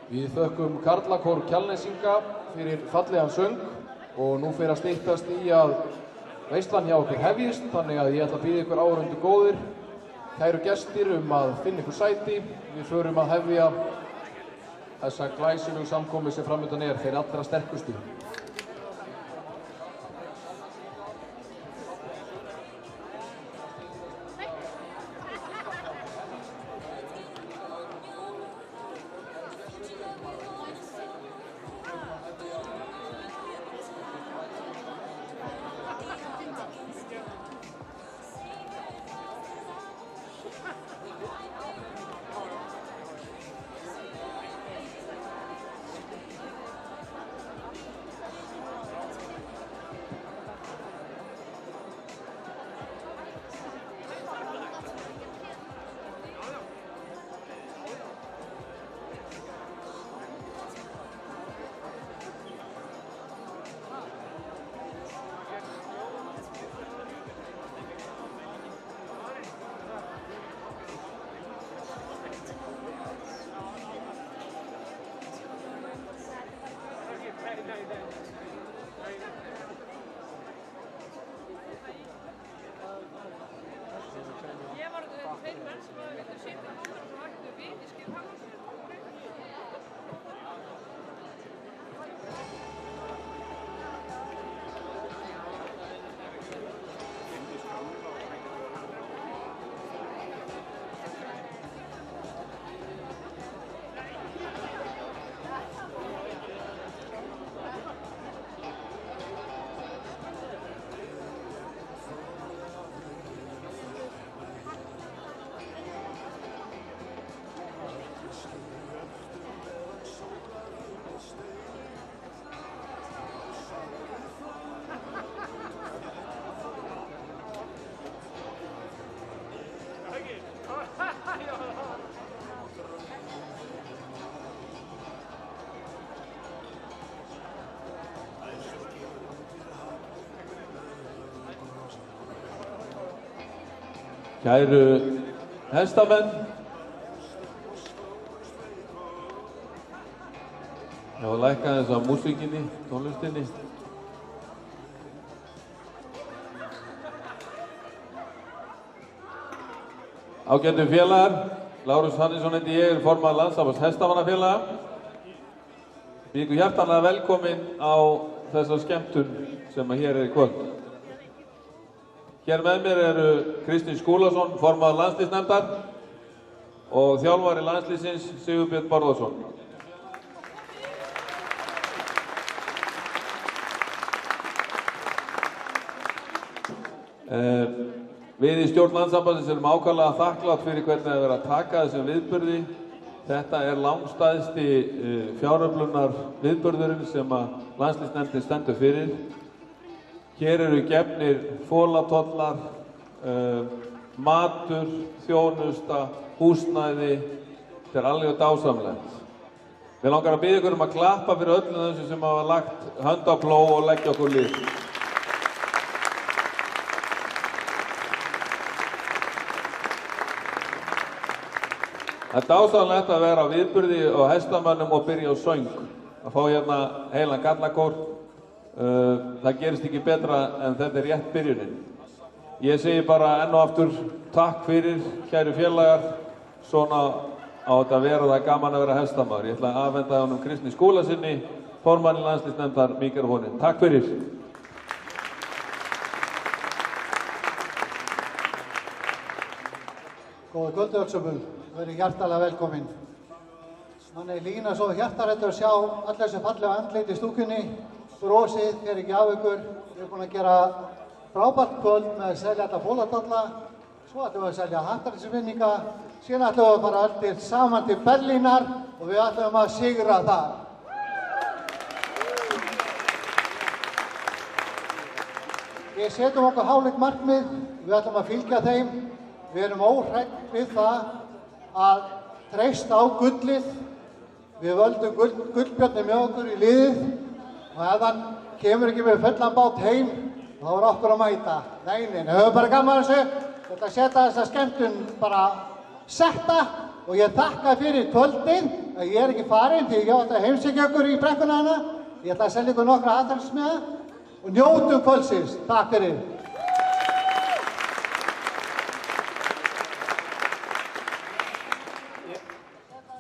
Við þökkum Karlakór Kjalnesinga fyrir fallegan söng og nú fer að styttast í að veislan hjá okkur hefjist, þannig að ég ætla að biðja ykkur áhorfendur góðir, kæru gestir að finna ykkur sæti. Við förum að hefja þessa glæsilegu samkomu sem framundan er, þeir allra sterkustu. Kæru hestamenn, ég var að lækka þess að músíkinni, tónlistinni. Ágætu félagar, Lárus Hannesson heiti ég, formaður Landssambands hestamannafélaga. Við ykkur hjartanlega velkomin á þessa skemmtun sem hér í kvöld. Hér með mér eru Kristinn Skúlason, formaður landsliðsnefndar og þjálfari landsliðsins Sigurbjörn Bárðarsson. Við í stjórn Landssambandsins erum ákaflega þakklátt fyrir hvernig það er verið að taka þessum viðburði. Þetta er langstæðsti fjáröflunar viðburðurinn sem að landsliðsnefndin stendur fyrir. Hér eru gefnir folatollar, matur, þjónusta, húsnæði. Þetta er alveg dásamlegt. Við langar að biðja ykkur að klappa fyrir öllum þessu sem hafa lagt hönd á plóg og leggja okkur lið. Það er dásamlegt að vera á viðburði og hestamönnum og byrja á söng. Að fá hérna heilan Karlakór. Það gerist ekki betra en þetta er rétt byrjunin. Ég segi bara enn og aftur takk fyrir, kæru félagar. Svona á þetta að vera, það er gaman að vera hestamaður. Ég ætla að afhenda honum Kristni Skúlasinni, formanni landsliðsnefndar, míkrafóninn. Takk fyrir. Góða kvöldi öllsömmul, verið hjartalega velkomin. Þannig lína svo hjartarættur að sjá allir þessu fallega andlit í stúkunni. Brosið fer ekki af ykkur. Við erum búin að gera frábært kvöld með að selja þetta fólatalla, svo ætlum við að selja hattarættisvinninga, síðan ætlum við að fara allir saman til Berlínar og við ætlum að sigra þar. Við setjum okkur háleit markmið, við ætlum að fylgja þeim. Við erum óhrædd við það að treysta á gullið. Við völdum Gullbjörni með okkur í liðið og ef hann kemur ekki með fullan bát heim, þá er okkur að mæta. Nei, við höfum bara gaman þessu. Þetta setja þessa skemmtun bara setta og ég þakka fyrir kvöldið að ég er ekki farinn því ég átti að heimsækja ykkur í brekkuna hana. Ég ætla að selja ykkur nokkra hattarættismiða og njótum kvöldsins. Takk fyrir.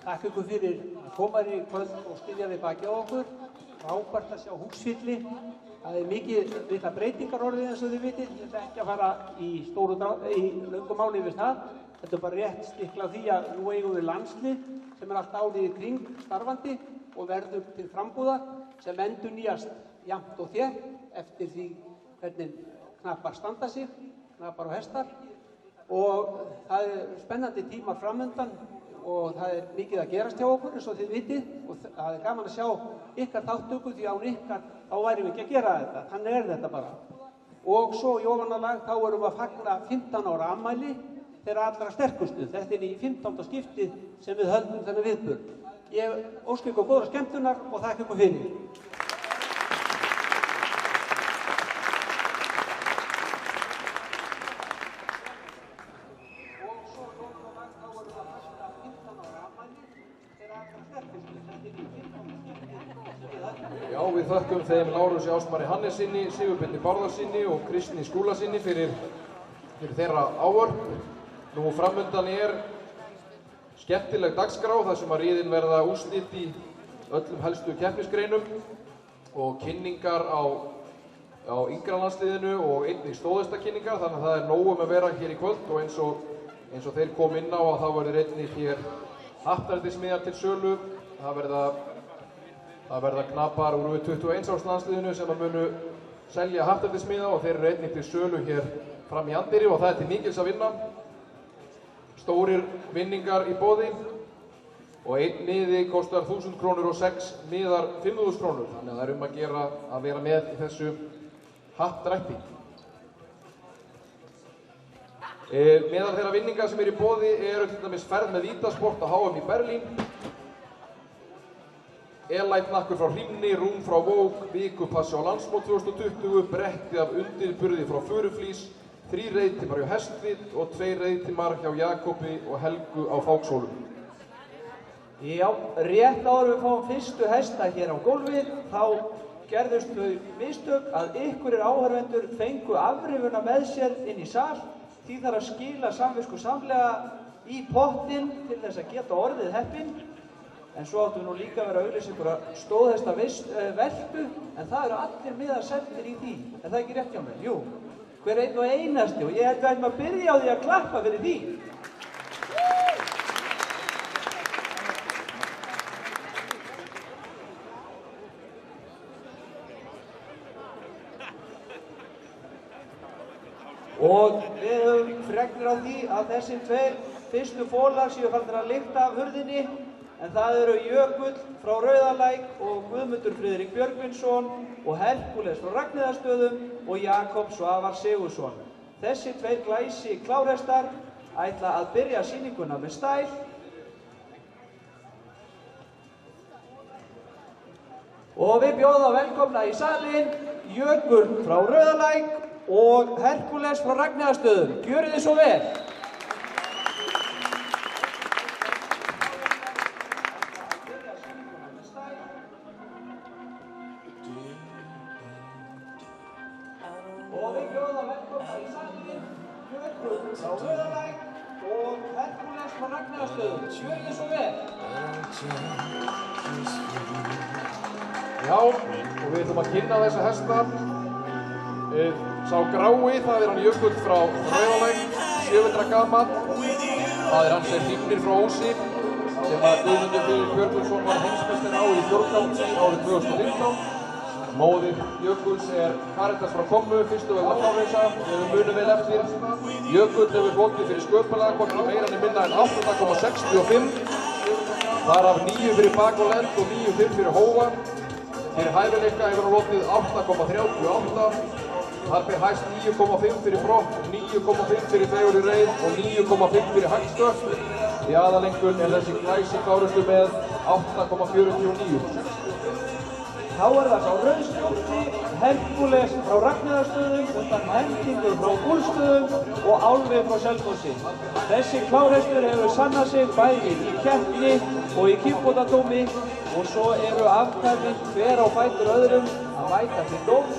Takk ykkur fyrir að koma í kvöld og styðja við baki á okkur. Frábært að sjá húsfylli. Það er mikla breytingar orðið eins og þið vitið. Ég ætla ekki að fara í löngu máli yfir það. Þetta er bara rétt stikla á því að nú eigum við landslið sem er allt árið í kring starfandi og verður til frambúðar sem endurnýjast jafnt og þétt eftir því hvernig knappar standa sig, knappar og hestar. Og það er spennandi tímar framundan og það er mikið að gerast hjá okkur eins og þið vitið og það er gaman að sjá ykkar þáttöku því án ykkar þá værum við ekki að gera þetta, þannig er þetta bara. Og svo í ofanálag þá erum við að fagna 15 ára afmæli þeirra allra sterkustu. Þetta er í 15. skiptið sem við höldum þennan viðburð. Ég óska ykkur góðra skemmtunar og þakka ykkur fyrir. Já, við þökkum þeim Lárusi Ásmari Hannessyni, Sigurbirni Bárðarsyni og Kristni Skúlasyni fyrir þeirra ávörp. Nú framundan er skemmtileg dagskrá þar sem að riðin verða úrslit í öllum helstu keppnisgreinum og kynningar á yngra landsliðinu og einnig stóðhestakynningar, þannig að það er nóg að vera hér í kvöld og eins og þeir kom inn á að það verður einnig hér hattarættismiðar til sölu. Það verða knapar úr 21 árs landsliðinu sem að munu selja hattarættismiða og þeir eru einnig til sölu hér fram í anddyri og það er til mikils að vinna. Stórir vinningar í boði og einn miði kostar 1000 krónur og 6 miðar 5.000 krónur. Þannig að það er að gera að vera með í þessu hattrætti. Meðal þeirra vinningar sem eru í boði eru til dæmis ferð með vítasport á HM í Berlín, Elite-nakkur frá Hrímni, rúm frá Vóg, vikupassi á landsmót 2020, bretti af undirburði frá Furuflís, 3 reiðtímar hjá Hestvit og 2 reiðtímar hjá Jakobi og Helgu á Fákshólum. Já, rétt áður við fáum fyrstu hesta hér á gólfið, þá gerðust þau mistök að ykkurir áhorfendur fengu afrifuna með sér inn í sal. Því þarf að skila samviskusamlega í pottinn til þess að geta orðið heppinn. En svo áttum við nú líka að vera að auglýsa ykkur að stóðhesta veltu, en það eru allir miðar seldir í því. Er það ekki rétt hjá mér? Jú, hver einn og einasti og ég held að ætlum að byrja á því að klappa fyrir því. Og við höfum fregnir á því að þessi 2 fyrstu fólar séu farnir að lykta af hurðinni, en það eru Jökull frá Rauðalæk og Guðmundur Friðrik Björgvinsson og Herkules frá Ragnheiðarstöðum og Jakob Svavar Sigurðsson. Þessi 2 glæsi klárhestar ætla að byrja sýninguna með stæl. Og við bjóðum velkomna í salinn Jökull frá Rauðalæk og Herkules frá Ragnheiðarstöðum. Gjörið þið svo vel! Og við bjóðum velkomna í salinn Jökull frá Rauðalæk og Herkules frá Ragnheiðarstöðum. Gjörið þið svo vel! Já, og við ætlum að kynna þessa hesta. Sá grái, það er hann Jökull frá Rauðalæk, 7 vetra gamall. Það er hans Hrímnir frá Ósi, sem að Guðmundur Friðrik Björgvinsson var heimsmeistari á í fjórgangi árið 2015. Móðir Jökuls Karítas frá Kommu, fyrstu vegna Fáreysa, við munum vel eftir. Jökull hefur hlotið fyrir sköpulag, hvorki meira en minna en 8,65. Þar af 9 fyrir bak og lend og 9,5 fyrir hófa. Fyrir hæfileika hefur hann hlotið 8,38. Þar ber hæst 9,5 fyrir brott, 9,5 fyrir fegurri reið og 9,5 fyrir hagstökk. Í aðalengun þessi glæsi klárustu með 8,49. Þá það sá rauðskjótti, Herkules frá Ragnheiðarstöðum, undan hendingu frá Úlfsstöðum og Álfi frá Selfossi. Þessi klárhestur hefur sannað sig bæði í keppni og í kynbótadómi og svo eru afkvæmin hver á fætur öðrum að mæta til dóms.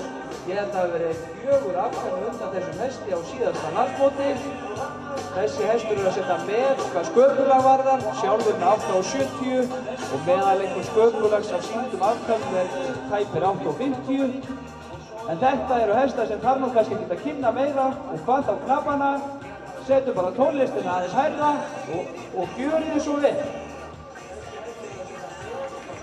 Ég held að það hafi verið 4 afkvæmi undan þessum hesti á síðasta landsmóti. Þessi hestur að setja með hvað sköpulag varðar, sjálfur með 8,70 og meðalengur sköpulags af sýndum afkvæmum tæpir 8,50. En þetta eru hestar sem þarf nú kannski ekki að kynna meira og hvað þá knappana, setjum bara tónlistina aðeins hærra og gjörið þið svo vel.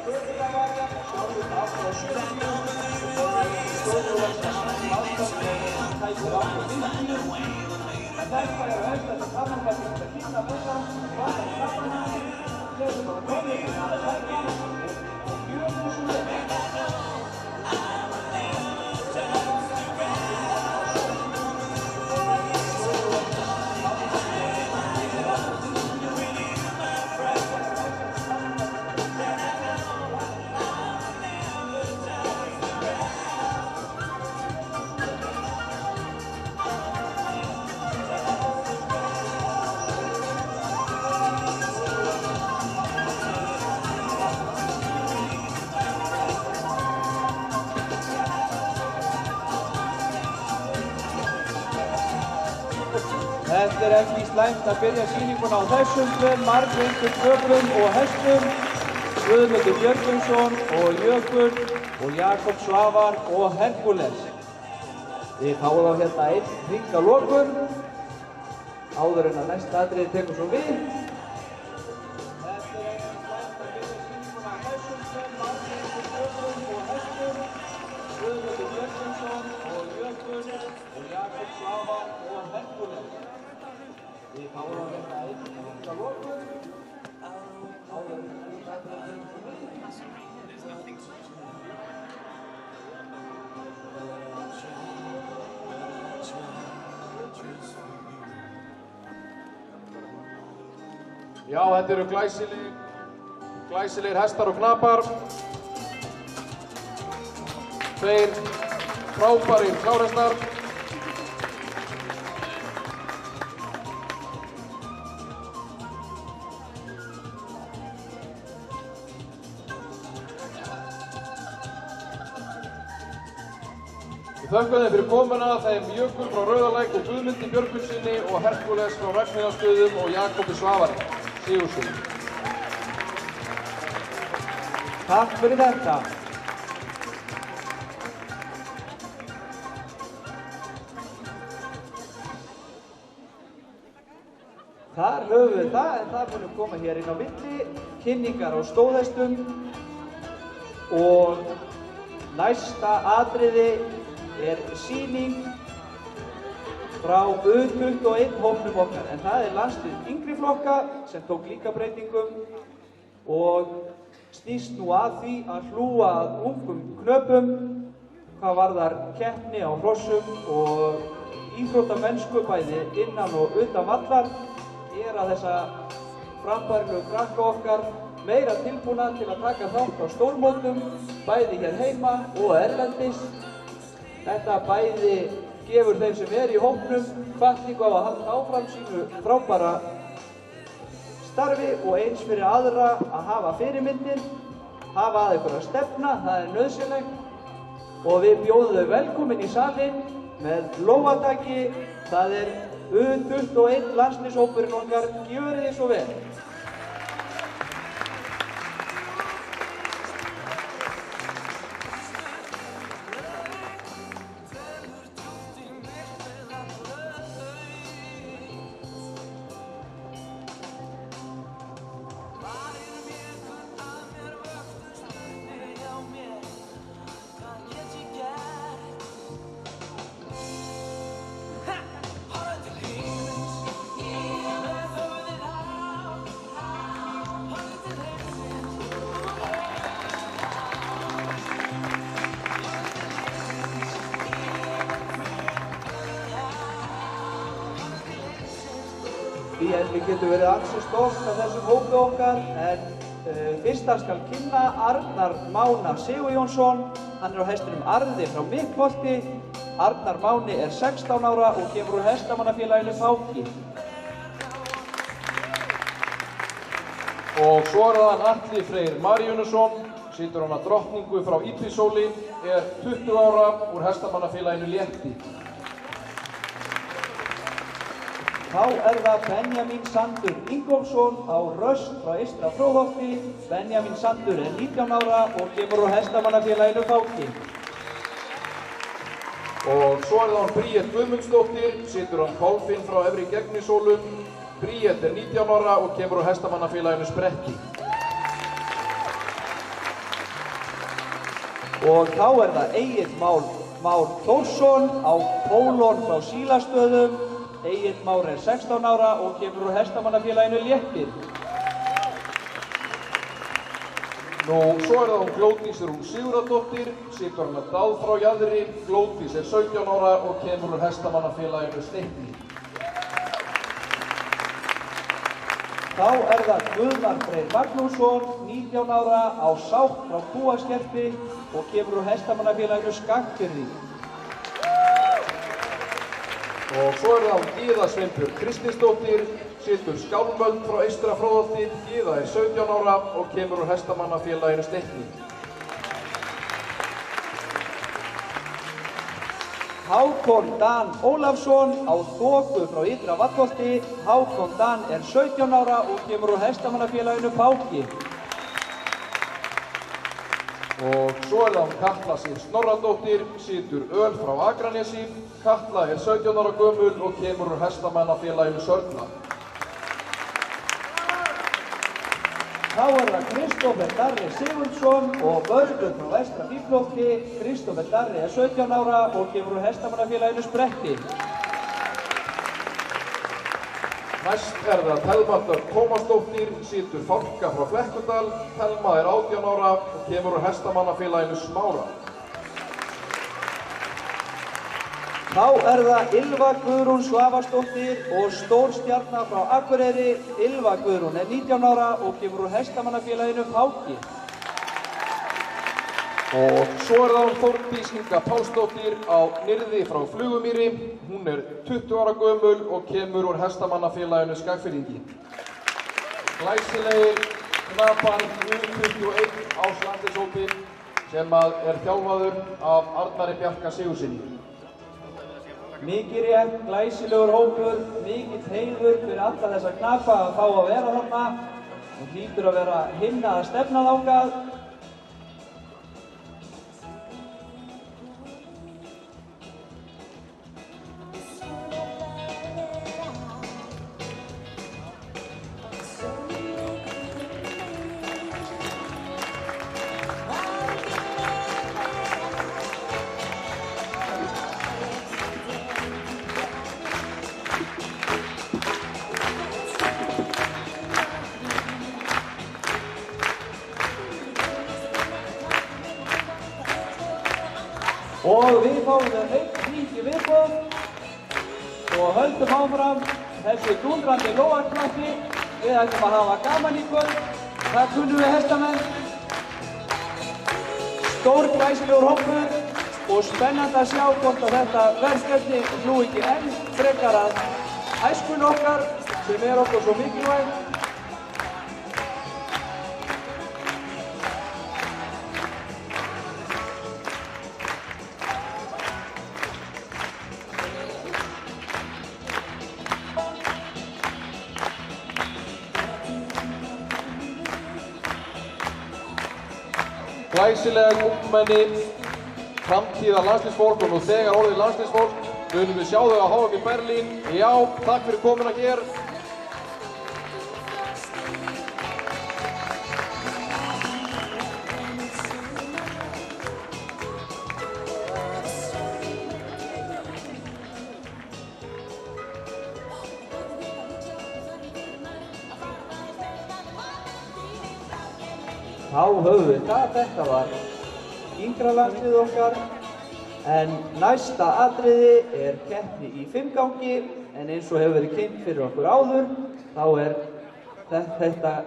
Sköpulag varðar, sjálfur með 8,70 og meðalengur sköpulags af sýndum afkvæmum tæpir 8,50. Þetta eru hestar sem þarf nú kannski ekki að kynna meira og hvað þá knappana, setjum bara tónlistina aðeins hærra og gjörið þið svo vel. Þetta ekki slæmt að byrja sýninguna á þessum tveim margreyndu köpum og hestum, Guðmundur Björgvinsson og Jökull og Jakob Svavar og Herkules. Við fáum þá hérna einn hring að lokum, áður en að næsta atriði tekur svo við. Þetta ekki slæmt að byrja sýninguna á þessum tveim margreyndu köpum og hestum, Guðmundur Björgvinsson og Jökull og Jakob Svavar og Herkules. Við fáum þá hérna einn hring að lokum, áður en að næsta atriði tekur svo við. Já, þetta eru glæsilegir hestar og knapar. Tveir frábærir klárhestar. Við þökkum þeim fyrir komuna, þeim Jökull frá Rauðalæk og Guðmundi Björgvinssyni og Herkules frá Ragnheiðarstöðum og Jakobi Svavari Sigurðssyni. Takk fyrir þetta. Þar höfum við það, en það munum koma hér inn á milli, kynningar á stóðhestum og næsta atriði sýning frá U21 hópnum okkar, en það landslið yngri flokka sem tók líka breytingum og snýst nú að því að hlúa að ungum knöpum hvað varðar keppni á hrossum og íþróttamennsku bæði innan og utan vallar, gera þessa frambærilegu krakka okkar meira tilbúna til að taka þátt á stórmótum, bæði hér heima og erlendis. Þetta bæði gefur þeim sem í hópnum hvatningu á að halda áfram sínu frábæra starfi og eins fyrir aðra að hafa fyrirmyndir, hafa að einhverja stefna, það nauðsynlegt. Og við bjóðum þau velkomin í salinn með lófataki, það U21 landsliðshópurinn okkar, gjörið þið svo vel. Við getum verið ansi stolt af þessum hópi okkar, en fyrstar skal kynna Arnar Mána Sigurjónsson. Hann á hestinum Arði frá Miklholti. Arnar Máni 16 ára og kemur úr hestamannafélaginu Fáki. Og svo hann Atli Freyr Maríunusson, situr hann að drottningu frá Íbisóli, 20 ára úr hestamannafélaginu Létti. Þá það Benjamín Sandur Ingólfsson á Röst frá Eystra Fróðholti. Benjamín Sandur 19 ára og kemur úr hestamannafélaginu Fáki. Og svo hann Bríett Guðmundsdóttir, situr hann Kolfinn frá Efri Gegnisólum. Bríett 19 ára og kemur úr hestamannafélaginu Sprekki. Og þá það Egill Már Þórsson á Pólon frá Sílastöðum. Egill Már 16 ára og kemur úr hestamannafélaginu Léttir. Svo það hún Glódís Rún Sigurðardóttir, situr hann að Dáð frá Jaðri. Glódís 17 ára og kemur úr hestamannafélaginu Steikni. Þá það Guðmar Freyr Magnússon, 19 ára á Sátt frá Kúaskerpi og kemur úr hestamannafélaginu Skagfirði. Og svo það Gyða Sveinbjörg Kristinsdóttir, situr Skálmöld frá Eystra Fróðholti. Gyða 17 ára og kemur úr hestamannafélaginu Steikni. Hákon Dan Ólafsson á Þoku frá Ytra Vallholti. Hákon Dan 17 ára og kemur úr hestamannafélaginu Fáki. Og svo það Katla Sif Snorradóttir, situr Öl frá Akranesi. Katla 17 ára gömul og kemur úr hestamannafélaginu Sörla. Þá það Kristófer Darri Sigurdsson og Vörður frá Vestra Fíflholti. Kristófer Darri 17 ára og kemur úr hestamannafélaginu Spretti. Næst það Thelma Dögg Tómasdóttir, situr Fálka frá Flekkudal. Thelma 18 ára og kemur úr hestamannafélaginu Smára. Þá það Ylva Guðrún Svavarsdóttir og Stórstjarna frá Akureyri. Ylva Guðrún 19 ára og kemur úr hestamannafélaginu Fáki. Og svo það Þórdís Inga Pálsdóttir á Nyrði frá Flugumýri. Hún 20 ára gömul og kemur úr hestamannafélaginu Skagfirðingi. Glæsilegir knapar U21 árslandishópi sem þjálfaður af Arnari Bjarka Sigurðssyni. Mikið rétt, glæsilegur hópur, mikill heiður fyrir alla þessa knapa að fá að vera þarna. Hún hlýtur að vera himna að stefna þangað. Og við fáum það heitt hringi viðbóð og höldum áfram þessu dúndrandi lóarklappi. Við ætlum að hafa gaman í kvöld. Það kunnum við hestamenn. Stór glæsilegur hópur og spennandi að sjá hvort að þetta verkefni hlúi ekki enn frekar að æskunni okkar sem okkur svo mikilvæg. Glæsilega ungmenni, framtíðar landsliðsfólk og nú þegar orðið landsliðsfólk. Munum við sjá þau á HM í Berlín. Já, takk fyrir komuna hér. Þá höfum við það, þetta var yngra landslið okkar, en næsta atriði keppni í 5 gangi, en eins og hefur verið kynnt fyrir okkur áður, þá þá er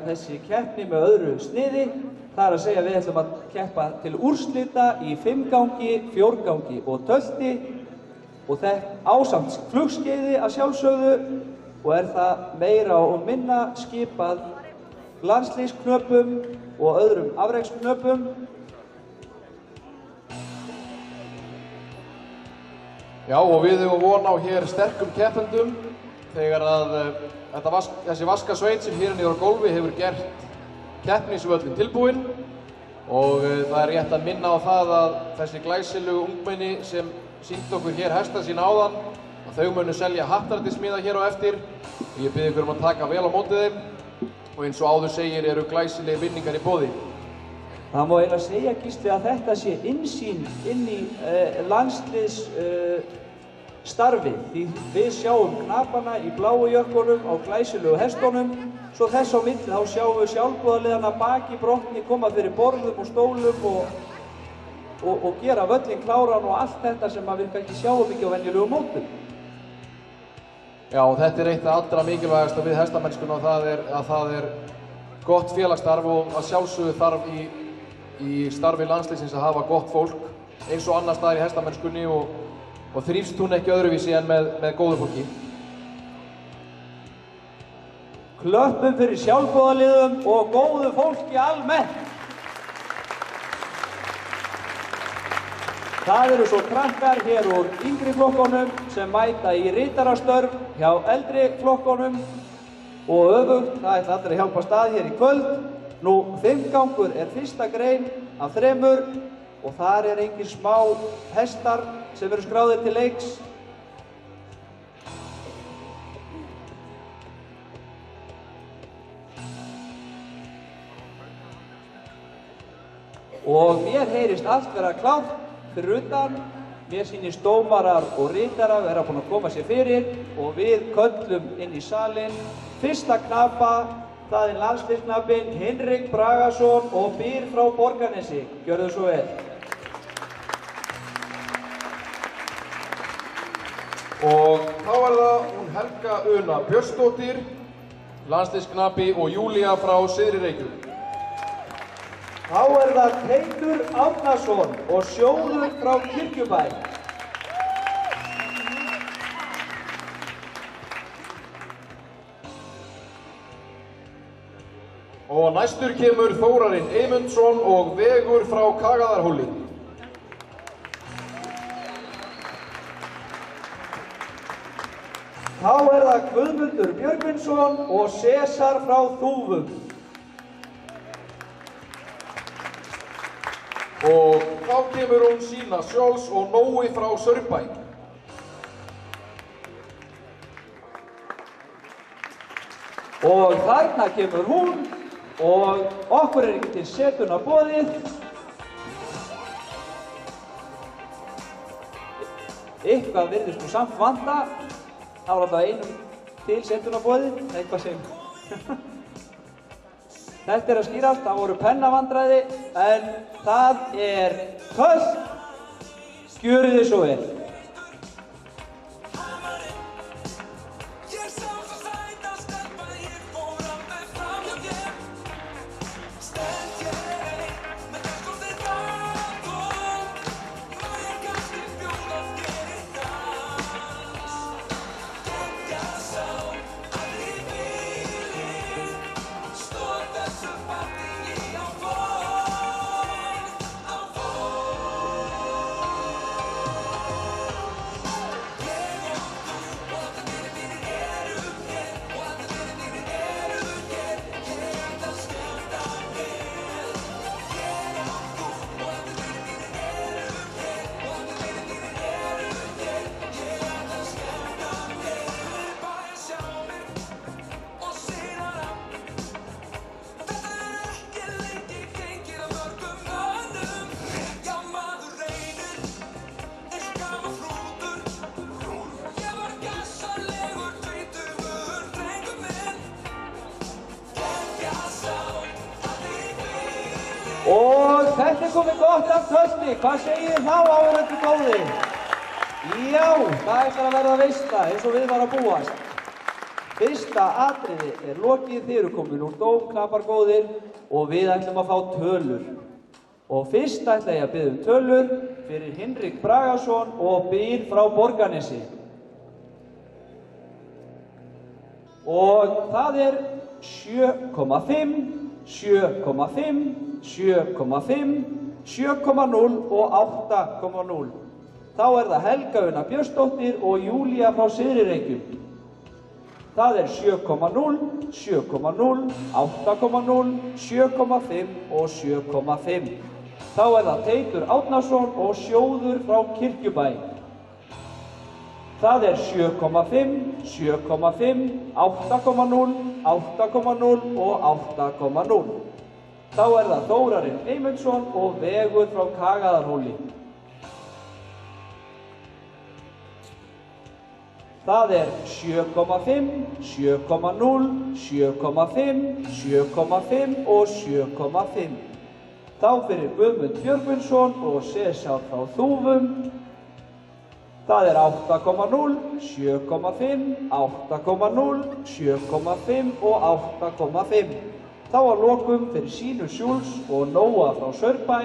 þessi keppni með öðru sniði. Það er að segja við ætlum að keppa til úrslita í 5-gangi, 4-gangi og tölti og þetta ásamt flugskeiði að sjálfsögðu og er það meira og minna skipað landsliðsknöpum og öðrum afreksknöpum. Já, og við höfum von á hér sterkum keppendum þegar að þessi vaskasveit sem hér niður á gólfi hefur gert keppnisvöllin tilbúinn og það er rétt að minna á það að þessi glæsilegu ungmenni sem sýndi okkur hér hesta sína áðan að þau munu selja hattartismiða hér á eftir og ég bið ykkur að taka vel á móti þeim og eins og áður segir eru glæsilegir vinningar í boði. Það má eiginlega segja, Gísli, að þetta sé innsýn inn í starfið því við sjáum knapana í bláu jökkunum á glæsilegu hestunum svo þess á milli þá sjáum við sjálfboðaliðana baki brotni koma fyrir borðum og stólum og gera völlinn kláran og allt þetta sem við kannski sjáum ekki á venjulegu mótum. Já, og þetta er eitt af allra mikilvægasta við hestamennskuna og það er gott félagsstarf og að sjálfsögðu þarf í starfi landsliðsins að hafa gott fólk eins og annars staðar í hestamennskunni og þrífst hún ekki öðruvísi en með góðu fólki. Klöppum fyrir sjálfboðaliðum og góðu fólki almennt. Það eru svo krakkar hér úr yngri flokkunum sem mæta í ritarastörf hjá eldri flokkunum og öfugt, það ætla allir að hjálpa stað hér í kvöld. Nú, 5-gangur er fyrsta grein af 3 og þar er engin smá hestar sem eru skráðir til leiks. Og mér heyrist allt vera klárt fyrir utan. Mér sýnist dómarar og ritarar vera búin að koma sér fyrir og við köllum inn í salinn fyrsta knapa. Það er landsliðsknappinn Hinrik Bragason og Byr frá Borgarnesi. Gjörðu svo vel. Og þá er það hún Helga Una Björnsdóttir, landsliðsknappi og Júlía frá Syðri Reykjavík. Þá er það Teitur Árnason og Sjóður frá Kirkjubæ. Og næstur kemur Þórarinn Eymundsson og Vegur frá Kagaðarhóli. Þá er það Guðmundur Björgvinsson og César frá Þúfum. Og þá kemur hún Sína Sjóls og Nói frá Saurbæ. Og þarna kemur hún og okkur er ekki til setuna boðið. Eitthvað virðist nú samt vanta. Það var alltaf einum til setuna boðið, eitthvað sem. Þetta er að skýrast, það voru pennavandræði, en það er tölt. Gjörið þið svo vel. Og þetta er komið gott af tölti. Hvað segir þið þá, áhorfendur góðir? Já, það ætlar að verða veisla eins og við var að búast. Fyrsta atriði lokið, þið eru komin úr dóm, knappar góðir, og við ætlum að fá tölur. Og fyrst ætla ég að biðja tölur fyrir Hinrik Bragason og Byr frá Borgarnesi. Og það 7,5, 7,5, 7,5, 7,0 og 8,0. Þá það Helga Una Björnsdóttir og Júlía frá Syðri-Reykjum. Það 7,0, 7,0, 8,0, 7,5 og 7,5. Þá það Teitur Árnason og Sjóður frá Kirkjubæ. Það 7,5, 7,5, 8,0, 8,0 og 8,0. Þá það Þórarinn Eymundsson og Vegur frá Kagaðarhóli. Það 7,5, 7,0, 7,5, 7,5 og 7,5. Þá fyrir Guðmund Björgvinsson og Sesar frá Þúfum. Það 8,0, 7,5, 8,0, 7,5 og 8,5. Þá að lokum fyrir Sínu Schulz og Nóa frá Saurbæ.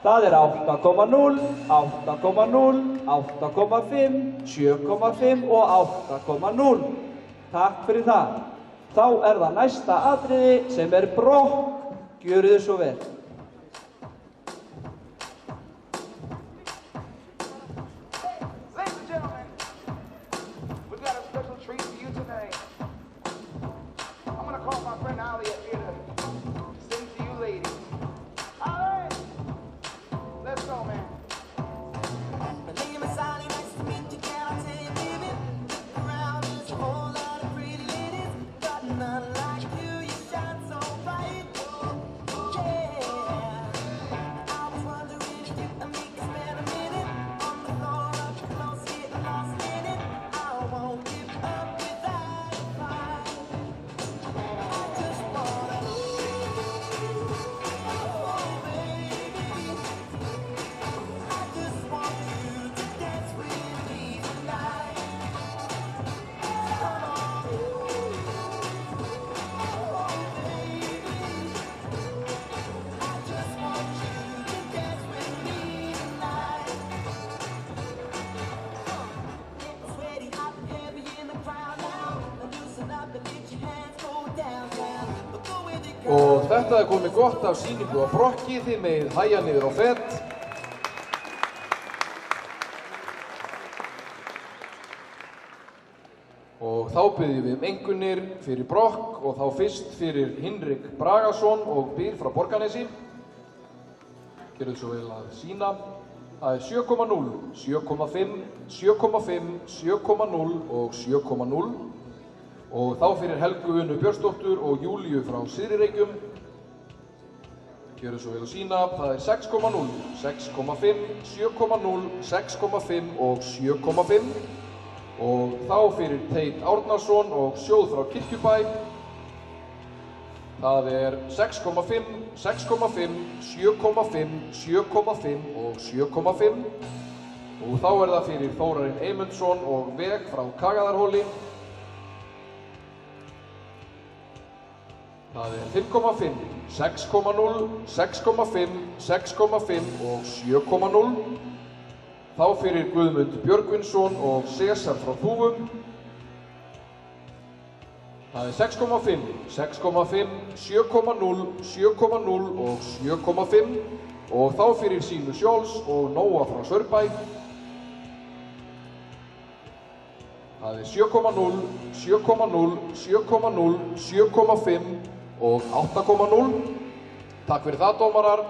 Það 8,0, 8,0, 8,5, 7,5 og 8,0. Takk fyrir það. Þá það næsta atriði sem brokk. Gjörið þið svo vel. Ladies and gentlemen, we've got a special treat for you tonight. I'm going to call my friend Ali up here to sing to you ladies. All right. Let's go, man. My name is Ali, nice to meet you, can I tell you, baby? Look around, there's a whole lot of pretty ladies, but none like you, you shine so bright. Yeah, I was wondering if you and me could spend a minute on the floor of your clothes, getting lost in it. I won't give up without a fight. I just wanna, oh baby, I just want you to dance with me tonight. Come on, oh baby, I just want you to dance with me tonight. Getting sweaty, hot and heavy in the crowd now. Loosen up and let your hands go down, down. But go with it, girl. Og þetta komið gott af sýningu á brokki, þið megið hægja niður á fett. Og þá byrjum við engunir fyrir brokk og þá fyrst fyrir Hinrik Bragason og Byr frá Borgarnesi. Gerðu svo vel að sína. Það 7,0, 7,5, 7,5, 7,0 og 7,0. Og þá fyrir Helgu Unu Björnsdóttur og Júlíu frá Syðri-Reykjum. Gjörðu svo vel að sína. Það 6,0, 6,5, 7,0, 6,5 og 7,5. Og þá fyrir Teit Árnason og Sjóð frá Kirkjubæ. Það 6,5, 6,5, 7,5, 7,5 og 7,5. Og þá það fyrir Þórarinn Eymundsson og Veg frá Kagaðarhóli. Það 5,5, 6,0, 6,5, 6,5 og 7,0. Þá fyrir Guðmund Björgvinsson og Sesar frá Þúfum. Það 6,5, 6,5, 7,0, 7,0 og 7,5. Og þá fyrir Sínu Schulz og Nóa frá Saurbæ. Það 7,0, 7,0, 7,0, 7,5 og 8,0. Takk fyrir það, dómarar.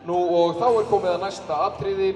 Nú og þá komið að næsta atriði.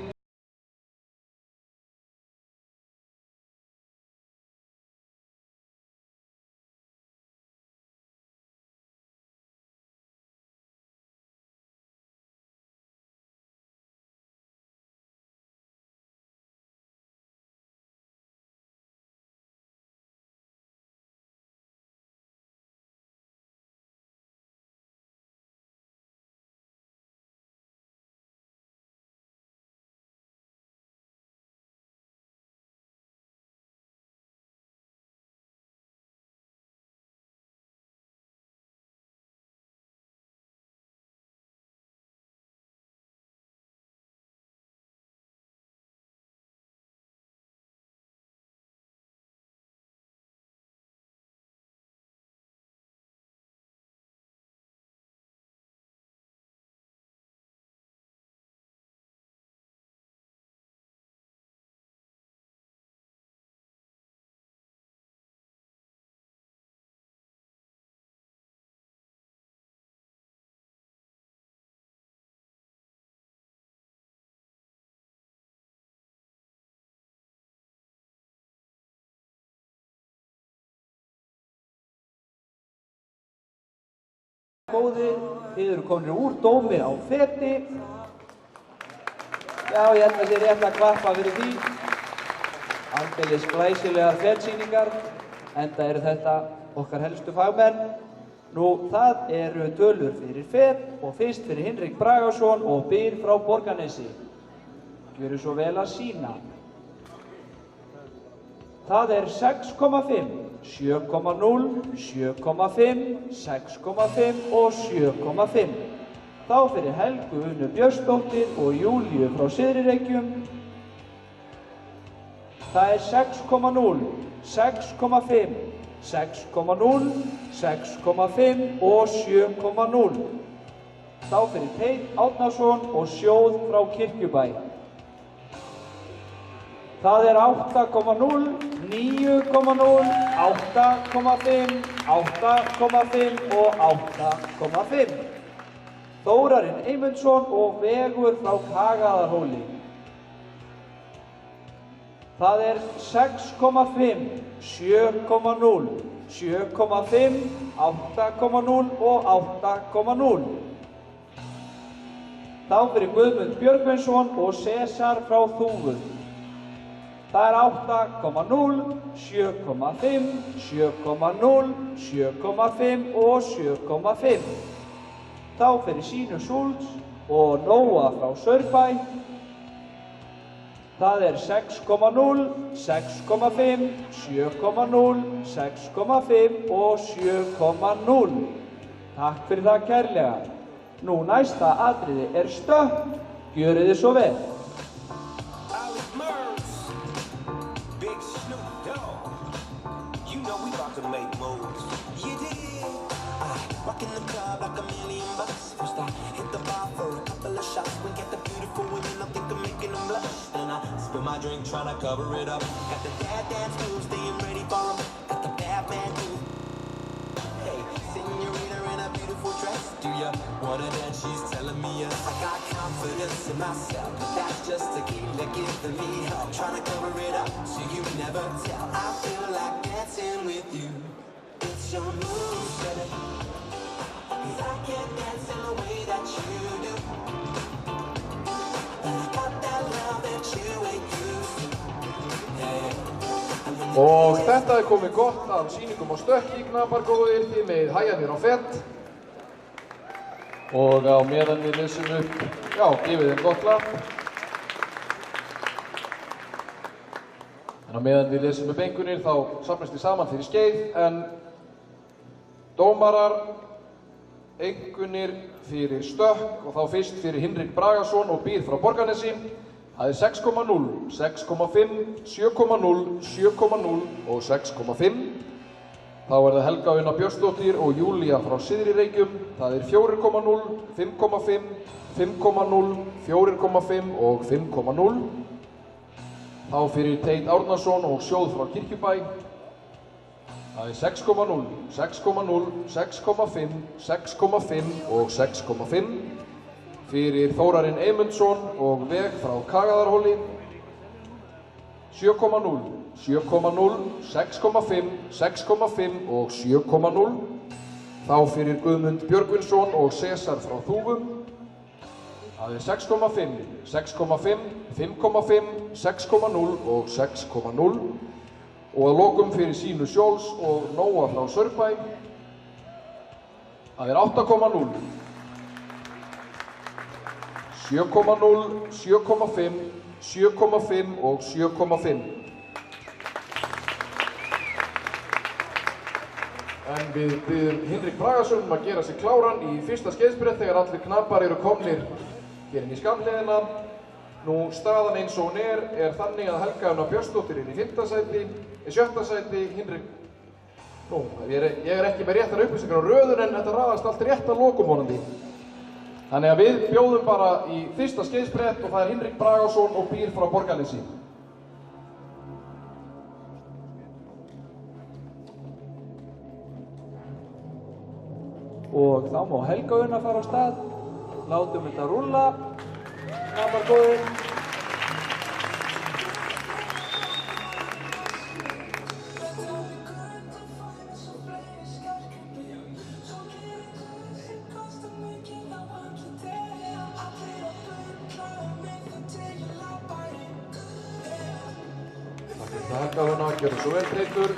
góðir, þið eru komin úr dómi á feti. Já, ég held að þið rétt að klappa fyrir því. Aldeilis glæsilegar fetsýningar, enda eru þetta okkar helstu fagmenn. Nú, það eru tölur fyrir fet og fyrst fyrir Hinrik Bragason og Byr frá Borgarnesi. Gjörðu svo vel að sína. Það er 6,5, 7,0, 7,5, 6,5 og 7,5. Þá fyrir Helgu Unu Björnsdóttir og Júlíu frá Syðri-Reykjum. Það er 6,0, 6,5, 6,0, 6,5 og 7,0. Þá fyrir Teit Árnason og Sjóð frá Kirkjubæ. Það er 8,0, 9,0, 8,5, 8,5 og 8,5. Þórarinn Eymundsson og Vegur frá Kagaðarhóli. Það er 6,5, 7,0, 7,5, 8,0 og 8,0. Þá fyrir Guðmund Björgvinsson og César frá Þúfu. Það er 8,0, 7,5, 7,0, 7,5 og 7,5. Þá fyrir Sínu Schultz og Nóa frá Saurbæ. Það er 6,0, 6,5, 7,0, 6,5 og 7,0. Takk fyrir það kærlega. Nú næsta atriði er stökk. Gjörið þið svo vel. Rockin' the club like $1 million bucks. First I hit the bar for a couple of shots. We get the beautiful women, I think I'm making them blush. Then I spill my drink, tryna cover it up. Got the dad dance moves, staying ready for 'em. Got the bad man move. Hey, senorita in a beautiful dress. Do ya wanna dance? She's telling me yes. I got confidence in myself, but that's just tequila giving me help. Tryna cover it up so you never tell. I feel like dancing with you. It's your moves, baby. 'Cause I can't dance in the way that you do. But I got that love that you ain't used to. Yeah. Og þetta er komið gott af sýningum og stökki, knapargóðir, þið með hæjanir á fett. Og á meðan við lesum upp, já, gefið þeim gott klapp. En á meðan við lesum upp einhvernir þá safnast þið saman fyrir skeið, en dómarar einkunnir fyrir stökk og þá fyrst fyrir Hinrik Bragason og Byr frá Borgarnesi. Það er 6,0, 6,5, 7,0, 7,0 og 6,5. Þá er það Helga Una Björnsdóttir og Júlía frá Syðri-Reykjum. Það er 4,0, 5,5, 5,0, 4,5 og 5,0. Þá fyrir Teit Árnason og Sjóð frá Kirkjubæ. Það er 6,0, 6,0, 6,5, 6,5 og 6,5. Fyrir Þórarinn Eymundsson og Veg frá Kagaðarhóli. 7,0, 7,0, 6,5, 6,5 og 7,0. Þá fyrir Guðmund Björgvinsson og César frá Þúfu. Það er 6,5, 6,5, 5,5, 6,0 og 6,0. Og að lokum fyrir Sínu Schultz og Nóa frá Saurbæ. Það er 8,0, 7,0, 7,5, 7,5 og 7,5. En við biðjum Hinrik Bragason að gera sig kláran í fyrsta skeiðsbrett þegar allir knapar eru komnir hér inn í skamhliðina. Nú, staðan eins og hún er þannig að Helga Una Björnsdóttir í 5. sæti, í 7. sæti, Hinrik... Nú, ég er ekki með réttar upplýsingar á röðun en þetta raðast allt rétt að lokum vonandi. Þannig að við bjóðum bara í fyrsta skeiðsbrett og það er Hinrik Bragason og Byr frá Borgarnesi. Og þá má Helga Una fara á stað. Látum þetta rúlla. Knapargóðir. Helga Huna, gjörðu svo vel Teitur.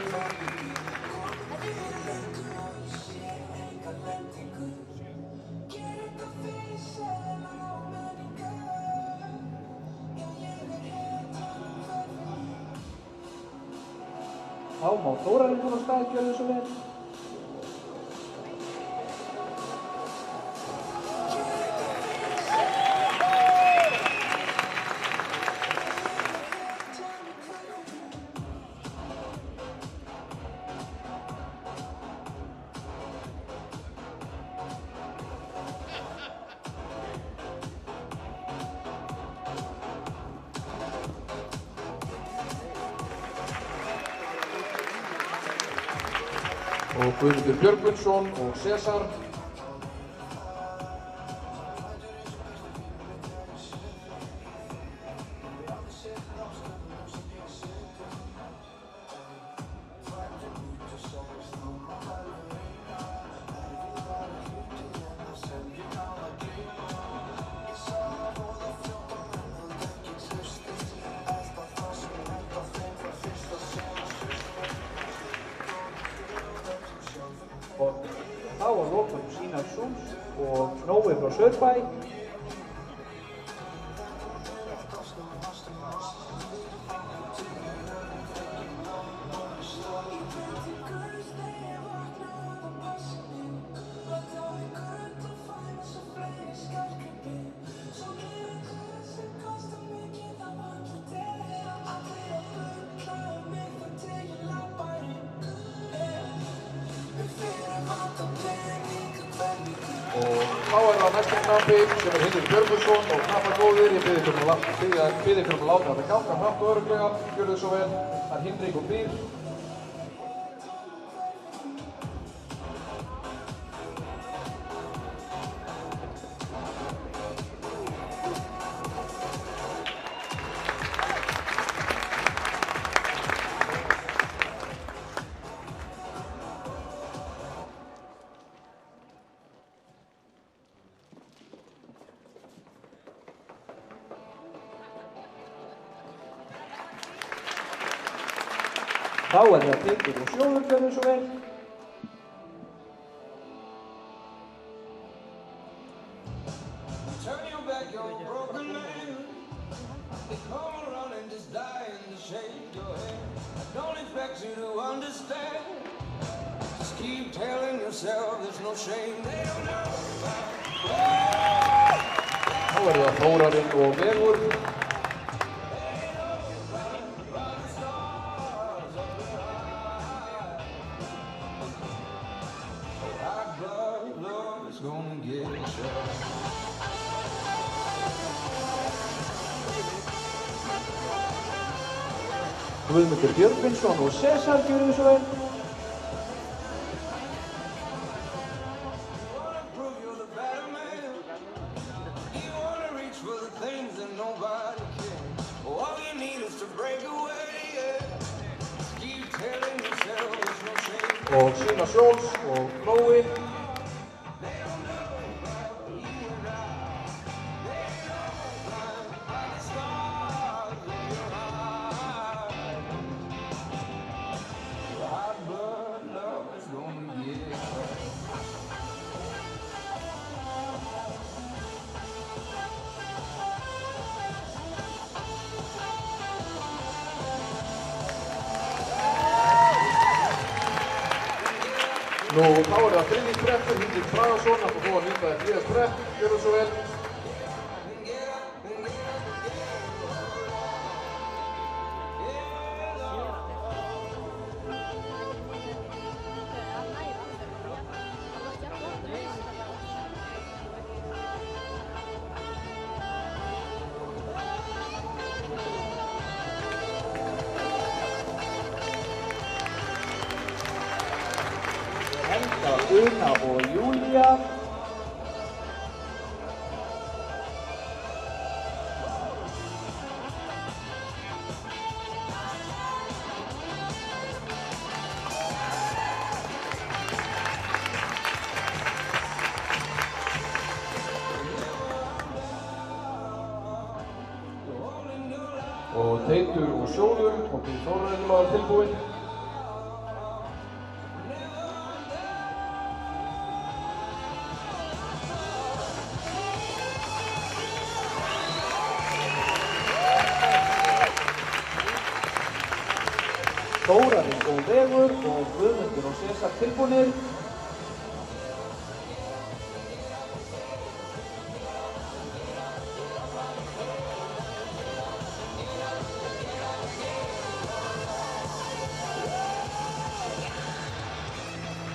Þá má Þórarinn koma á stað, gjörðu svo vel. Og Guðmundur Björgvinsson og César. Og þá að lokum Sínar Súls og Nói frá Saurbæ. Og þá það næsta knappi sem Hinrik Björgvinsson og knappagóðir. Ég bið ykkur um að láta þetta ganga hratt og örugglega. Gjörðu svo vel. Það er Hinrik og Býr. Þá það Teitur og Sjóður, gjörðu svo vel. Turn your back, you're a broken man. They come around and just die and just shake your head. I don't expect you to understand. Just keep telling yourself there's no shame. They don't know Þá það Þórarinn og Vegur. Guðmundur Björgvinsson og César, gjörðu svo vel. Og Sína Sjóls og Nói. Nú, þá það þriðji sprettur, Hinrik Bragason, að fá að nýta þér þriðja sprett, gjörðu svo vel. Helga, Una og Júlía. Og Teitur og Sjóður og býr Þórarinn að vera tilbúinn. Þórarinn og Vegur og Guðmundur og Sesar tilbúnir.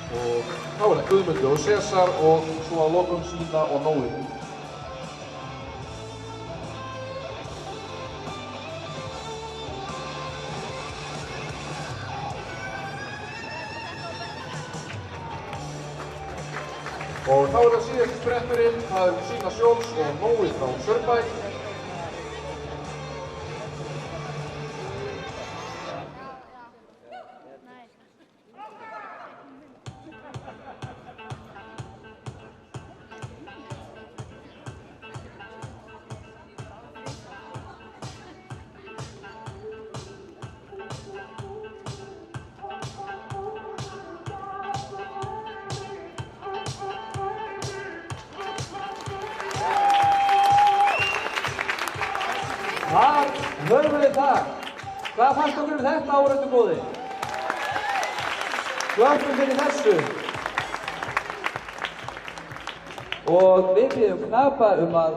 Og þá er það Guðmundur og Sesar og svo að lokum Sína og Nói. Og þá er það síðasti spretturinn, það er Sína Sjóls og Nói frá Saurbæ. Þar höfum við það. Hvað fannst okkur um þetta, áhorfendur góðir? Klöppum fyrir þessu. Og við biðjum knapa að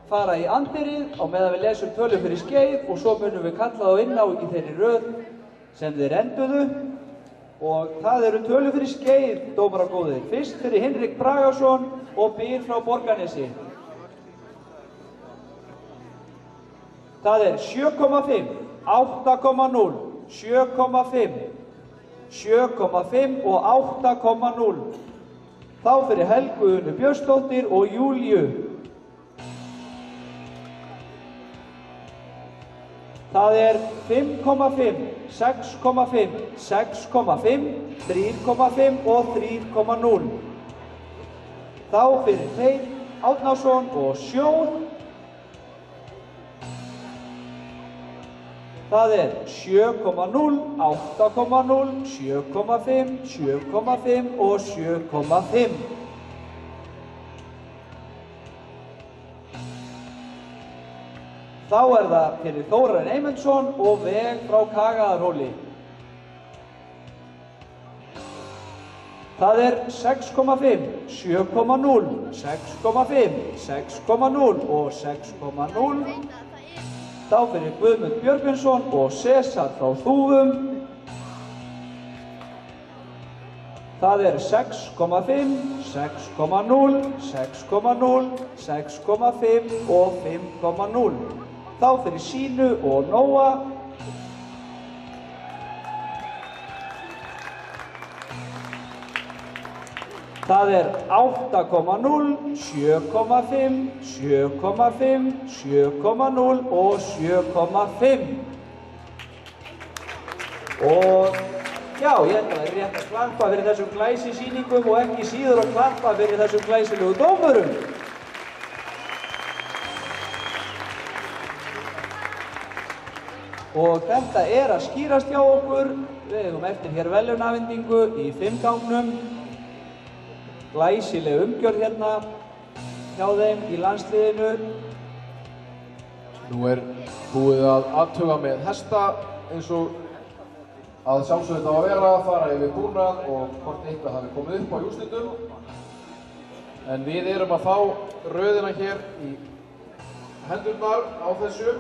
fara í andirið á meðan við lesum tölur fyrir skeið og svo munum við kalla þá inn á í þeirri röð sem þeir enduðu. Og það eru tölur fyrir skeið, dómarar góðir. Fyrst fyrir Hinrik Bragason og Byr frá Borgarnesi. Það er 7,5, 8,0, 7,5, 7,5 og 8,0. Þá fyrir Helgu Unu Björnsdóttir og Júlíu. Það er 5,5, 6,5, 6,5, 3,5 og 3,0. Þá fyrir Freyr Árnason og Sjón. Það er 7,0, 8,0, 7,5, 7,5 og 7,5. Þá er það fyrir Þórarinn Eymundsson og Veg frá Kagaðarhóli. Það er 6,5, 7,0, 6,5, 6,0 og 6,0. Þá fyrir Guðmund Björgvinsson og Sesar frá Þúfum. Það er 6,5, 6,0, 6,0, 6,5 og 5,0. Þá fyrir Sínu og Nóa. Það er 8,0, 7,5, 7,5, 7,0 og 7,5. Og já, ég held að það er rétt að klappa fyrir þessum glæsisýningum og ekki síður að klappa fyrir þessum glæsilegu dómurum. Og þetta er að skýrast hjá okkur. Við eigum eftir hér verðlaunaafhendingu í 5 gangnum. Glæsileg umgjörð hérna hjá þeim í landsliðinu. Nú er búið að athuga með hesta eins og að sjálfsögðu þetta á að vera, fara yfir búnað og hvort eitthvað hafi komið upp á úrslitum. En við erum að fá röðina hér í hendurnar á þessu.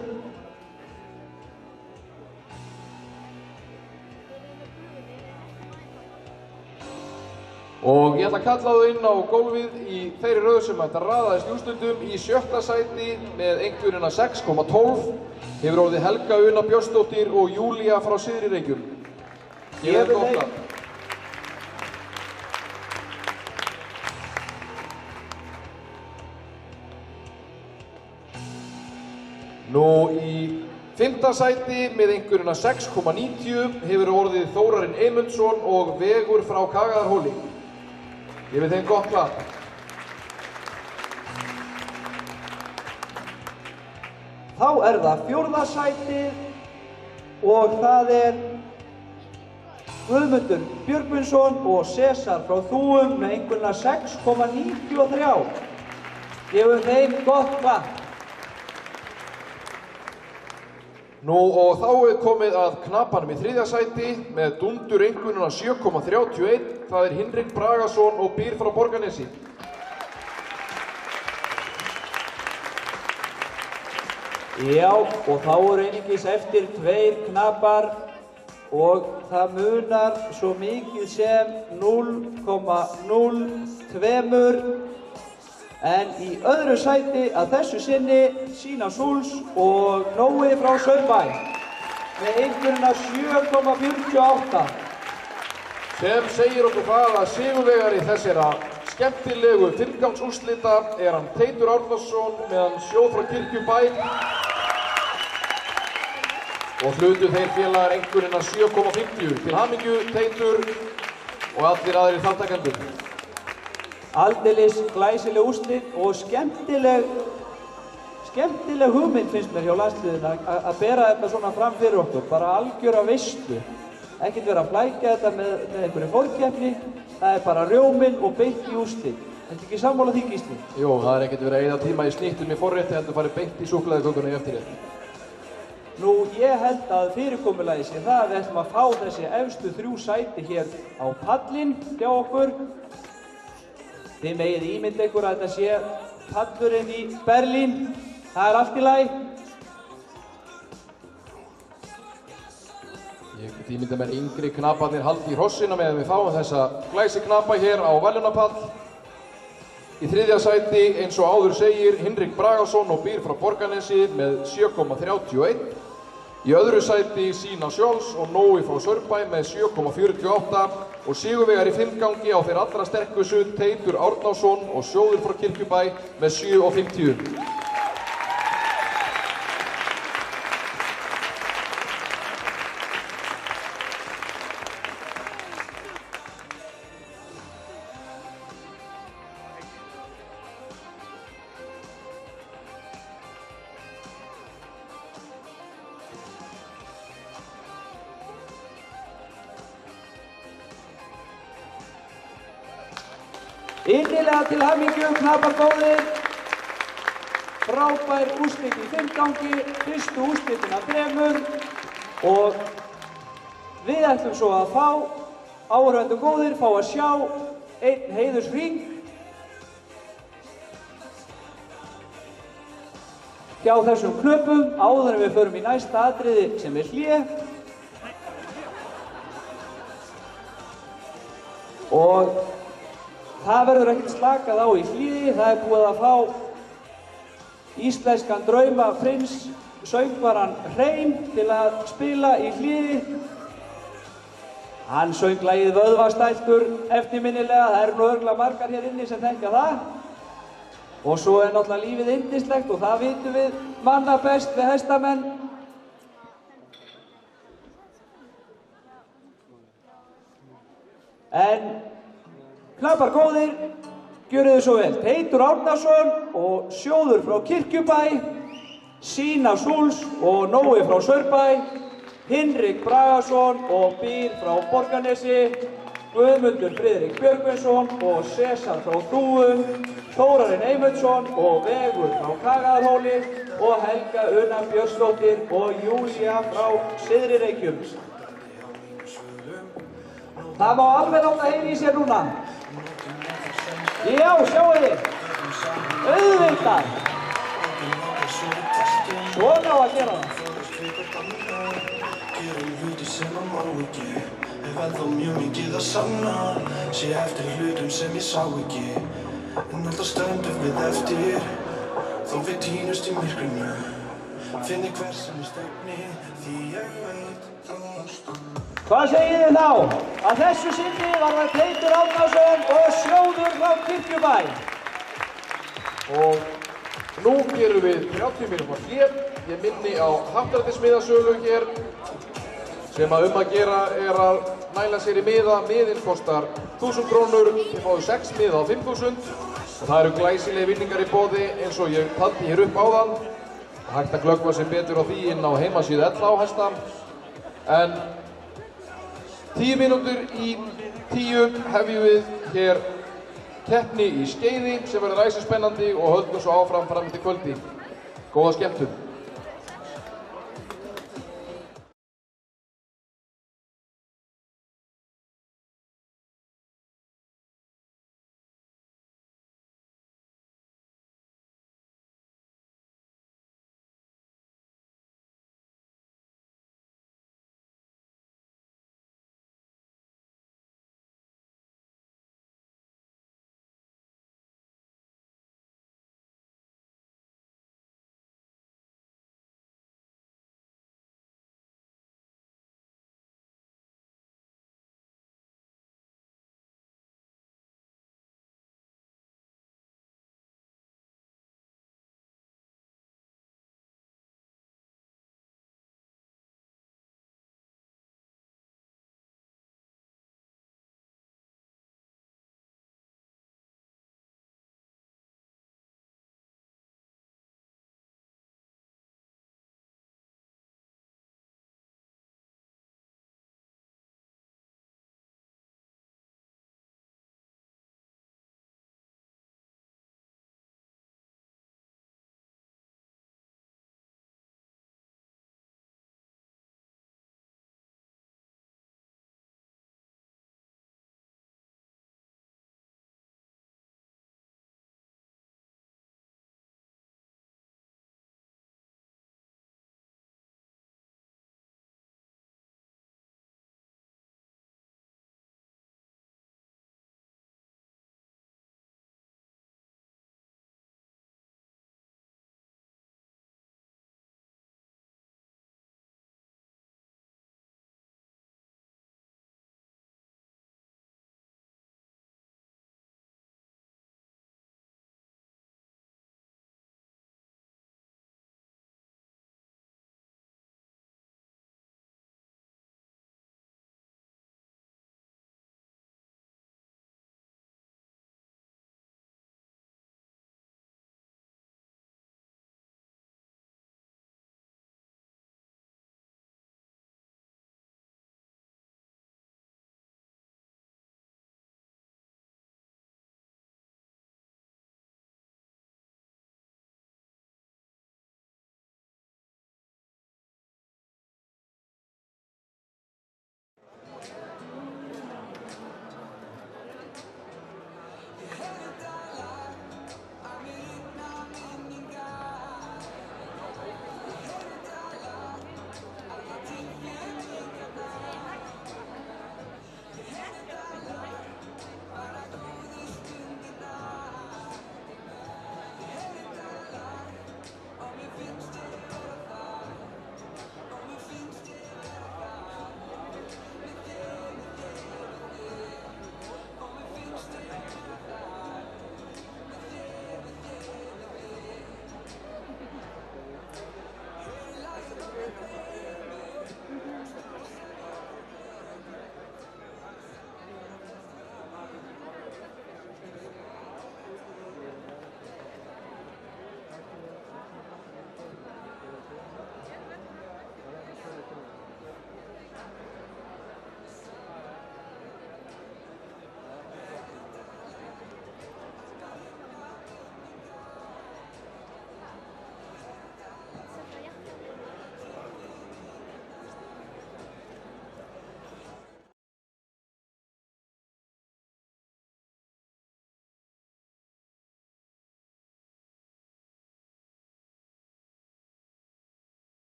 Og ég ætla að kalla þú inn á gólfið í þeirri röð sem þetta raðaðist í úrslitum. Í 7. sæti með einhverjuna 6,12 hefur orðið Helga Una Björnsdóttir og Júlía frá Syðri Reykjum. Gefið gott að. Nú í 5. sæti með einhverjuna 6,90 hefur orðið Þórarinn Eymundsson og Vegur frá Kagaðarhóli. Gefið þeim gott klapp. Þá er það 4. sætið og það Guðmundur Björgvinsson og César frá Þúum með einhverjana 6,93. Gefum þeim gott klapp. Nú og þá komið að knapanum í 3. sæti með dundur einhvernuna 7,31. Það Hinrik Bragason og býr frá Borgarnesi. Já, og þá einungis eftir 2 knapar og það munar svo mikið sem 0,02. En í öðru sæti að þessu sinni Sína Súls og Nói frá Saurbæ með einhverjana 7,48. Sem segir okkur það að sigurvegari þessara skemmtilegu 5-gangsúrslita hann Teitur Árnason meðan Sjóð frá Kirkjubæ og hlutu þeir félagar einhverjana 7,50. Til hamingju Teitur og allir aðrir þáttakendur. Aldeilis glæsileg úrslit og skemmtileg hugmynd finnst mér hjá landsliðinu að bera þetta svona fram fyrir okkur, bara algjöra veislu. Ekkert vera að flækja þetta með einhverju fórkeppni, það bara rjóminn og beint í úrslit. Ertu ekki sammála því, Gísli? Jú, það ekkert verið að eyða tíma í snittum í forrétti heldur farið beint í súkkulaðikökuna í eftirrétti. Nú, ég held að fyrirkomulagið sé það að við ætlum að fá þessi efstu 3 sæti hér á pallinn hjá okkur. Þið megið ímynda ykkur að þetta sé pallurinn í Berlín. Það allt í lagi. Ég get ímynda mér yngri knaparnir haldi í hrossina meðan við fáum þessa glæsi knapa hér á verðlaunapall. Í 3. sæti eins og áður segir Hinrik Bragason og býr frá Borgarnesi með 7,31. Í öðru sæti Sína Sjóls og Nói frá Saurbæ með 7,48 og sigurvegari í 5-gangi á þeir allra sterkustu Teitur Árnason og Sjóður frá Kirkjubæ með 7,50. Innilega til hamingju, knapar góðir. Frábær úrslit í 5-gangi, fyrstu úrslitin af 3 og við ætlum svo að fá, áhorfendur góðir, fá að sjá einn heiðurshring hjá þessum knöpum áður en við förum í næsta atriði sem hlé. Og það verður ekkert slakað á í hlýði, það búið að fá íslenskan draumaprins söngvaran Hreim til að spila í hlýði. Hann söng lagið Vöðvastæltur eftirminnilega, það nú örugglega margar hér inni sem þekkja það. Og svo náttúrulega lífið yndislegt og það vitum við manna best við hestamenn. En knapar góðir, gjörið þið svo vel. Teitur Árnason og Sjóður frá Kirkjubæ, Sína Súls og Nói frá Saurbæ, Hinrik Bragason og býr frá Borgarnesi, Guðmundur Friðrik Björgvinsson og César frá Þúum, Þórarinn Eymundsson og Vegur frá Kagaðarhóli og Helga Una Björnsdóttir og Júlía frá Syðri Reykjum. Það má alveg láta heyra í sér núna. Já, sjáu þið. Auðvitað. Svona á að gera það. Gerum hluti sem að má ekki. Hef ennþá mjög mikið að sanna. Sé eftir hlutum sem ég sá ekki. En alltaf stöndum við eftir. Þó við týnust í myrkrinu. Finni hver sem er stefni. Því ég veit að Hvað segið þið þá? Að þessu sinni var það Teitur Árnason og Sjóður frá Kirkjubæ. Og nú gerum við 30 mínútur hlé. Ég minni á happdrættismiðasölu hér sem að gera að næla sér í miða. Miðinn kostar 1000 krónur, þið fáið 6 miða á 5000 og það eru glæsilegir vinningar í boði eins og ég taldi hér upp áðan. Hægt að glöggva sem betur á því inn á heimasíðu LH Hesta. En 10 mínútur í 10 hefjum við hér keppni í skeiði sem verður æsispennandi og höldum svo áfram fram til kvöldi. Góða skemmtun!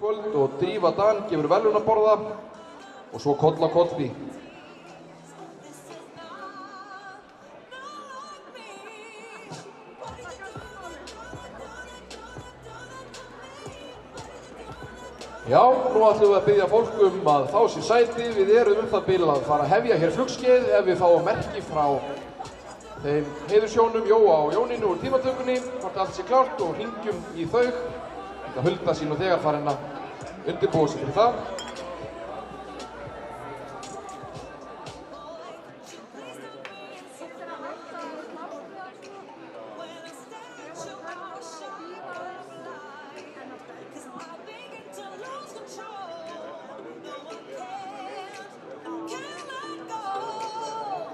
kvöld og Drífa Dan gefur verðlaunaborða og svo koll á kolli. Já, nú ætlum við að biðja fólk að fá sér sæti. Við erum það bil að fara að hefja hér flugskeið ef við fáum merki frá þeim heiðursjónum Jóa og Jónínu úr tímatökunni, hvort allt sé klárt og hringjum í þau. Þetta Hulda sín og þegar farin að undirbúa sig fyrir það.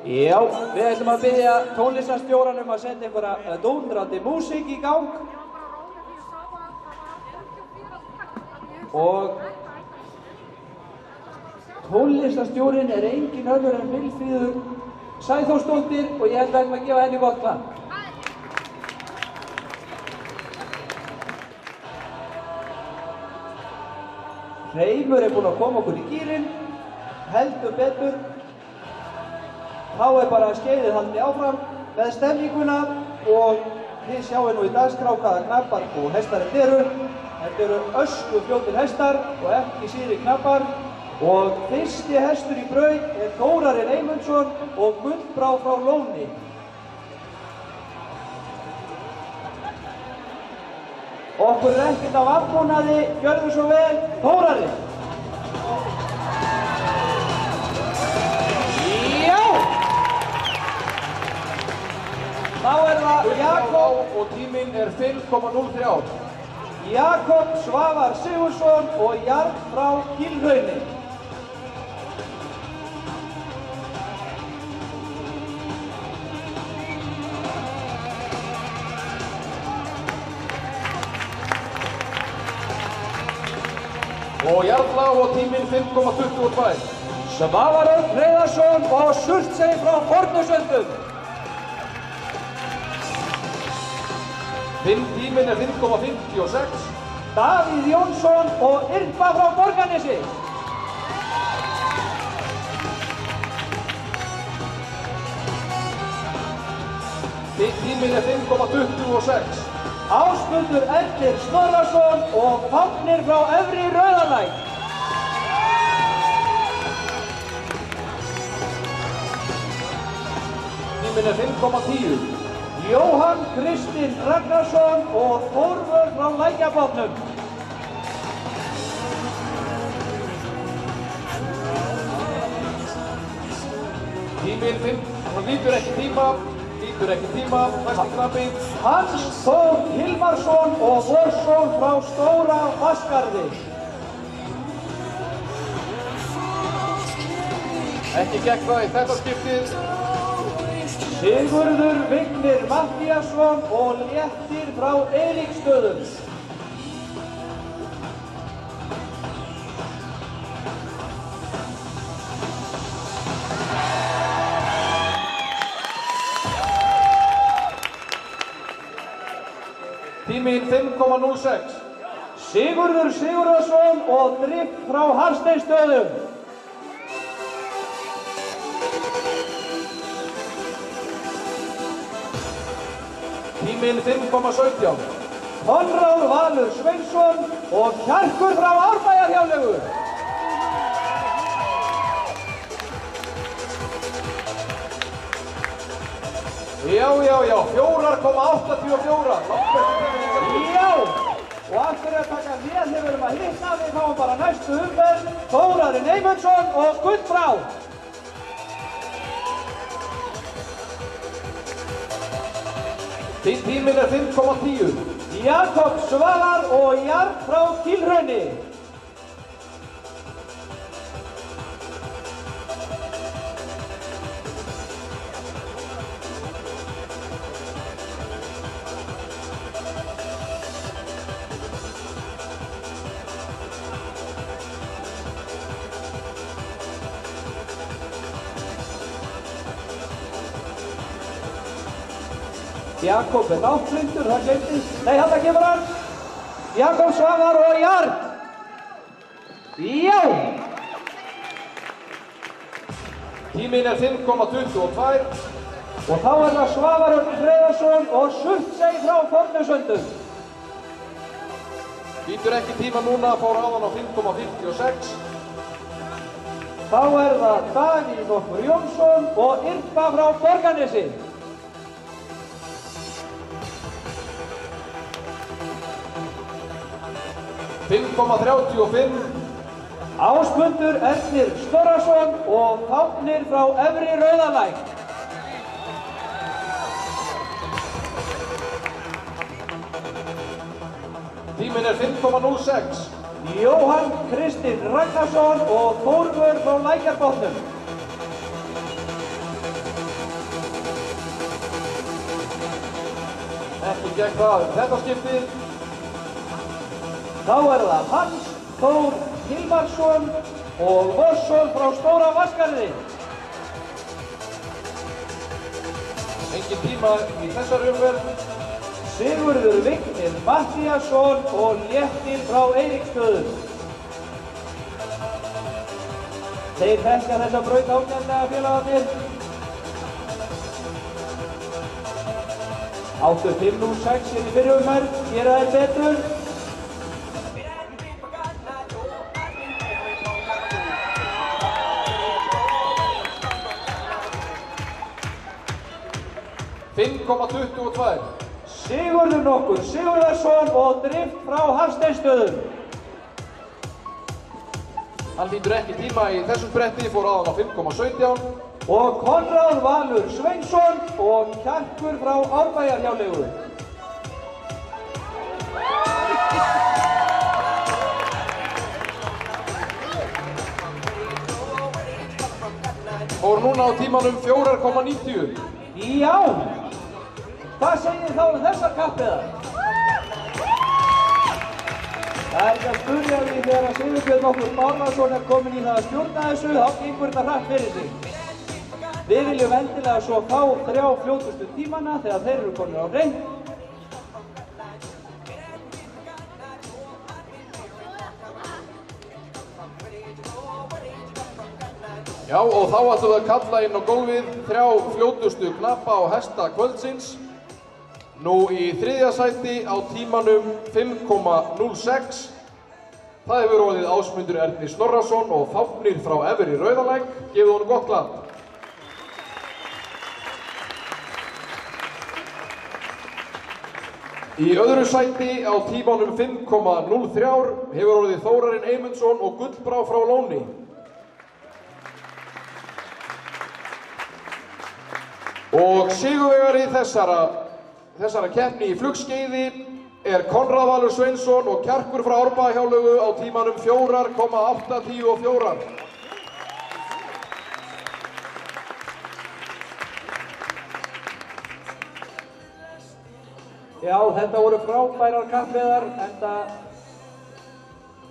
Já, við ætlum að biðja tónlistarstjórann að senda einhverja dúndrandi músík í gang. Og tónlistarstjórinn er engin önnur en Vilfríður Sæþórsdóttir og ég held að ætlum að gefa henni gott klapp. Hreimur er búinn að koma okkur í gírinn, heldur betur. Þá er bara skeiðið haldið áfram með stemninguna og þið sjáum nú í dagskrá hvaða knappar og hestar þetta eru. Þetta eru öskufljótir hestar og ekki síðri knappar. Og fyrsti hestur í braut er Þórarinn Eymundsson og Gullbrá frá Lóni. Okkur er ekkert af afbúnaði, gjörðu svo vel, Þórarinn! Þá er það Jakob og tíminn er 5,03. Jakob Svavar Sigursson og Jarl frá Gilhrauni. Og Jarl og tíminn 5,22. Svavar Örn Hreiðarsson og Surtsey frá Fornusöndum. Tíminn er 5,56. Davíð Jónsson og Yrpa frá Borgarnesi. Tíminn er 5,26. Ásmundur Erlir Snorrason og Fáfnir frá Efri Rauðalæk. Tíminn er 5,10. Jóhann Kristinn Ragnarsson og Þórvör frá Lækjarbotnum. Tíminn 5, hann lítur ekki tíma, næsti knappi. Hans Þór Hilmarsson og Vorsson frá Stóra Vatnsgarði. Ekki gekk það í þetta skiptið. Sigurður Vignir Mattíasson og Léttir frá Eiríksstöðum. Tíminn 5,06. Sigurður Sigurðarsson og Drygg frá Harsteinsstöðum. Tíminn 5,17. Konráð Valur Sveinsson og Kjarkur frá Árbæjarhjáleigu. Já, 4,84. Já, og aftur að taka við þegar við erum að hitta, við fáum bara næstu umferð, Þórarinn Eymundsson og Gullbrá. Tíminn er 5,10. Jakob Svavar og Jarl frá Gilhrauni. Jakob er náttblindur, það gleymdist. Nei, þarna kemur hann. Jakob Svavar og Jarl. Já! Tíminn er 5,22. Og þá er það Svavar Örn Freyðarsson og Surtsey frá Fornusöndum. Býtur ekki tíma núna, fór áðan á 5,56. Þá er það Davíð Okkur Jónsson og Irpa frá Borgarnesi. $5,35. Ásmundur Ernir Snorrason og Fáfnir frá Efri Rauðalæk. Tíminn er 5,06. Jóhann Kristinn Ragnarsson og Þórður frá Lækjarbotnum. Ekki gegn það þetta skiptið. Þá er það Hans Þór Hilmarsson og Vorsson frá Stóra Vatnsgarði. Engin tíma í þessari umferð. Sigurður Vignir Mattíasson og Léttir frá Eiríksstöðum. Þeir þekkja þessa braut ágætlega félagarnir. 8.506 í fyrri umferð, gera þeir betur. $5,22. Sigurður nokkur Sigurðarsson og Drift frá Hafsteinsstöðum. Hann hlýtur ekki tíma í þessum spretti, fór áðan á 5,17. Og Konráð Valur Sveinsson og Kjarkur frá Árbæjarhjáleigu. Fór núna á tímanum 4,90. Já! Hvað segir þá þessar kappiðar? Það er ekki að spurja því þegar að Sigurbjörn Okkur Bárðarsson er komin í það að stjórna þessu, þá gengur þetta hratt fyrir sig. Við viljum endilega svo fá 3 fljótustu tímana þegar þeir eru komin á hreint. Já, og þá ætlum við að kalla inn á gólfið 3 fljótustu knappa og hesta kvöldsins. Nú í þriðja sæti á tímanum 5,06. Það hefur orðið Ásmundur Ernir Snorrason og Fáfnir frá Efri Rauðalæk. Gefið honum gott klapp. Í öðru sæti á tímanum 5,03 hefur orðið Þórarinn Eymundsson og Gullbrá frá Lóni. Og sigurvegari þessara keppni í flugskeiði er Konráð Valur Sveinsson og Kjarkur frá Árbæjarhjáleigu á tímanum 4,814. Já, þetta voru frábærar kappiðar, enda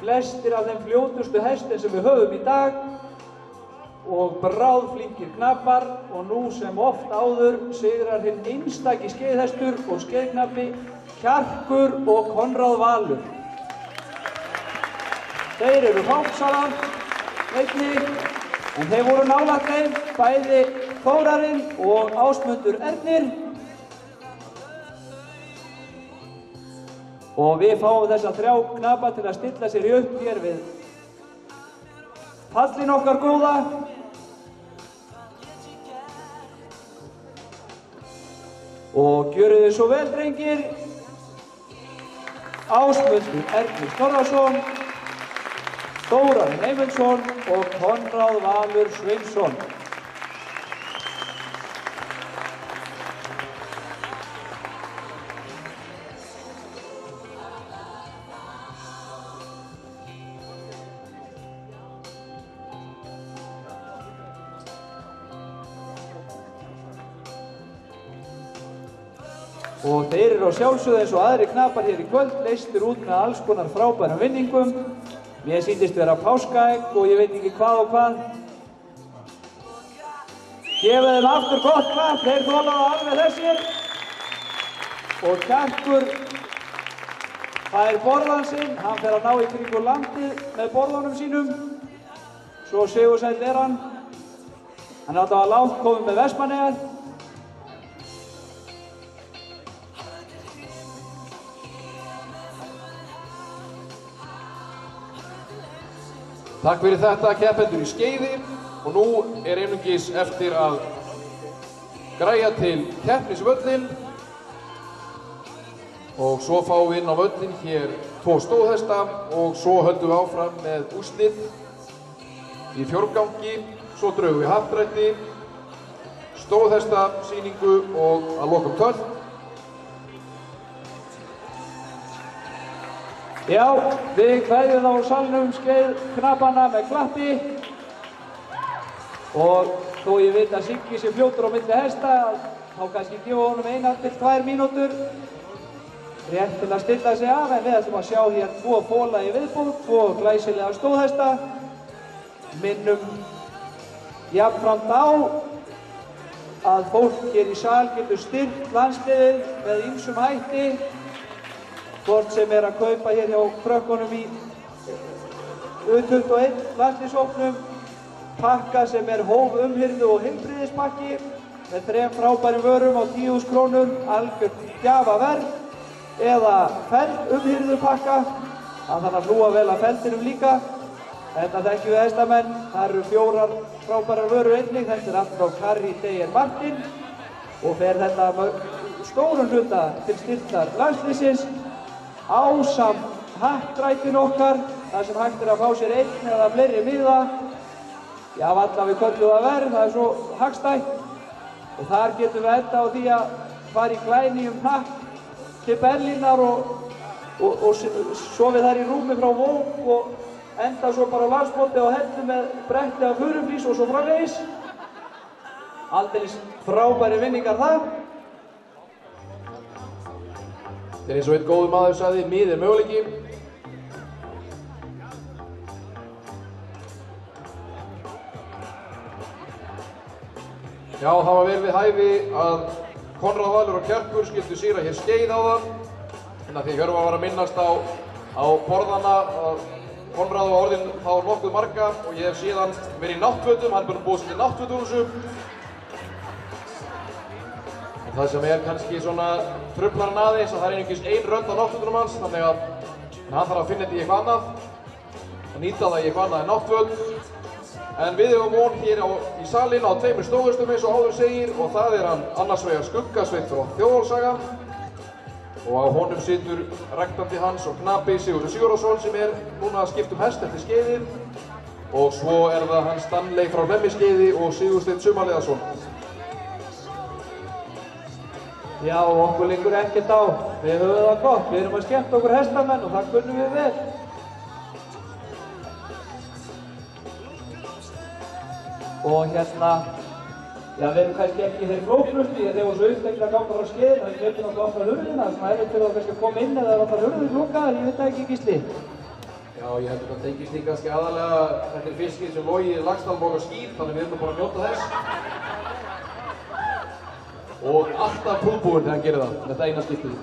flestir af þeim fljótustu hestin sem við höfum í dag og bráðflinkir knappar og nú sem oft áður sigrar hinn einstaki skeiðhestur og skeiðknappi Kjarkur og Konráð Valur. Þeir eru fásalar, einnig, en þeir voru nálægt þeim, bæði Þórarinn og Ásmundur Ernir. Og við fáum þessa 3 knappa til að stilla sér upp hér við pallinn okkar góða. Og gjörið þið svo vel, drengir. Ásmundur Ernir Snorrason, Þórarinn Eymundsson og Konráð Valur Sveinsson. Og þeir eru á sjálfsögðu eins og aðri knappar hér í kvöld, leystir út með alls konar frábærum vinningum. Mér sýndist vera páskaegg og ég veit ekki hvað og hvað. Gefið þeim aftur gott klapp, þeir þola það alveg þessir. Og Kjarkur Það er borðan sinn, hann fer að ná í kringu landið með borðunum sínum. Svo sigursæll er hann. Hann er alltaf að langt komið með Vestmannaeyjar. Takk fyrir þetta keppendur í skeiði og nú er einungis eftir að græja til keppnisvöllin og svo fáum við inn á völlin hér 2 stóðhesta og svo höldum við áfram með úrslit í fjórgangi, svo draugum við happdrætti, stóðhesta sýningu og að lokum tölt. Já, við kveðjum þá salnum skeiðknappana með klappi og þó ég veit að Siggi sé fljótur á milli hesta þá kannski gefa honum 1 til 2 mínútur rétt til að stilla sig af en við ætlum að sjá hér 2 póla í viðbót, 2 glæsilega stóðhesta. Minnum jafnframt á að fólk hér í sal getur styrkt landsliðið með ýmsum hætti. Hvort sem er að kaupa hér hjá krökkunum í U21 landsliðshópnum, pakka sem er hófumhirðu og heilbrigðispakki með 3 frábærum vörum á 10.000 krónur, algjört gjafaverð, eða feldumhirðupakka, það þarf að hlúa vel að feldinum líka. Þetta þekkjum við hestamenn, það eru 4 frábærar vörur einnig, þetta er allt frá Karri Deyer Martin og fer þetta stórum hluta til styrktar landsliðsins. Ásamt happdrættin okkar, þar sem hægt er að fá sér 1 eða fleiri miða. Já, alla við köllum það verð, það er svo hagstætt. Og þar getum við enda á því að fara í glænýjum hnapp til Berlínar og sofið þar í rúmi frá Vók og enda svo bara á landsmóti á Hellu með bretti af furuflís og svo framvegis. Aldeilis frábæri vinningar það. Þetta er eins og einn góður maður sagði, mið er möguleiki. Já, það var vel við hæfi að Konráð Valur og Kjarkur skildu sýra hér skeið áðan. En að því Hjörvar var að minnast á borðana að Konráð var orðinn þá nokkuð marga og ég hef síðan verið í náttfötum, hann er búinn að búa sér til náttfötuhúsum. Það sem er kannski svona truflar hann aðeins að það er einungis 1 rödd á náttfötunum hans, þannig að hann þarf að finna þetta í eitthvað annað og nýta það í eitthvað annað en náttföt. En við höfum von hér í salinn á 2 stóðhestum eins og áður segir og það er hann annars vegar Skugga-Sveinn frá Þjóðólfssaga og á honum situr ræktandi hans og knapi Sigurður Sigurðarson sem er núna að skipta hest eftir skeiðið og svo er það hann Stanley frá Hlemmiskeiði og Sigursteinn Sumarliðason. Já, okkur liggur ekkert á. Við höfum það gott. Við erum að skemmta okkur hestamenn og það kunnum við vel. Og hérna, já, við erum kannski ekki þeir flóknustu, þeir voru svo uppteknir að ganga frá skeiðinu og ég veit náttúrulega opna hurðina, svona erfitt fyrir þá kannski að koma inn eða það var hurðin lokaðar, ég veit það ekki, Gísli. Já, ég heldur að það tengist því kannski aðalega þetta er fiskir sem Logi Laxdalbók á skýr, þannig við erum bara að njóta þess. Og alltaf prúðbúinn þegar hann gerir það, þetta eina skiptið.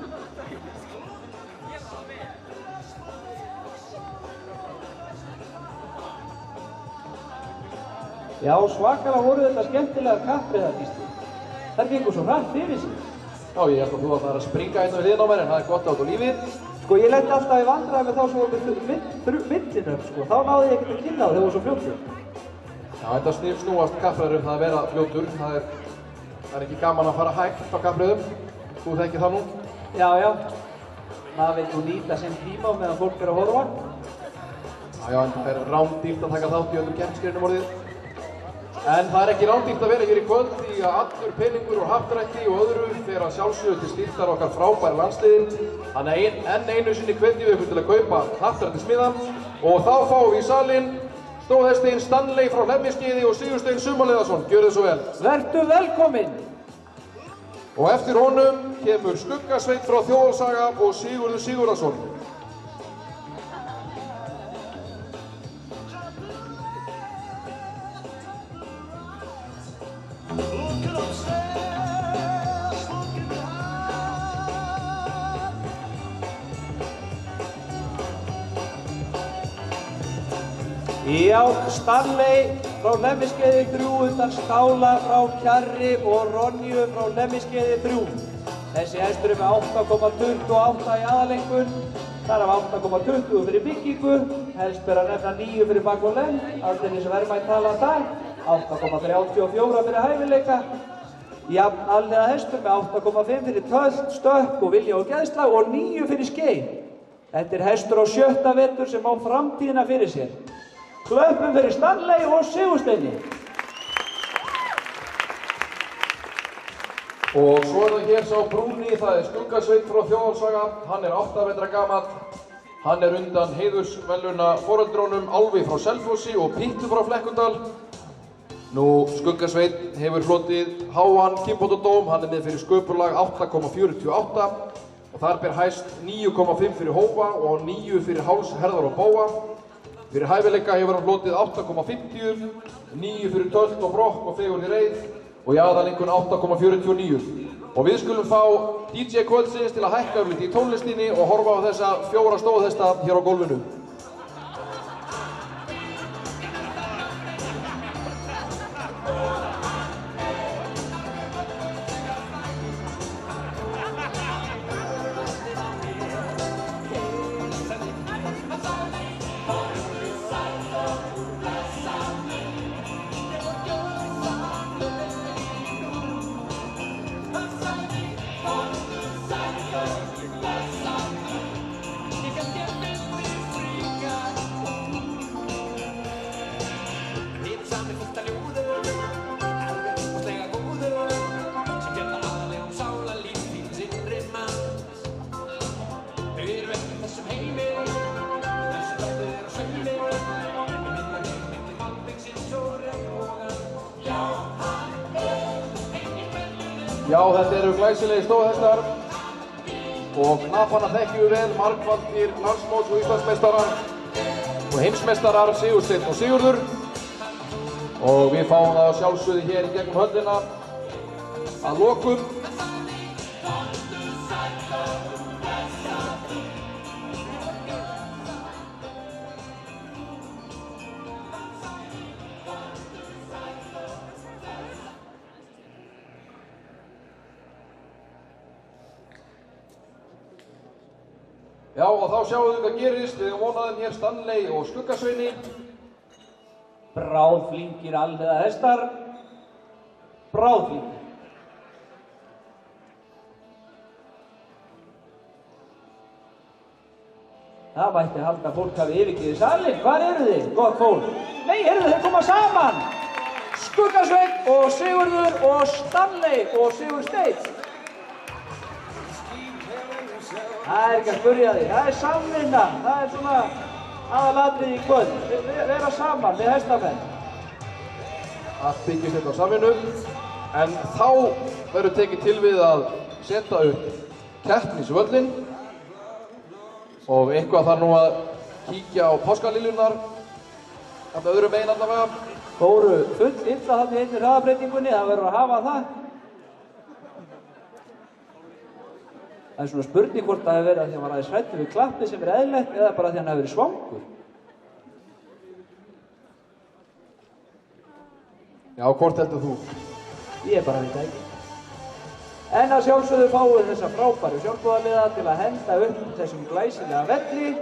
Já, svakalega voru þetta skemmtilegar kappriðar, Gísli. Þær gengur svo hratt fyrir sig. Já, ég held að þú ætlar að springa hérna við hliðina á mér en það er gott átt á lífið. Sko, ég lenti alltaf í vandræði með þá sem voru með villinu, sko. Þá náði ég ekkert að kynna þeir voru svo fljótur. Já, þetta snúast kappræður það að vera fljótur. Það er ekki gaman að fara hægt á kappræðum. Þú þekkir það nú? Já, já. Maður veit nú nýta sinn tíma meðan fólk er að horfa. Já, en það er rándýrt að taka þátt í öllum keppnisgreinum orðið. En það er ekki rándýrt að vera hér í kvöld því að allur peningur og happdrætti og öðru fer að sjálfsögðu til styrktar okkar frábæra landsliði. Þannig enn einu sinni hvetjum við ykkur til að kaupa happdrættismiðan og þá fáum við í salinn stóðhestinn Stanley frá Hlemmiskeiði og Sigursteinn Sumarliðason. Gjörðu svo vel. Vertu velkominn! Og eftir honum kemur Skugga-Sveinn frá Þjóðólfssaga og Sigurður Sigurðarson. Já, Stanley frá Lemmiskeiði 3 undan Skála frá Kjarri og Ronju frá Lemmiskeiði 3. Þessi hestur með 8,28 í aðalengun, þar af 8,20 fyrir byggingu, helst ber að nefna 9 fyrir bak og lend, aldeilis verðmætt tala þar, 8,34 fyrir hæfileika, jafn alliða hestur með 8,5 fyrir tölt, stökk og vilja og geðsla og 9 fyrir skeið. Þetta er hestur á 7. vetur sem á framtíðina fyrir sér. Klöppum fyrir Stanley og Sigursteini. Og svo er það hér sá brúni, það er Skuggasveinn frá Þjóðálssaga. Hann er 8 vetra gamall. Hann er undan heiðursveluna foreldrónum Álfi frá Selfossi og Pittu frá Flekkudal. Nú, Skuggasveinn hefur hlotið háan kynbótadóm. Hann er með fyrir sköpulag 8,48 og þar ber hæst 9,5 fyrir hófa og 9 fyrir háls, herðar og bóa. Fyrir hæfileika hefur hann hlotið 8,50, 9 fyrir tölt og brokk og fegurð í reið og í aðalengun 8,49. Og við skulum fá DJ kvöldsins til að hækka öflít í tónlistinni og horfa á þessa 4 stóðhesta hér á gólfinu. Já, þetta eru glæsilegi stóðhestar og knapana þekkjum við vel, margfaldir landsmóts- og Íslandsmeistarar og heimsmeistarar Sigursteinn og Sigurður. Og við fáum það að sjálfsögðu hér í gegnum höllina að lokum. Já, og þá sjáum við hvað gerist. Við vonaðum hér Stanley og Skuggasveini. Bráðflinkir alliða hestar. Bráðflinkir. Það mætti halda að fólk hafi yfirgefið salinn. Hvar eru þið, gott fólk? Nei, þeir koma saman. Skuggasveinn og Sigurður og Stanley og Sigursteinn. Það er ekki að spyrja því, það er samvinna, það er svona aðalatrið í kvöld, vera saman við hestamenn. Allt byggist þetta á samvinnu, en þá verður tekið til við að setja upp keppnisvöllinn og eitthvað þarf nú að kíkja á páskaliljunar, þarna öðrum megin allavega. Fóru full illa þarna í einni hraðabreytingunni, það verður að hafa það. Það er svona spurning hvort það hefur verið að því að hann var aðeins hræddur við klappið sem er eðlilegt eða bara því að hann hefur verið svangur. Já, hvort heldur þú? Ég bara veit það ekki. En að sjálfsögðu fáum við þessa frábæru sjálfboðaliða til að henda upp þessum glæsilega velli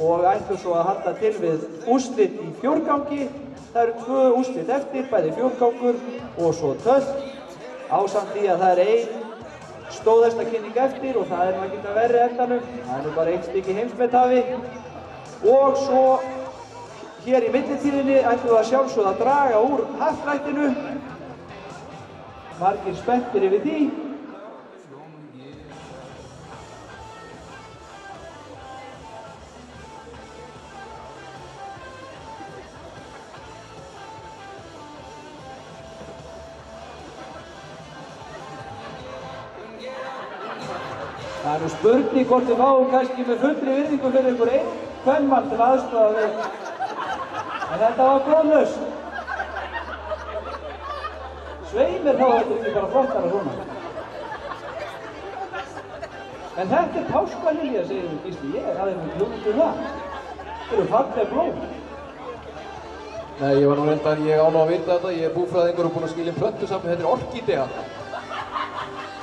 og ættu svo að halda til við úrslit í fjórgangi. Það eru 2 úrslit eftir, bæði fjórgangur og svo tölt, ásamt því að það er ein stóðhestakynning eftir og það er nú ekkert að verri endanum. Það er nú bara 1 stykki heimsmethafi. Og svo hér í millitíðinni ætlum við að sjálfsögðu að draga úr happdrættinu. Margir spenntir yfir því. Það er nú spurning hvort við fáum kannski með fullri virðingu fyrir einhver einn kvenmann til aðstoða við. En þetta var góð lausn. Svei mér þá þetta ekki bara flottara svona. En þetta er páskalilja, segir við Gísli. Ég hafði nú hugmynd um það. Þetta eru falleg blóm. Nei, ég var nú reyndar, ég á nú að vita þetta, ég er búfræðingur og búinn að skilja plöntusafni, þetta er orkídea.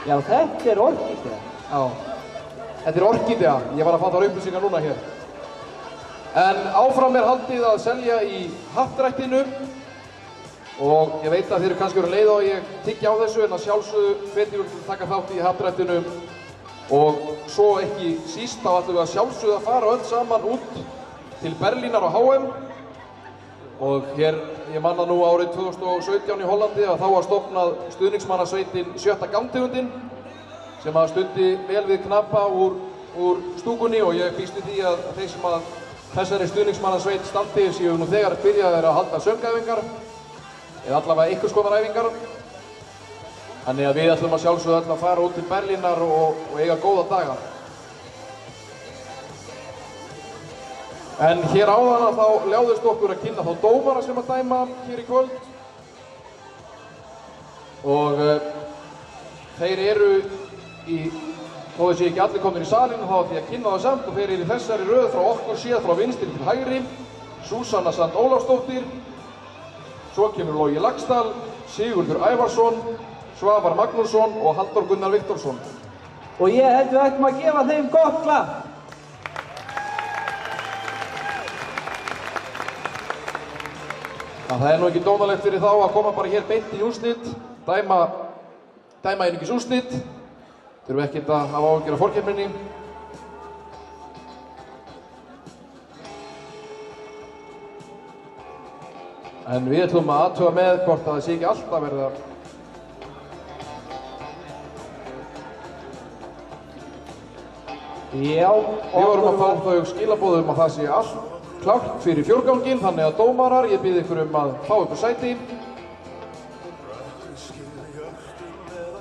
Já, þetta er orkídea. Já, þetta er orkídea, ég var að fá þar upplýsingar núna hér. En áfram er haldið að selja í happdrættinu og ég veit að þið eru kannski verið leið á að ég tyggja á þessu en að sjálfsögðu hvetjum við til að taka þátt í happdrættinu og svo ekki síst þá ætlum við að sjálfsögðu að fara öll saman út til Berlínar á HM og hér, ég manna nú árið 2017 í Hollandi að þá var stofnað stuðningsmannasveitin 7. GAM-tegundin sem að stundi vel við knappa úr stúkunni og ég býst við því að þeir sem að þessari stuðningsmannasveit standi séu nú þegar byrjaðir að halda söngæfingar eða allavega einhvers konar æfingar. Þannig að við ætlum að sjálfsögðu öll að fara út til Berlínar og eiga góða daga. En hér áðan að þá ljáðist okkur að kynna þá dómara sem að dæma hér í kvöld. Og þeir eru þó þessi ekki allir komnir í salinn þá ætlum ég að kynna það samt og þeir eru í þessari röð frá okkur séð frá vinstri til hægri. Súsanna Sand Ólafsdóttir, svo kemur Logi Laxdal, Sigurður Ævarsson, Svavar Magnússon og Halldór Gunnar Viktorsson. Og ég held við ættum að gefa þeim gott klapp. Það er nú ekki dónalegt fyrir þá að koma bara hér beint í úrslit, dæma einungis úrslit. Þurfum ekkert að hafa áhyggjur af forkeppninni. En við ætlum að athuga með hvort að það sé ekki alltaf verða. Já, við vorum að fá þau skilaboð að það sé allt klárt fyrir fjórganginn, þannig að dómarar, ég bið ykkur að fá upp á sæti.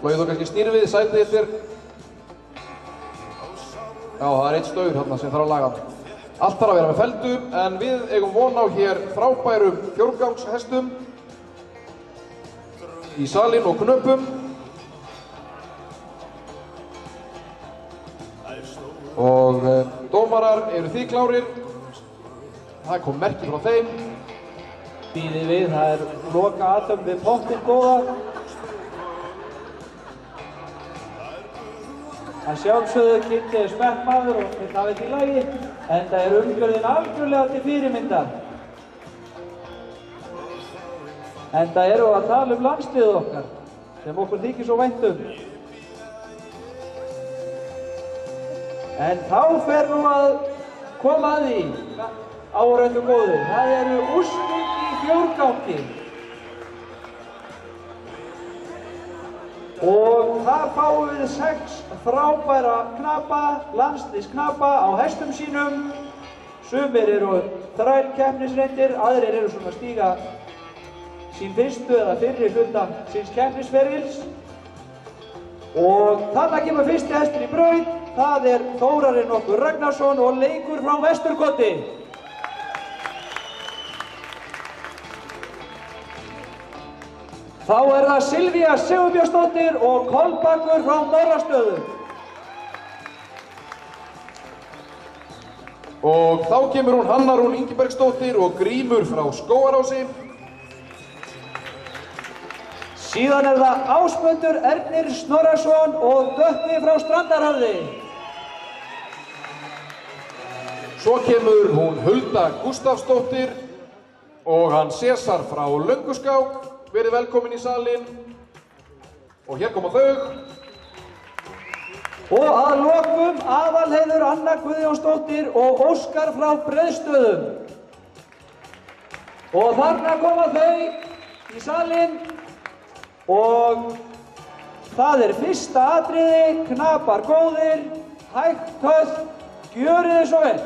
Logið þú kannski snýri við sætið eftir. Já, það er eitt staur hérna sem þarf að laga. Allt þarf að vera með feldu, en við eigum von á hér frábærum fjórgangshestum í salinn og knöppum. Og dómarar, eru þið klárir? Það kom merki frá þeim. Bíðið við, það er loka aðtömm við pottinn góða. Það sjálfsögðu kynntiði smekkmaður og þetta hafið í lagi, en það er umgjörðin algjörlega til fyrirmyndar. En það eru að tala um landsliðið okkar, sem okkur þykir svo vænt um. En þá fer nú að koma að því, áhorfendur góðir. Það eru úrslit í fjórgangi. Og þar fáum við 6 frábæra knappa, landsliðsknappa á hestum sínum. Sumir eru þrælkeppnisreyndir, aðrir eru svona að stíga sín fyrstu eða fyrri hluta síns keppnisferils. Og þarna kemur fyrsti hestur í braut. Það er Þórarinn okkur Ragnarsson og leikur frá Vesturkoti. Þá er það Silvía Sigurbjörnsdóttir og Kolbakur frá Norrastöðum. Og þá kemur hún Hanna Rún Ingibergsdóttir og Grímur frá Skógarási. Síðan er það Ásmundur Ernir Snorrason og Döppi frá Strandarhöfði. Svo kemur hún Hulda Gústafsdóttir og hann César frá Lönguskák. Verið velkomin í salinn. Og hér koma þau. Og að lokum Aðalheiður Anna Guðjónsdóttir og Óskar frá Breiðstöðum. Og þarna koma þau í salinn og það er fyrsta atriði, knapar góðir, hægt höll, gjörið þið svo vel.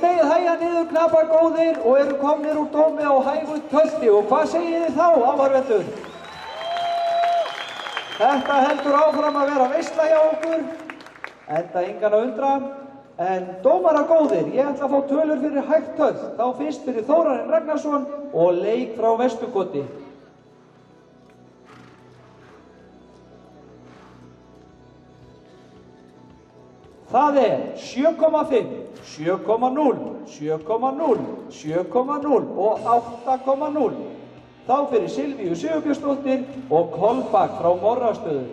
megið hægja niður knapar góðir og eru komnir úr dómi á hægu tölti og hvað segið þið þá, áhorfendur? Þetta heldur áfram að vera veisla hjá okkur, enda engan að undra, en dómarar góðir, ég ætla að fá tölur fyrir hægt tölt, þá fyrst fyrir Þórarinn Ragnarsson og leik frá Vesturkoti. Það 7,5, 7,0, 7,0, 7,0 og 8,0. Þá fyrir Silvíu Sigurbjörnsdóttir og Kolbak frá Morrastöðum.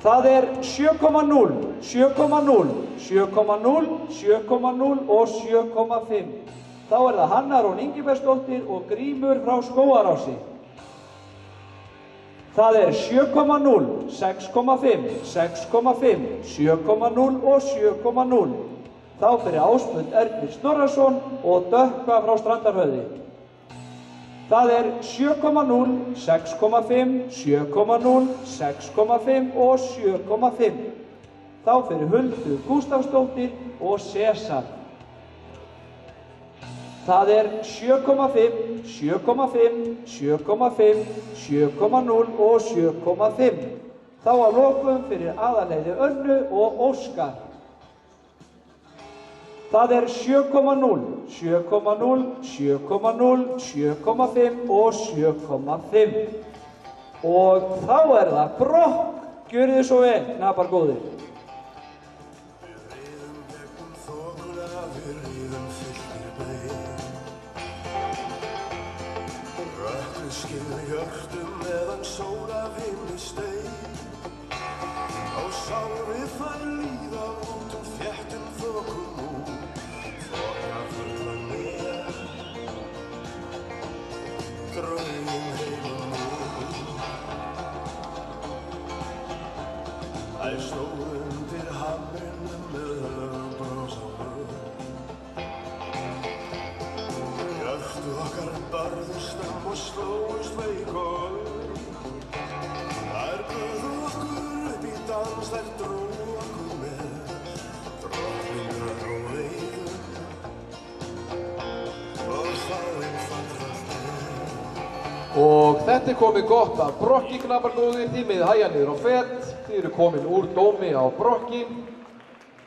Það 7,0, 7,0, 7,0, 7,0 og 7,5. Þá það Hanna Rún Ingibergsdóttir og Grímur frá Skógarási. Það 7,0, 6,5, 6,5, 7,0 og 7,0. Þá fyrir Ásmund Ernir Snorrason og Dökka frá Strandarhöfði. Það 7,0, 6,5, 7,0, 6,5 og 7,5. Þá fyrir Huldu Gústafsdóttir og Sesar. Það 7,5, 7,5, 7,5, 7,0 og 7,5. Þá að lokum fyrir Aðalheiði Önnu og Óskar. Það 7,0, 7,0, 7,0, 7,5 og 7,5. Og þá það Brokk. Gjörið þið svo vel, knapar góðir. Hjörtum meðan sóla himni steig á sárið þær líða út þéttum þokum út þoka fulla mér draugin heimum út Þær stóð undir hamrinum með lögbros á vör Hjörtu okkar barðust og slóðust veik og Þær buðu okkur upp í dans, þær drógu okkur með drottningar og veiðum og þá einfaldast Og þetta komið gott af Brokki, knapar góðir, þið með hægja niður á fett, þið eru komin úr dómi á Brokki,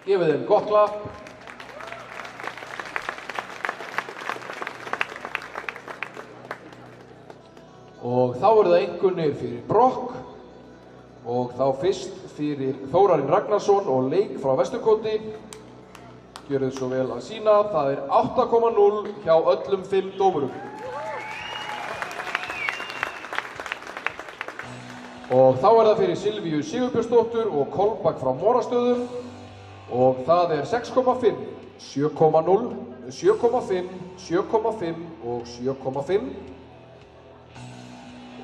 gefið þeim gott klapp. Og þá það einkunnir fyrir Brokk og þá fyrst fyrir Þórarinn Ragnarsson og leik frá Vesturkoti. Gjörið svo vel að sína, það 8,0 hjá öllum 5 dómurum. Og þá það fyrir Silvíu Sigurbjörnsdóttur og Kolbak frá Morrastöðum og það 6,5, 7,0, 7,5, 7,5 og 7,5.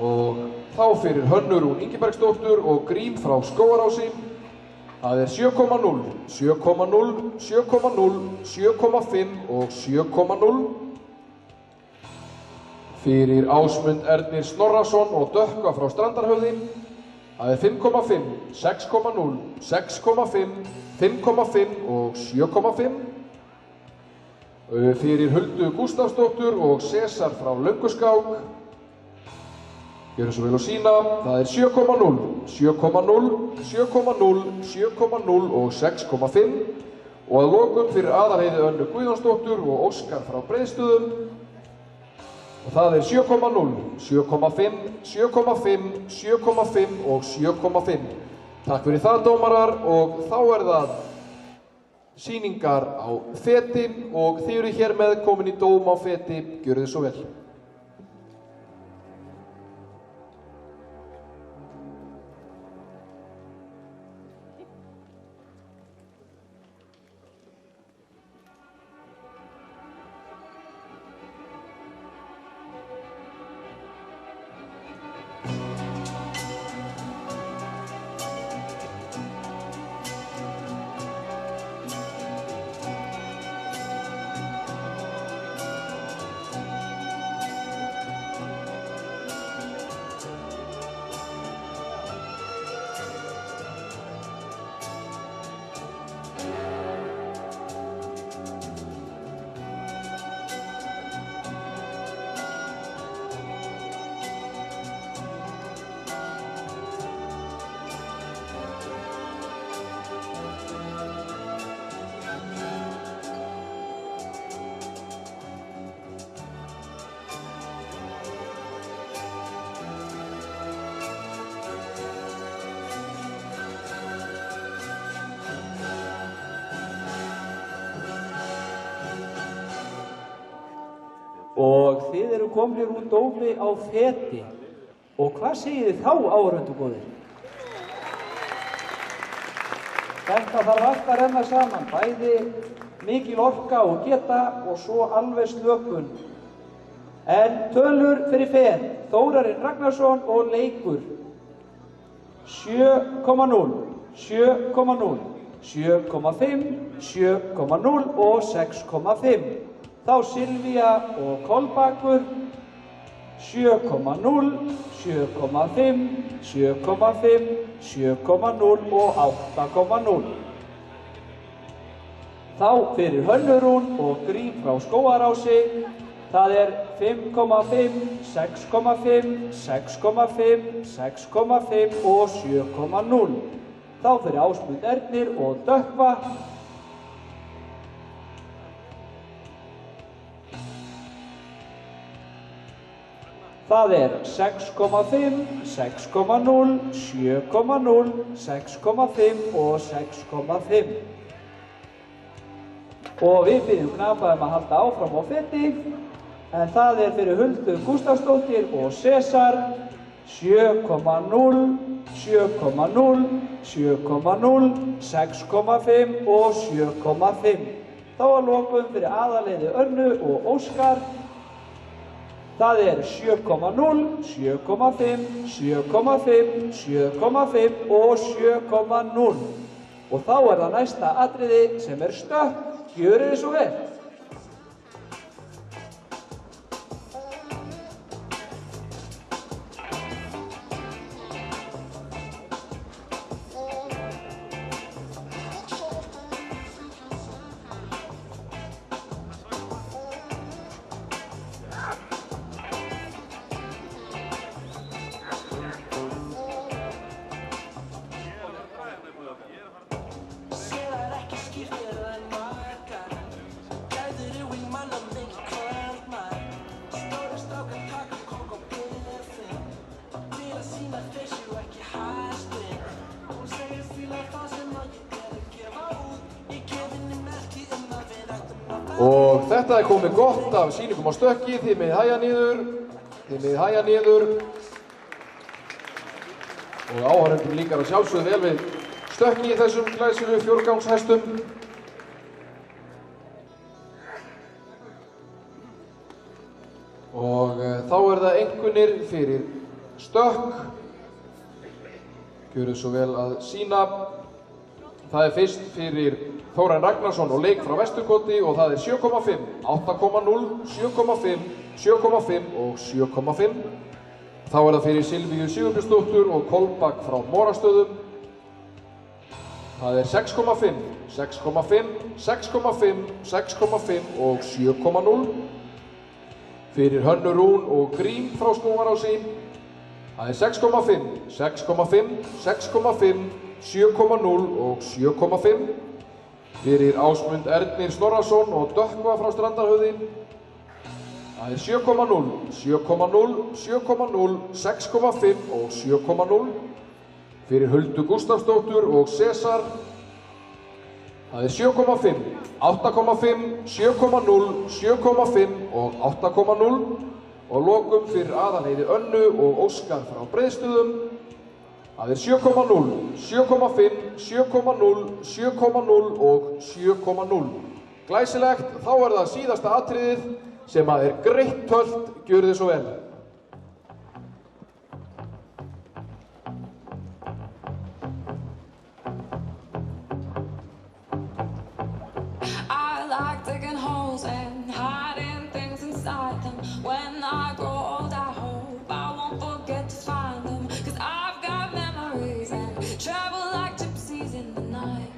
Og þá fyrir Hönnu Rún Ingibergsdóttur og Grím frá Skógarási. Það 7,0, 7,0, 7,0, 7,5 og 7,0. Fyrir Ásmund Ernir Snorrason og Dökka frá Strandarhöfði. Það 5,5, 6,0, 6,5, 5,5 og 7,5. Fyrir Huldu Gústafsdóttur og Sesar frá Lönguskák. Gjörið svo vel að sína, það 7,0, 7,0, 7,0, 7,0 og 6,5 og að lokum fyrir Aðalheiði Önnu Guðjónsdóttur og Óskar frá Breiðstöðum og það 7,0, 7,5, 7,5, 7,5 og 7,5. Takk fyrir það dómarar og þá það sýningar á feti og þið eru hér með komin í dóm á feti, gjörið svo vel. og þið eru komnir úr dómi á feti. Og hvað segið þið þá, áhorfendur góðir? Þetta þarf allt að renna saman, bæði mikil orka og geta og svo alveg slökun. En tölur fyrir fen, Þórarinn Ragnarsson og leikur 7,0, 7,0, 7,5, 7,0 og 6,5. Þá Silvía og Kolbakur 7,0, 7,5, 7,5, 7,0 og 8,0. Þá fyrir Hönnurún og Grím frá Skógarási, það er 5,5, 6,5, 6,5, 6,5 og 7,0. Þá fyrir Ásmund Ernir og Dökkva, það er 6,5, 6,0, 7,0, 6,5 og 6,5. Og við byrjum knapaðum að halda áfram á feti, en það er fyrir Huldu Gústafsdóttir og César 7,0, 7,0, 7,0, 6,5 og 7,5. Þá að lokum fyrir aðaleyði Önnu og Óskar, það er 7,0, 7,5, 7,5, 7,5 og 7,0. Og þá er það næsta atriði sem er stökk. Gjörið þið svo vel. Og þetta er komið gott af sýningum á stökki, þið megið hægja niður, þið megið hægja niður. Og áhorfendur líkar að sjálfsögðu vel við stökki í þessum glæsilegu fjórgangshestum. Og þá er það einkunnir fyrir stökk. Gjörið svo vel að sýna. Það er fyrst fyrir Þórarinn Ragnarsson og leik frá Vesturkoti og það er 7,5, 8,0, 7,5, 7,5 og 7,5. Þá er það fyrir Silvíu Sigurbjörnsdóttur og Kolbak frá Morastöðum. Það er 6,5, 6,5, 6,5, 6,5 og 7,0. Fyrir Hönnurún og Grím frá Skógarási. Það er 6,5, 6,5, 6,5, 7,0 og 7,5. Fyrir Ásmund Ernir Snorrason og Dökkva frá Strandarhöfði. Það er 7,0, 7,0, 7,0, 6,5 og 7,0. Fyrir Huldu Gústafsdóttur og César. Það er 7,5, 8,5, 7,0, 7,5 og 8,0. Og lokum fyrir aðalheiði Önnu og Óskar frá Breiðstöðum. Það er 7,0, 7,5, 7,0, 7,0 og 7,0. Glæsilegt, þá er það síðasta atriðið sem að er greitt tölt. Gjörið þið svo vel. I like digging holes and hiding things inside them. When I grow old, I hope I won't forget to find them. 'Cause I've got memories and travel like gypsies in the night.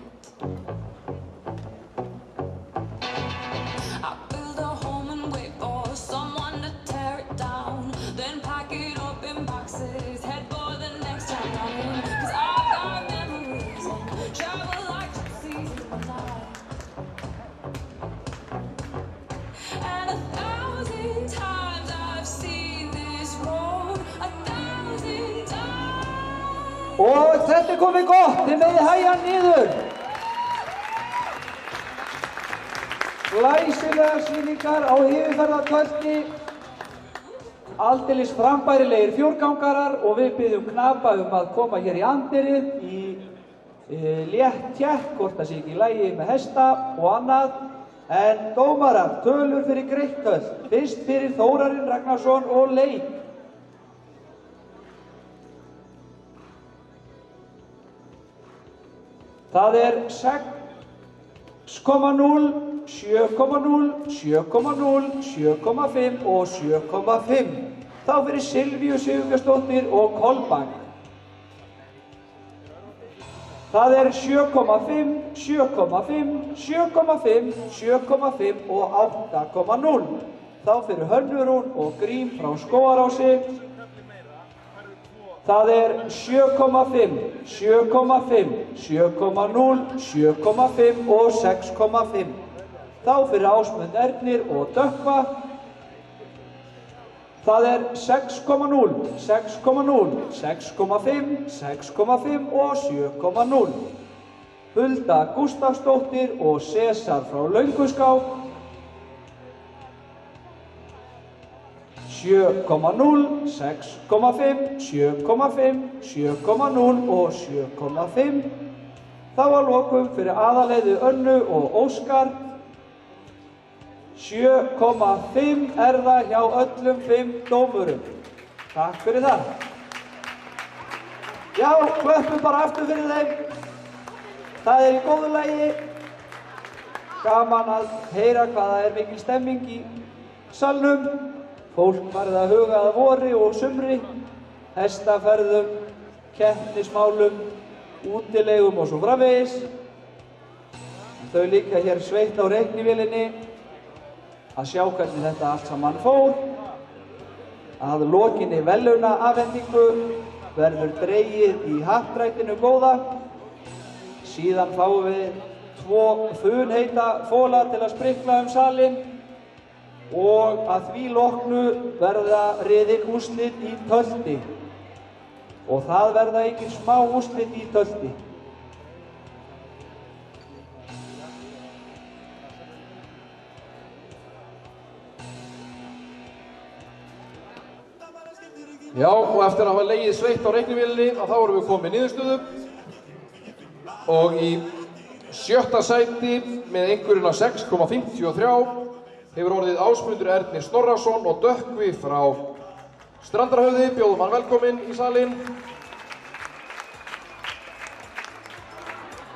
I build a home and wait for someone to tear it down. Then pack it up in boxes, head for the next town round. 'Cause I've got memories and travel like gypsies in the night. And 1,000 times I've seen this road, 1,000 times. Og þetta er komið gott, þið megið hægja niður. Glæsilegar sýningar á yfirferðartölti, aldeilis frambærilegir fjórgangarar og við biðjum knapa að koma hér í andirið í létt tékk, hvort það sé ekki í lagi með hesta og annað. En dómarar, tölur fyrir Greittöll, fyrst fyrir Þórarinn Ragnarsson og leik. Það er 6,0, 7,0, 7,0, 7,5 og 7,5. Þá fyrir Silvíu Sigurbjörnsdóttir og Kolbang. Það er 7,5, 7,5, 7,5, 7,5 og 8,0. Þá fyrir Hönnurún og Grím frá Skógarási. Það er 7,5, 7,5, 7,0, 7,5 og 6,5. Þá fyrir Ásmund Ernir og Dökkva. Það er 6,0, 6,0, 6,5, 6,5 og 7,0. Hulda Gústafsdóttir og César frá Lönguskák. 7,0, 6,5, 7,5, 7,0 og 7,5. Þá að lokum fyrir Aðalheiði Önnu og Óskar. 7,5 er það hjá öllum 5 dómurum. Takk fyrir það. Já, klöppum bara aftur fyrir þeim. Það er í góðu lagi. Gaman að heyra hvað það er mikil stemming í salnum. Fólk farið að huga að vori og sumri, hestaferðum, keppnismálum, útilegum og svo framvegis. Þau líka hér sveitt á reiknivélinni að sjá hvernig þetta allt saman fór. Að lokinni verðlaunaafhendingu verður dregið í happdrættinu góða. Síðan fáum við 2 funheita fóla til að sprikla salinn og að því loknu verða riðin úrslit í tölti. Og það verða engin smá úrslit í tölti. Já, og eftir að hafa legið sveitt á reiknivélinni þá erum við komið niðurstöðu. Og í 7. sæti með einhverjuna 6,53 hefur orðið Ásmundur Ernir Snorrason og Dökkvi frá Strandarhöfði. Bjóðum hann velkominn í salinn.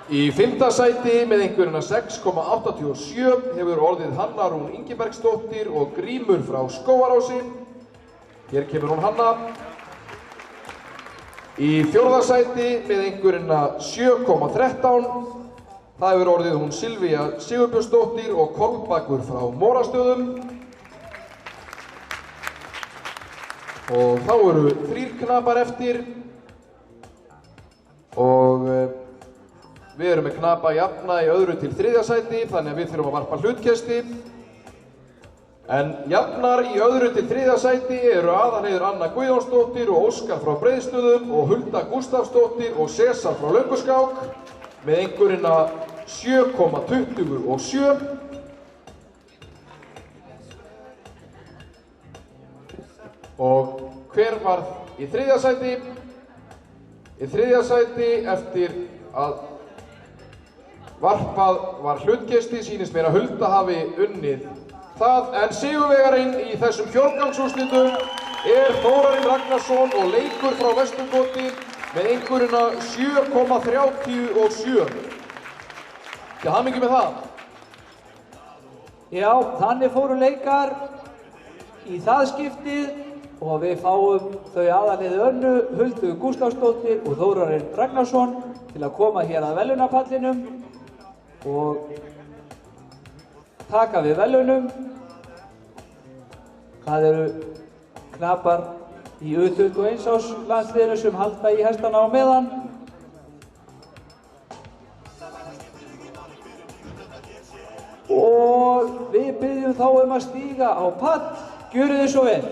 Í 5. sæti með einhverjuna 6,87 hefur orðið Hanna Rún Ingibergsdóttir og Grímur frá Skógarási. Hér kemur hún Hanna. Í 4. sæti með einhverjuna 7,13 það hefur orðið hún Silvía Sigurbjörnsdóttir og Kolbakur frá Mórastöðum. Og þá eru 3 knapar eftir og við erum með knapa jafna í 2. til 3. sæti þannig að við þurfum að varpa hlutkesti. En jafnar í 2. til 3. sæti eru Aðalheiður Anna Guðjónsdóttir og Óskar frá Breiðstöðum og Hulda Gústafsdóttir og César frá Lönguskák með einhverjina 7,27. Og hver var í 3. sæti? Í 3. sæti eftir að varpað var hlutkesti sýnist mér að Hulda hafi unnið það, en sigurvegarinn í þessum fjórgangsúrslitum er Þórarinn Ragnarsson og leikur frá Vesturkoti með einhverjuna 7,37. Til hamingju með það. Já, þannig fóru leikar í það skiptið og við fáum þau Aðalheiði Önnu, Huldu Gústafsdóttir og Þórarinn Ragnarsson til að koma hér að verðlaunapallinum og taka við verðlaunum. Það eru knapar í U21 árs landsliðinu sem halda í hestana á meðan. Og við byggjum þá að stíga á pall. Gjörið þið svo vel.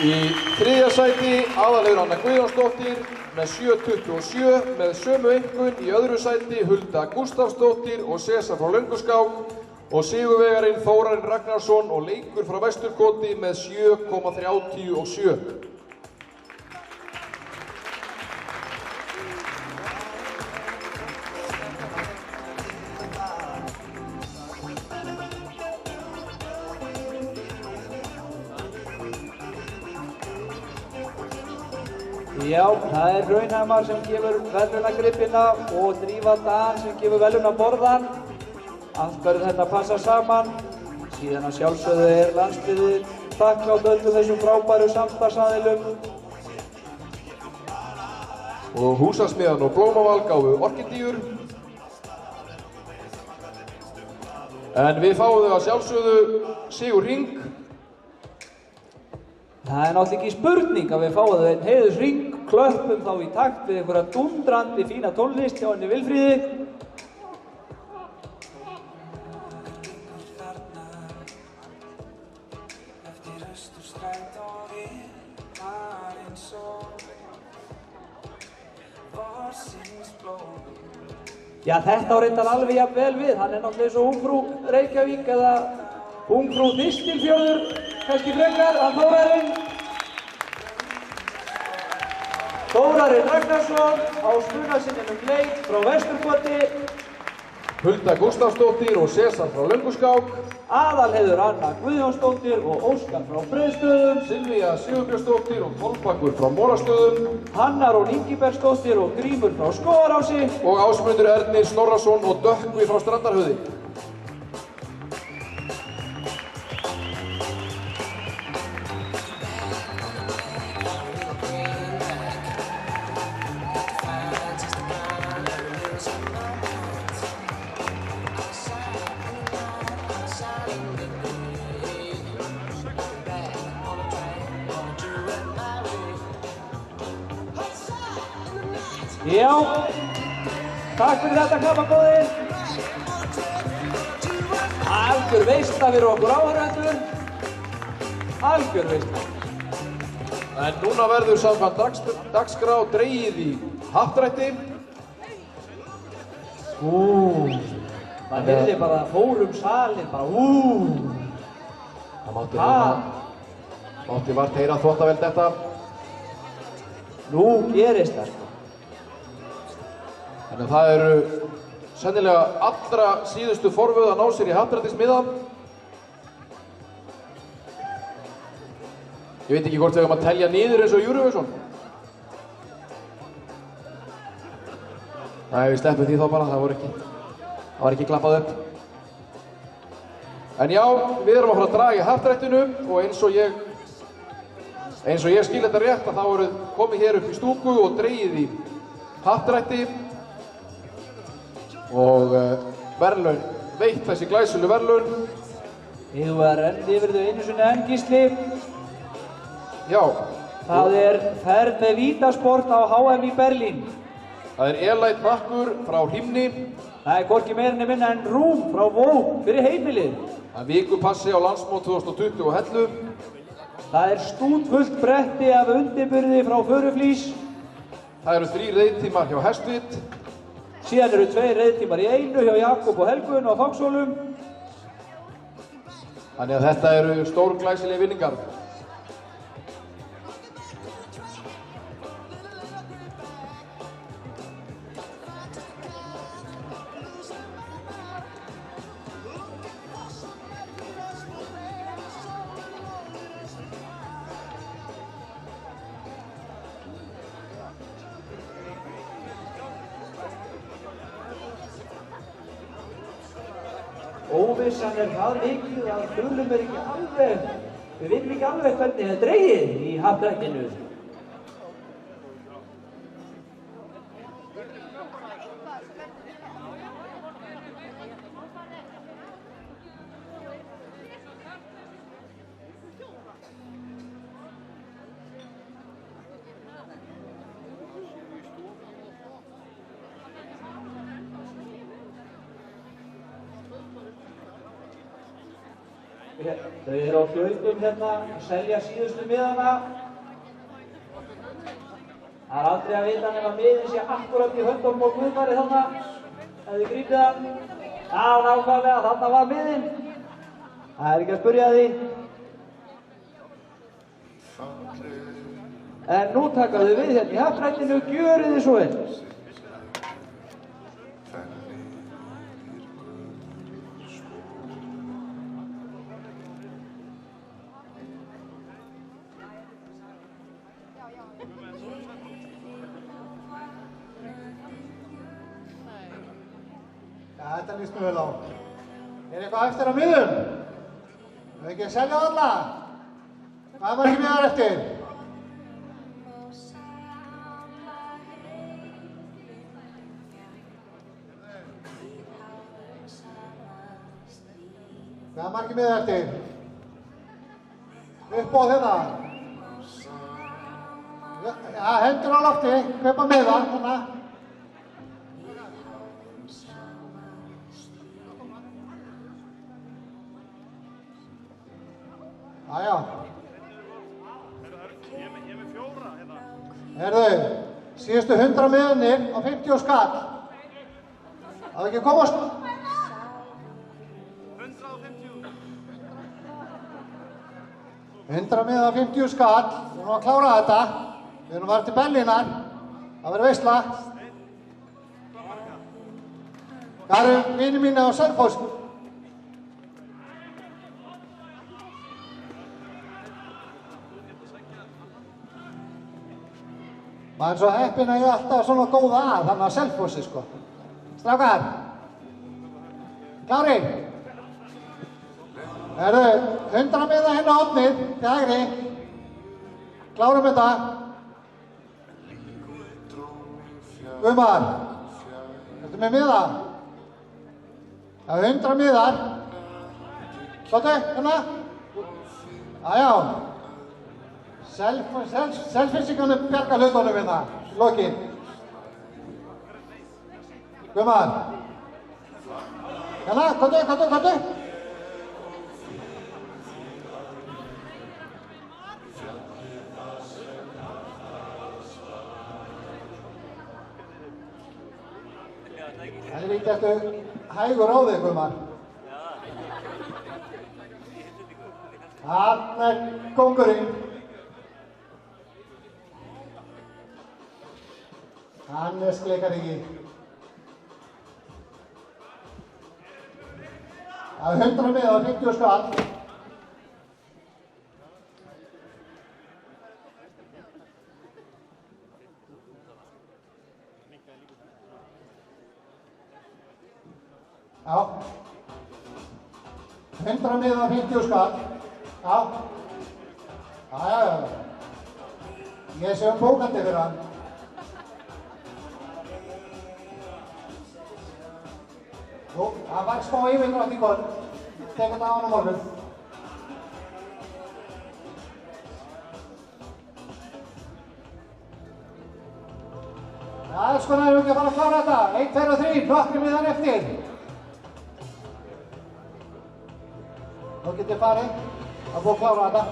Í þriðja sæti Aðalheiður Anna Guðjónsdóttir með 7.27 með sömu einkunn. Í öðru sæti Hulda Gústafsdóttir og Sesar frá Lönguskák og sigurvegarinn Þórarinn Ragnarsson og Leikur frá Vesturkoti með 7.37. Já, það er Hraunhamar sem gefur verðlaunagripina og Drífa Dan sem gefur verðlaunaborðan. Allt verður þetta að passa saman. Síðan að sjálfsögðu er landsliðið þakklátt öllum þessum frábæru samstarfsaðilum. Og Húsasmiðjan og Blómaval gáfu orkidýr. En við fáum þau að sjálfsögðu Sigur Hring. Það er náttúrulega ekki spurning að við fáum þau einn heiðursring, klöppum þá í takt við einhverja dundrandi fína tónlist hjá henni Vilfríði. Já, þetta á reyndar alveg jafn vel við. Hann er náttúrulega eins og Ungfrú Reykjavík eða Ungfrú Þistilfjörður, kannski frekar, hann Þórarinn Ragnarsson á spunasinninum leik frá Vesturkoti. Hulda Gústafsdóttir og Sesar frá Lönguskák. Aðalheiður Anna Guðjónsdóttir og Óskar frá Breiðstöðum. Silvía Sigurbjörnsdóttir og Kolbakkur frá Mórastöðum. Hanna Rún Ingibergsdóttir og Grímur frá Skógarási. Og Ásmundur Ernir Snorrason og Dökkvi frá Strandarhöði. Já, takk fyrir þetta kappakóðir. Algjör veisla fyrir okkur áhorfendur. Algjör veisla. En núna verður samkvæmt dagskrá dregið í happdrætti. Það heyrði bara fórum salinn, bara Það mátti vart heyra þvottavél þetta. Nú gerist það sko. Þannig að það eru sennilega allra síðustu forvöð að ná sér í happdrættismiða. Ég veit ekki hvort við höfum að telja niður eins og Eurovision. Nei, við sleppum því þá bara, það var ekki klappað upp. En já, við erum að fara að draga í happdrættinu og eins og ég skil þetta rétt að þá eru komið hér upp í stúku og dregið í happdrætti. Og verðlaun, veitt þessi glæsileg verðlaun. Við varum renni yfir þau einu sinni enn, Gísli. Já. Það er ferð með vítasport á HM í Berlín. Það er Elite Hnakkur frá Hrímni. Það er hvorki meira minna en Rúm frá Vóg fyrir heimilið. Það er vikupassi á landsmót 2020 á Hellu. Það er stútfullt bretti af undirburði frá Föruflís. Það eru 3 reiðtímar hjá Hestvit. Síðan eru 2 reiðtímar í einu hjá Jakob og Helgun á Fákshólum. Þannig að þetta eru stórglæsileg vinningar. Óvissan er það mikið að þulum ekki alveg, við vitum ekki alveg hvernig það er dregið í happdrættinu. Þau eru á hlaupum hérna að selja síðustu miðana. Það er aldrei að vita nema miðin sé akkurat í höndunum á Guðmari þarna. Ef þið grípið hann. Já, nákvæmlega, þarna var miðin. Það er ekki að spyrja því. En nú taka þau við hérna í happrættinu, gjörið þið svo vel. Já, þetta líst mér vel á. Er eitthvað eftir á miðum? Þau ekki að selja alla? Hvað var ekki miðar eftir? Hvað var ekki miðar eftir? Upp á þeirra. Já, hendur á lofti, kaupa miða, þarna. Jájá. Ég er með 4 hérna. Herðu, síðustu 100 miðarnir á 50 skall. Það ekki að komast. 100 miða á 50 skall. Við erum að klára þetta. Við erum að fara til Berlínar. Það verður veisla. Það eru vinir mína á Selfoss. Maður er svo heppinn að ég alltaf svona góða að þannig að Selfossi sko. Strákar. Klári. Herðu, 100 miða hérna á opnið, til hægri. Klárum þetta. Guðmar. Ertu með miða? Það er 100 miðar. Slóttu, hérna. Jájá. Selfissingarnir bjarga hlutunum hérna, í lokin. Guðmar. Hérna, komdu. Það er líkt eftir hægur á þig, Guðmar. Þarna er kóngurinn. Hannes kleikar ekki. Það er 100 miða á 50 skall. Já. 100 miða á 50 skall. Já. Já. Ég sé bókandi fyrir hann. Jú, það var smá yfirdrátt í kvöld. Tekur þetta á hann á morgun. Já, sko erum við ekki að fara að klára þetta. 1, 2 og 3, nokkrum miðan eftir. Nú getið farið að búið að klára þetta.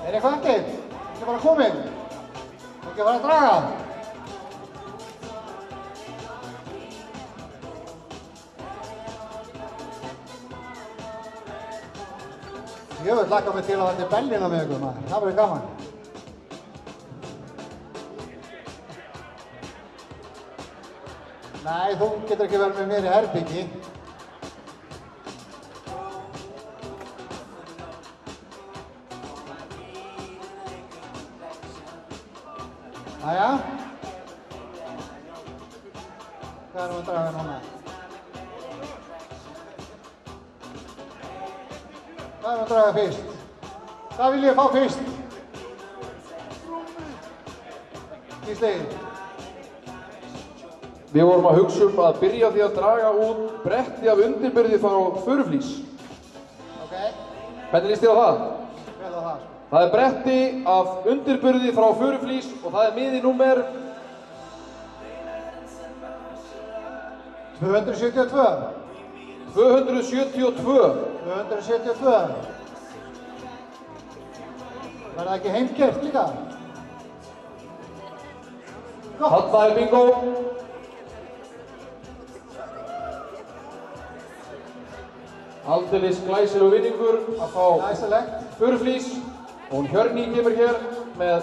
Er eitthvað eftir? Ekki bara komið? Ekki bara að draga? Ég vil laka mig til að þetta er Berlína með ykkur maður, það verður gaman. Nei, þú getur ekki verið með mér í herbyggi. Jæja. Hvað erum við að draga núna? Hvað erum við að draga fyrst? Hvað vil ég fá fyrst? Gísli. Við vorum að hugsa að byrja því að draga út bretti af undirbyrði frá Furuflís. Ok. Hvernig líst þér á það? Vel á það. Það er bretti af undirbyrði frá Furuflís og það er miði númer 272. 272. 272. Var það ekki heimkert líka? Þarna er bingo. Aldeilis glæsilegur vinningur að fá Glæsilegt. förflís. Og hún Hjörný kemur hér með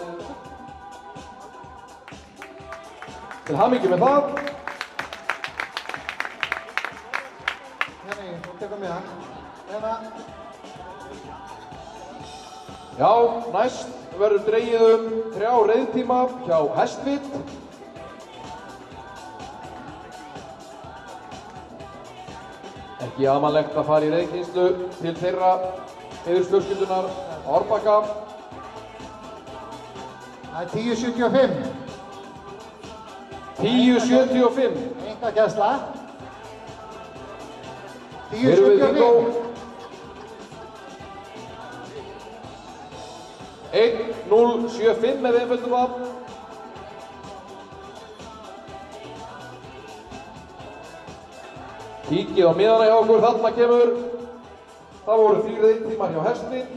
til hamingju með það. Henni, þú tekur með hann. Hérna. Já, næst verður dregið 3 reiðtíma hjá Hestvit. Ekki amalegt að fara í reiðkynnslu til þeirra heiðursfjölskyldunar á Árbakka. Það er 1075. 1075. Einkakærsla. Erum við bingo. 1075 með einföldum það. Kíkið á miðana hjá okkur, þarna kemur. Það voru 3 reiðtímar hjá Hestvit.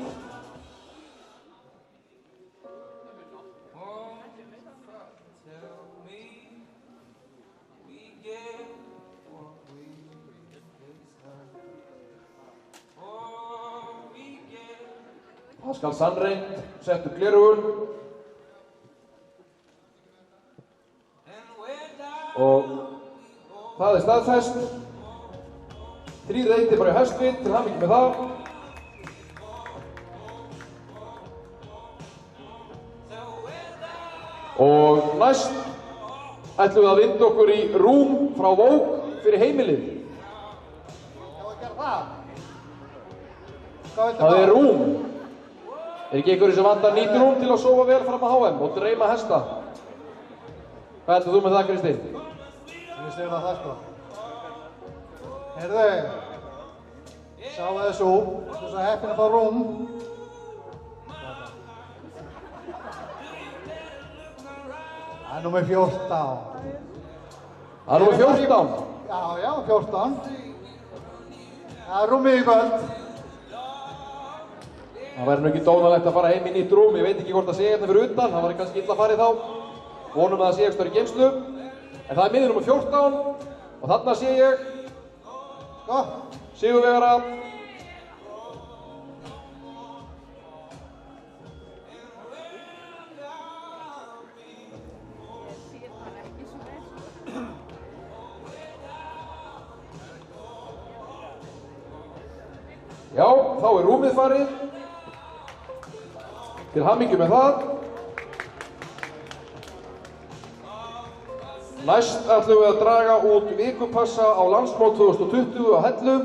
Pascal Sandreint settur gleraugun og það er staðfest. 3 reiðtímar hjá Hestvit, til hamingju með það. Og næst ætlum við að vinda okkur í rúm frá Vók fyrir heimilið. Hvað að gera það? Hvað viltu Það er rúm. Er ekki einhverju sem vantar nýtt rúm til að sofa vel fram að HM og dreyma hesta? Hvað heldur þú með það, Kristinn? Ég segir það sko. Heyrðu, sjáu þessu, þú er svo heppinn að fá rúm. Það er númer 14. Það er númer 14. Já, 14. Það er rúmið í kvöld. Það væri nú ekki dónalegt að fara heim í nýtt rúm. Ég veit ekki hvort það sé hérna fyrir utan. Það var kannski illa að fara í þá. Vonum að það sé eitthvað í geymslu. En það er miðið númer 14. Og þarna sé ég sigurvegara. Já, þá er rúmið farið. Til hamingju með það. Næst ætlum við að draga út vikupassa á landsmót 2020 á Hellu.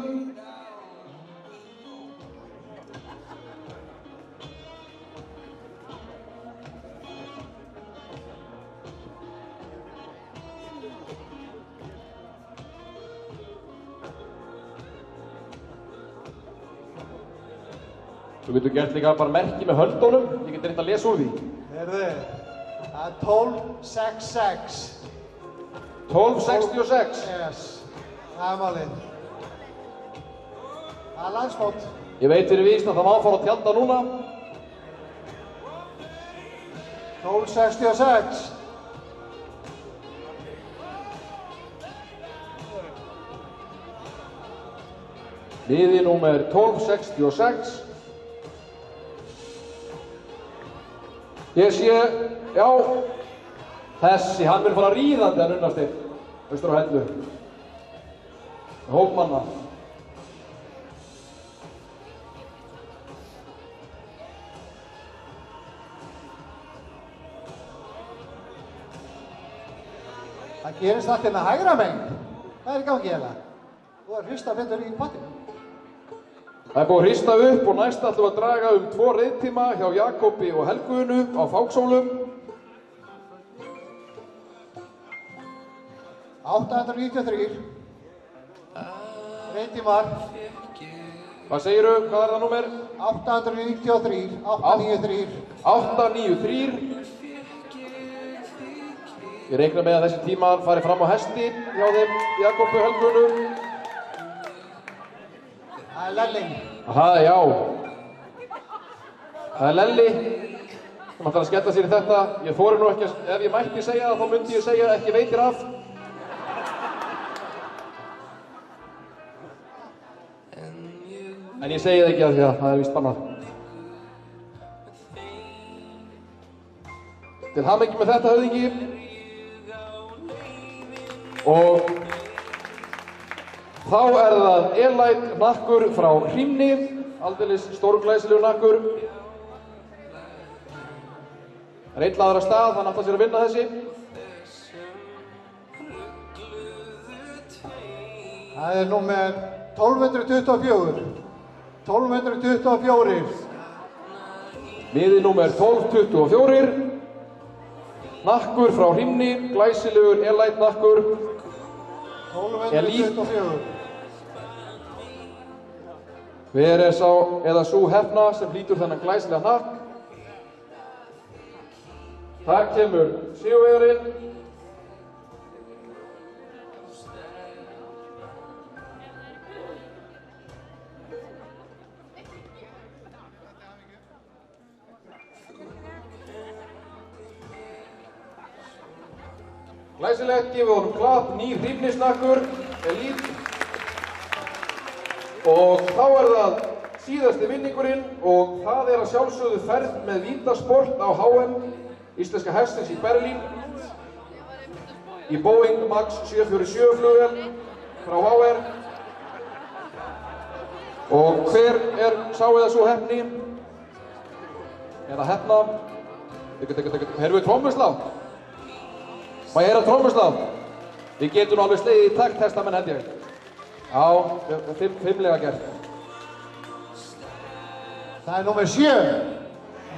Þú getur gert líka bara merki með höndunum. Ég get reynt að lesa úr því. Heyrðu, það er 1266. 1266. Yes, það er málið. Það er landsmót. Ég veit fyrir víst að það má fara að tjálta núna. 1266. Liði númer 1266. Ég sé, já, þessi, hann vil fara ríðandi að Unnarsteinn, austur á Hellu. Hópmanna. Það gerist allt hérna hægra megin. Hvað er í gangi hérna? Þú er hrista betur í pottinu. Það er búið að hrista upp og næst ætlum við að draga 2 reiðtíma hjá Jakobi og Helguðinu á Fáksólum. 893. Reiðtímar. Hvað segiru? Hvað er það númer? 893. 893. 893. Ég reikna með að þessi tímar fari fram á hesti hjá þeim Jakobi og Helguðinu. Það er Lelling. Já. Það er Lelli. Það ætlar að skella sér í þetta. Ég þori nú ekki, ef ég mætti segja það, þá myndi ég segja ekki veitir af. En ég segi það ekki af því að það er víst bannað. Til hamingju með þetta, höfðingi. Og þá er það Elite nakkur frá Hrímni, aldeilis stórglæsilegur nakkur. Það er einn laður af stað, hann ætlar sér að vinna þessi. Það er númer 1224. 1224. Miði númer 1224. Nakkur frá Hrímni, glæsilegur Elite nakkur. 1224. Hver er sá eða sú hefna sem hlýtur þennan glæsilega hnakk? Þar kemur sigurvegarinn. Glæsilegt, gefið honum klapp, nýr Hrímnisnakkur, Elite. Og þá er það síðasti vinningurinn og það er að sjálfsögðu ferð með vítasport á HM Íslenska hestsins í Berlín í Boeing Max 747 flugvél frá HR. Og hver er sá eða svo hefni? Eða hefna? Heyrðu við trommuslátt? Má ég heyra trommuslátt? Við getum alveg slegið í takt hestamenn held ég. Já, fimmlega gert. Það er númer 7.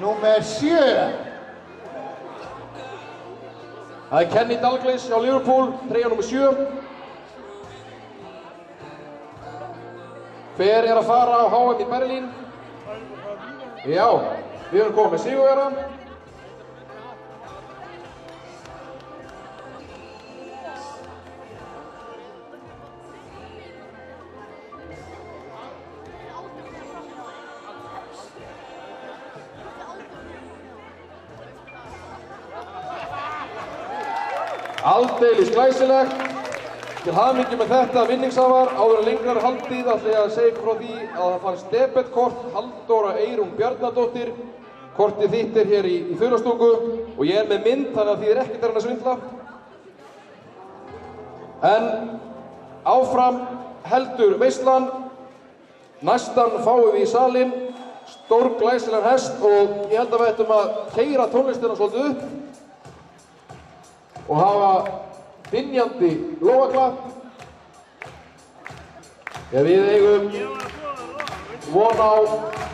Númer 7. Það er Kenny Dalglish hjá Liverpool, treyja númer 7. Hver er að fara á HM í Berlín? Já, við erum komið með sigurvegara. Aldeilis glæsilegt. Til hamingju með þetta vinningshafar. Áður en lengra er haldið ætla ég að segja ykkur frá því að það fannst debetkort Halldóra Eyrún Bjarnadóttir. Kortið þitt er hér í þaulastúku og ég er með mynd þannig að því er ekkert að svindla. En áfram heldur veislan. Næstan fáum við í salinn stórglæsilegan hest og ég held að við ættum að keyra tónlistina svolítið upp og hafa dynjandi lófaklapp. Við eigum von á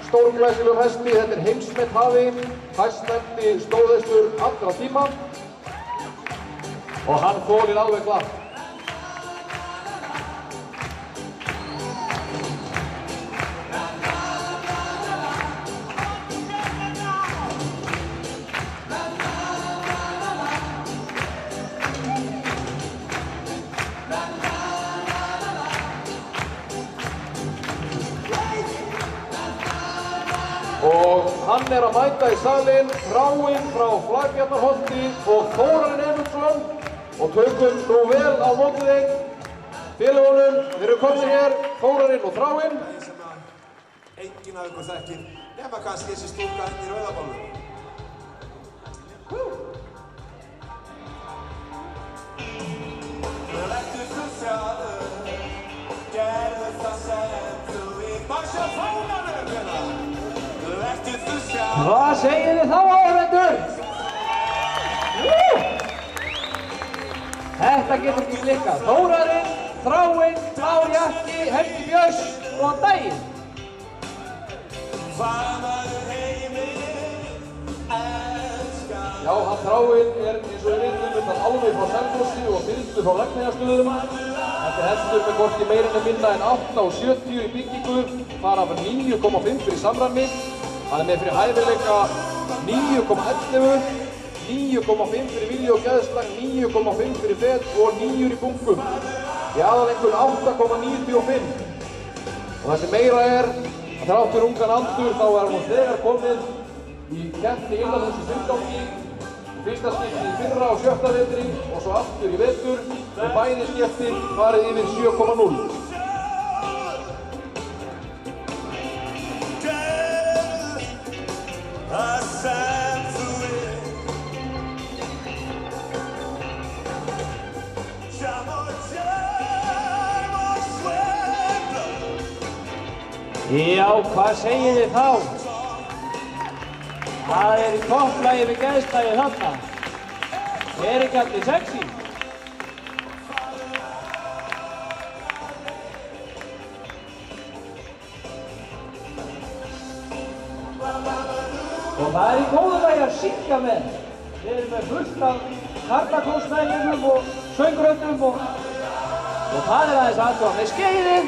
stórglæsilegum hesti. Þetta er heimsmet hafi, hæstnefndi stóðhestur allra tíma og hann þolir alveg klapp. Og hann er að mæta í salinn, Þráinn frá Flagbjarnarholti og Þórarinn Emilsson og tökum nú vel á móti þeim. Félagunum, þeir eru komnir hér, Þórarinn og Þráinn. Enginn af ykkur þekkir, nema kannski þessi stúlka henni í rauðabálnum. Lættu þú sjálfur, gerðu það sem þú vilt. Má sjá fánanum hérna! Hvað segir þið þá áhorfendur? Þetta getur ekki klikkað. Þórarinn, Þráinn, Már Jakki, Helgi Björns, góðan daginn. Já, hann Þráinn er eins og við veitum undan alveg frá Selfossi og fyrstu frá Ragnheiðarstöðum. Þetta er hestur með hvorki meira en minna en 8,70 í byggingu, þar af 9,5 fyrir samræmi. Hann er með fyrir hæfileika 9,11, 9,5 fyrir vilja og geðslag, 9,5 fyrir fet og 9 í bunkum. Í aðalengur 8,95. Og það sem meira er, að þrátt fyrir ungan aldur þá er hann þegar komið í keppni innan þessu fyrrgangi. Fyrsta skipti í fyrra á 7. vetri og svo aftur í vetur og bæði skiptin farið yfir 7,0. Já, hvað segið þið þá? Það er í topplagi við geðslagi þarna. Er ekki allir sexy? Og það er í góðu lagi að syngja með. Við erum með fullt af karlakórsmeðlumum og söngröndum og það er aðeins aðdóa með skeiðin.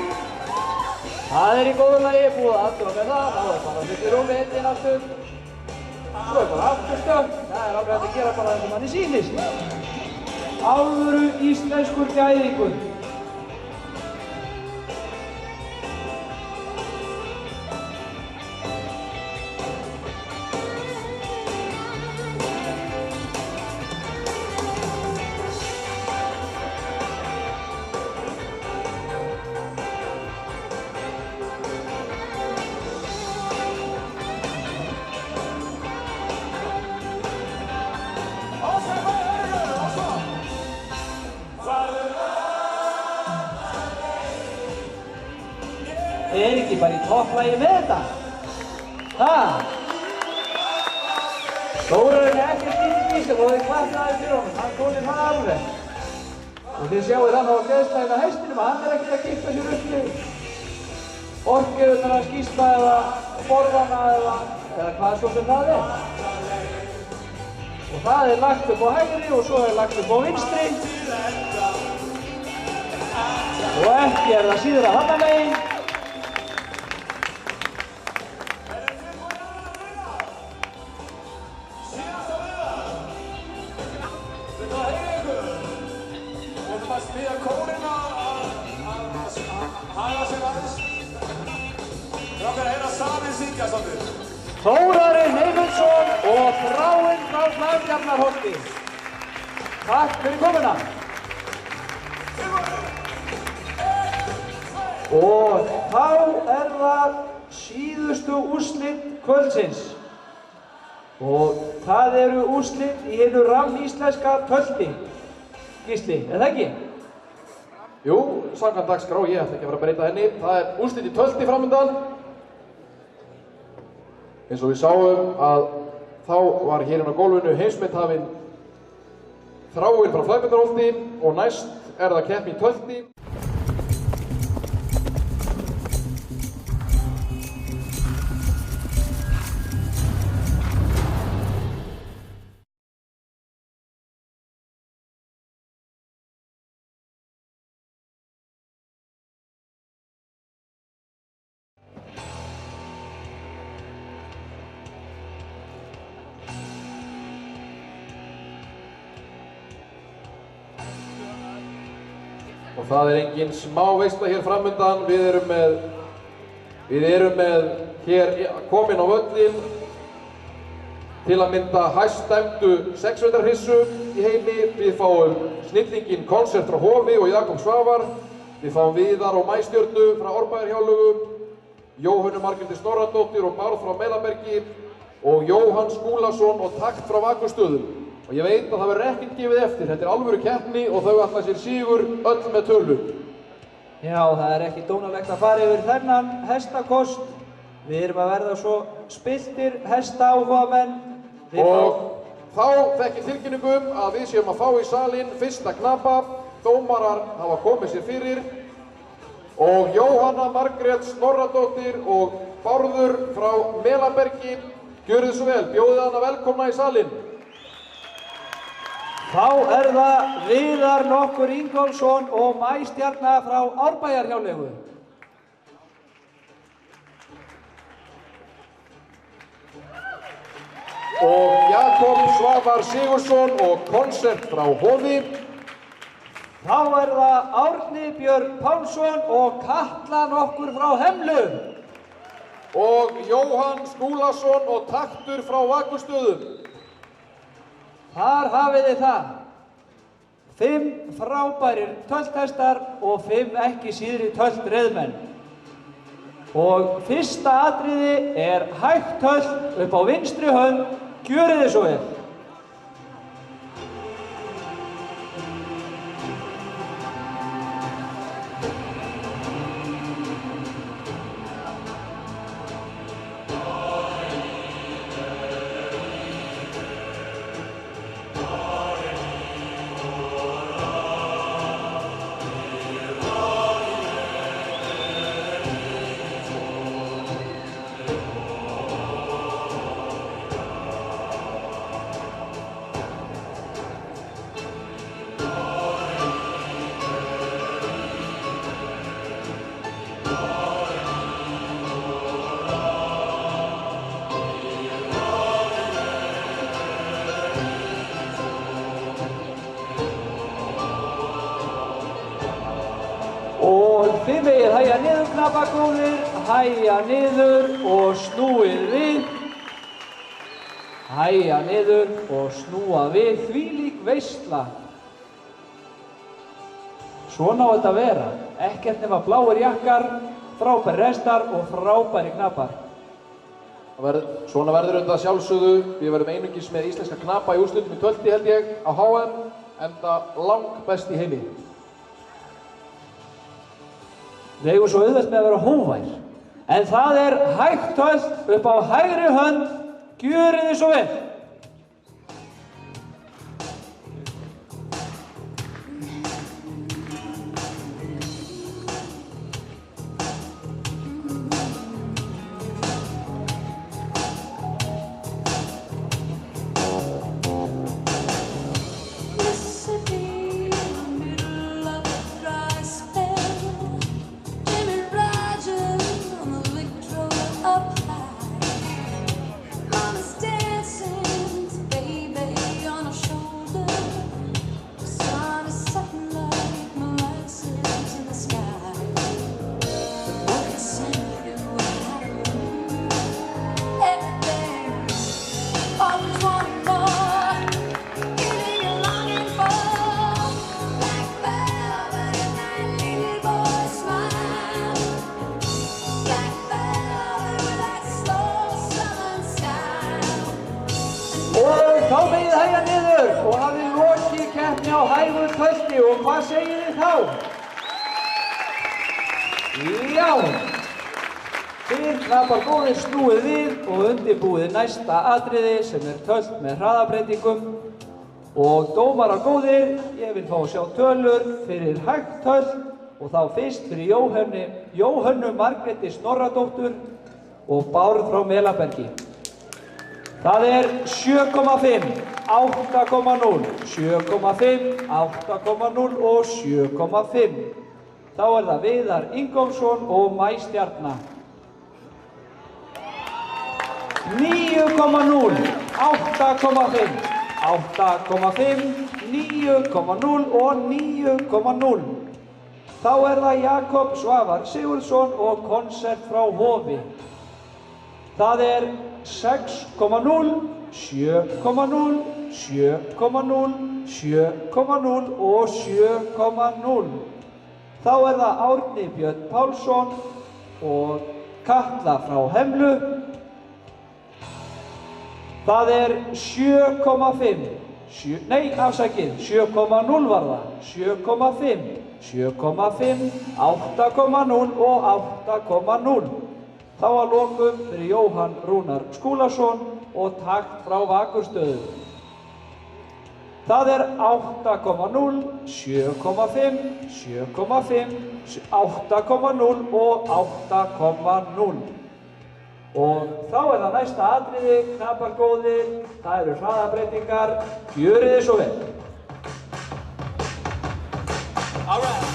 Það er í góðu lagi, búið að aðdóa með það. Nú er bara fyrir rúmi inn aftur. Svo er bara afturstökk. Það er alveg hægt að gera bara það sem manni sýnist. Alvöru íslenskur gæðingur. Er ekki bara í topplagi með þetta? Þórarinn er ekkert lítið bísum og þið klappaði fyrir honum, hann tónir það alveg. Og þið sjáuð hann á geðslægina hestinum að hann er ekkert að gifta sér upp í orkjöðunar að skýsla eða borðana eða hvað svo sem það er. Og það er lagt upp á hægri og svo er lagt upp á vinstri. Og ekki er það síður að hanna megin. Þórarinn Eymundsson og Þráinn frá Hlaðbjarnarholti. Takk fyrir komuna. Og þá er það síðustu úrslit kvöldsins. Og það eru úrslit í hinu rammíslenska tölti. Gísli, er það ekki? Jú, samkvæmt dagskrá, ég ætla ekki að fara að breyta henni. Það er úrslit í tölti framundan. Eins og við sáum að þá var hérinn á gólfinu heimsmetahafinn Þráinn frá Hlaðbjarnarholti og næst er það keppni í tölti. Og það er engin smá veisla hér framundan. Við erum með hér komin á völlinn til að mynda hæststæmdu sexveitarhissu í heimi. Við fáum snillinginn Konsert frá Hofi og Jakob Svavar. Við fáum Viðar og Mæstjörnu frá Árbæjarhjálögum, Jóhönnu Margréti Snorradóttir og Bárð frá Melabergi og Jóhann Skúlason og Takt frá Vakurstöðum. Og ég veit að það verður ekkert gefið eftir. Þetta er alvöru keppni og þau ætla sér sigur öll með tölu. Já, það er ekki dónalegt að fara yfir þennan hestakost. Við erum að verða svo spilltir hestaáhugamenn. Og þá þekkir tilkynningum að við séum að fá í salinn fyrsta knapa. Dómarar hafa komið sér fyrir. Og Jóhanna Margrét Snorradóttir og Bárður frá Melabergi. Gjörið svo vel, bjóðið hana velkomna í salinn. Þá er það Viðar nokkur Ingólfsson og Mæstjarna frá Árbæjarhjálegu. Og Jakob Svavar Sigursson og Konsert frá Hofi. Þá er það Árni Björn Pálsson og Katla nokkur frá Hemlu. Og Jóhann Skúlason og Taktur frá Vakurstöðum. Þar hafið þið það. 5 frábærir tölthestar og 5 ekki síðri töltreiðmenn. Og fyrsta atriði er hægt tölt upp á vinstri hönd. Gjörið þið svo vel. Þið megið hægja niður knappagóðir, hægja niður og snúið við. Hægja niður og snúa við, þvílík veisla. Svona á þetta að vera, ekkert nema bláir jakkar, frábæri restar og frábæri knappar. Svona verður þetta sjálfsögðu, við verðum einungis með íslenska knappa í úrslitum í tölti held ég á HM, enda langbest í heimi. Við eigum svo auðvelt með að vera hófær, en það er hægt tölt upp á hægri hönd, gjörið þið svo vel. Þá megið hægja niður og hafið lokið keppni á hægu tölti og hvað segið þið þá? Já! Þið knappar góðir snúið við og undirbúið næsta atriði sem er tölt með hraðabreytingum. Og dómarar góðir, ég vil fá að sjá tölur fyrir hægt tölt og þá fyrst fyrir Jóhönnu Margréti Snorradóttur og Bárð frá Melabergi. Það er 7,5, 8,0, 7,5, 8,0 og 7,5. Þá er það Viðar Ingólfsson og Mæstjarna. 9,0, 8,5, 8,5, 9,0 og 9,0. Þá er það Jakob Svavar Sigurðsson og Konsert frá Hofi. Það er 6,0, 7,0, 7,0, 7,0 og 7,0. Þá er það Árni Björn Pálsson og Katla frá Hemlu. Það er 7,5, 7,0 var það, 7,5, 7,5, 8,0 og 8,0. Þá að lokum fyrir Jóhann Rúnar Skúlason og Takt frá Vakurstöðum. Það er 8,0, 7,5, 7,5, 8,0 og 8,0. Og þá er það næsta atriði, knappar góðir, það eru hraðabreytingar, gjörið þið svo vel. All right.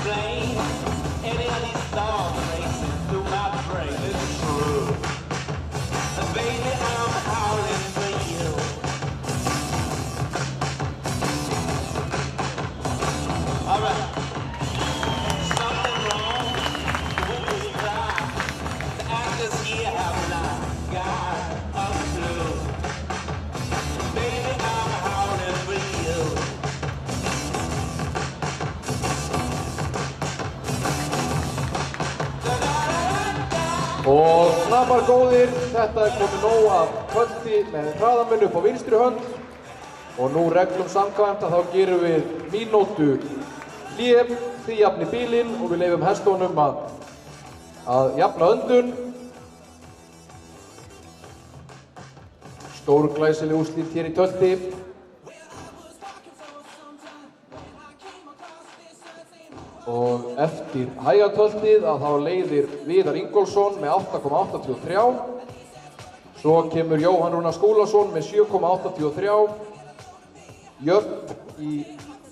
explain any of these thoughts racing through my brain. It's true. And baby, I'm howling for you. All right. Something wrong with this crowd. The actors here have not got a clue. Baby, I'm howling for you. Og knapar góðir, þetta er komið nóg af kvöldi með hraðamun upp á vinstri hönd og nú reglum samkvæmt að þá gerum við mínútu hlé, þið jafni bílinn og við leyfum hestunum að jafna öndun. Stórglæsileg úrslit hér í tölti. Og eftir hægatöltið að þá leiðir Viðar Ingólfsson með 8,83. Svo kemur Jóhann Rúnar Skúlason með 7,83. Jöfn í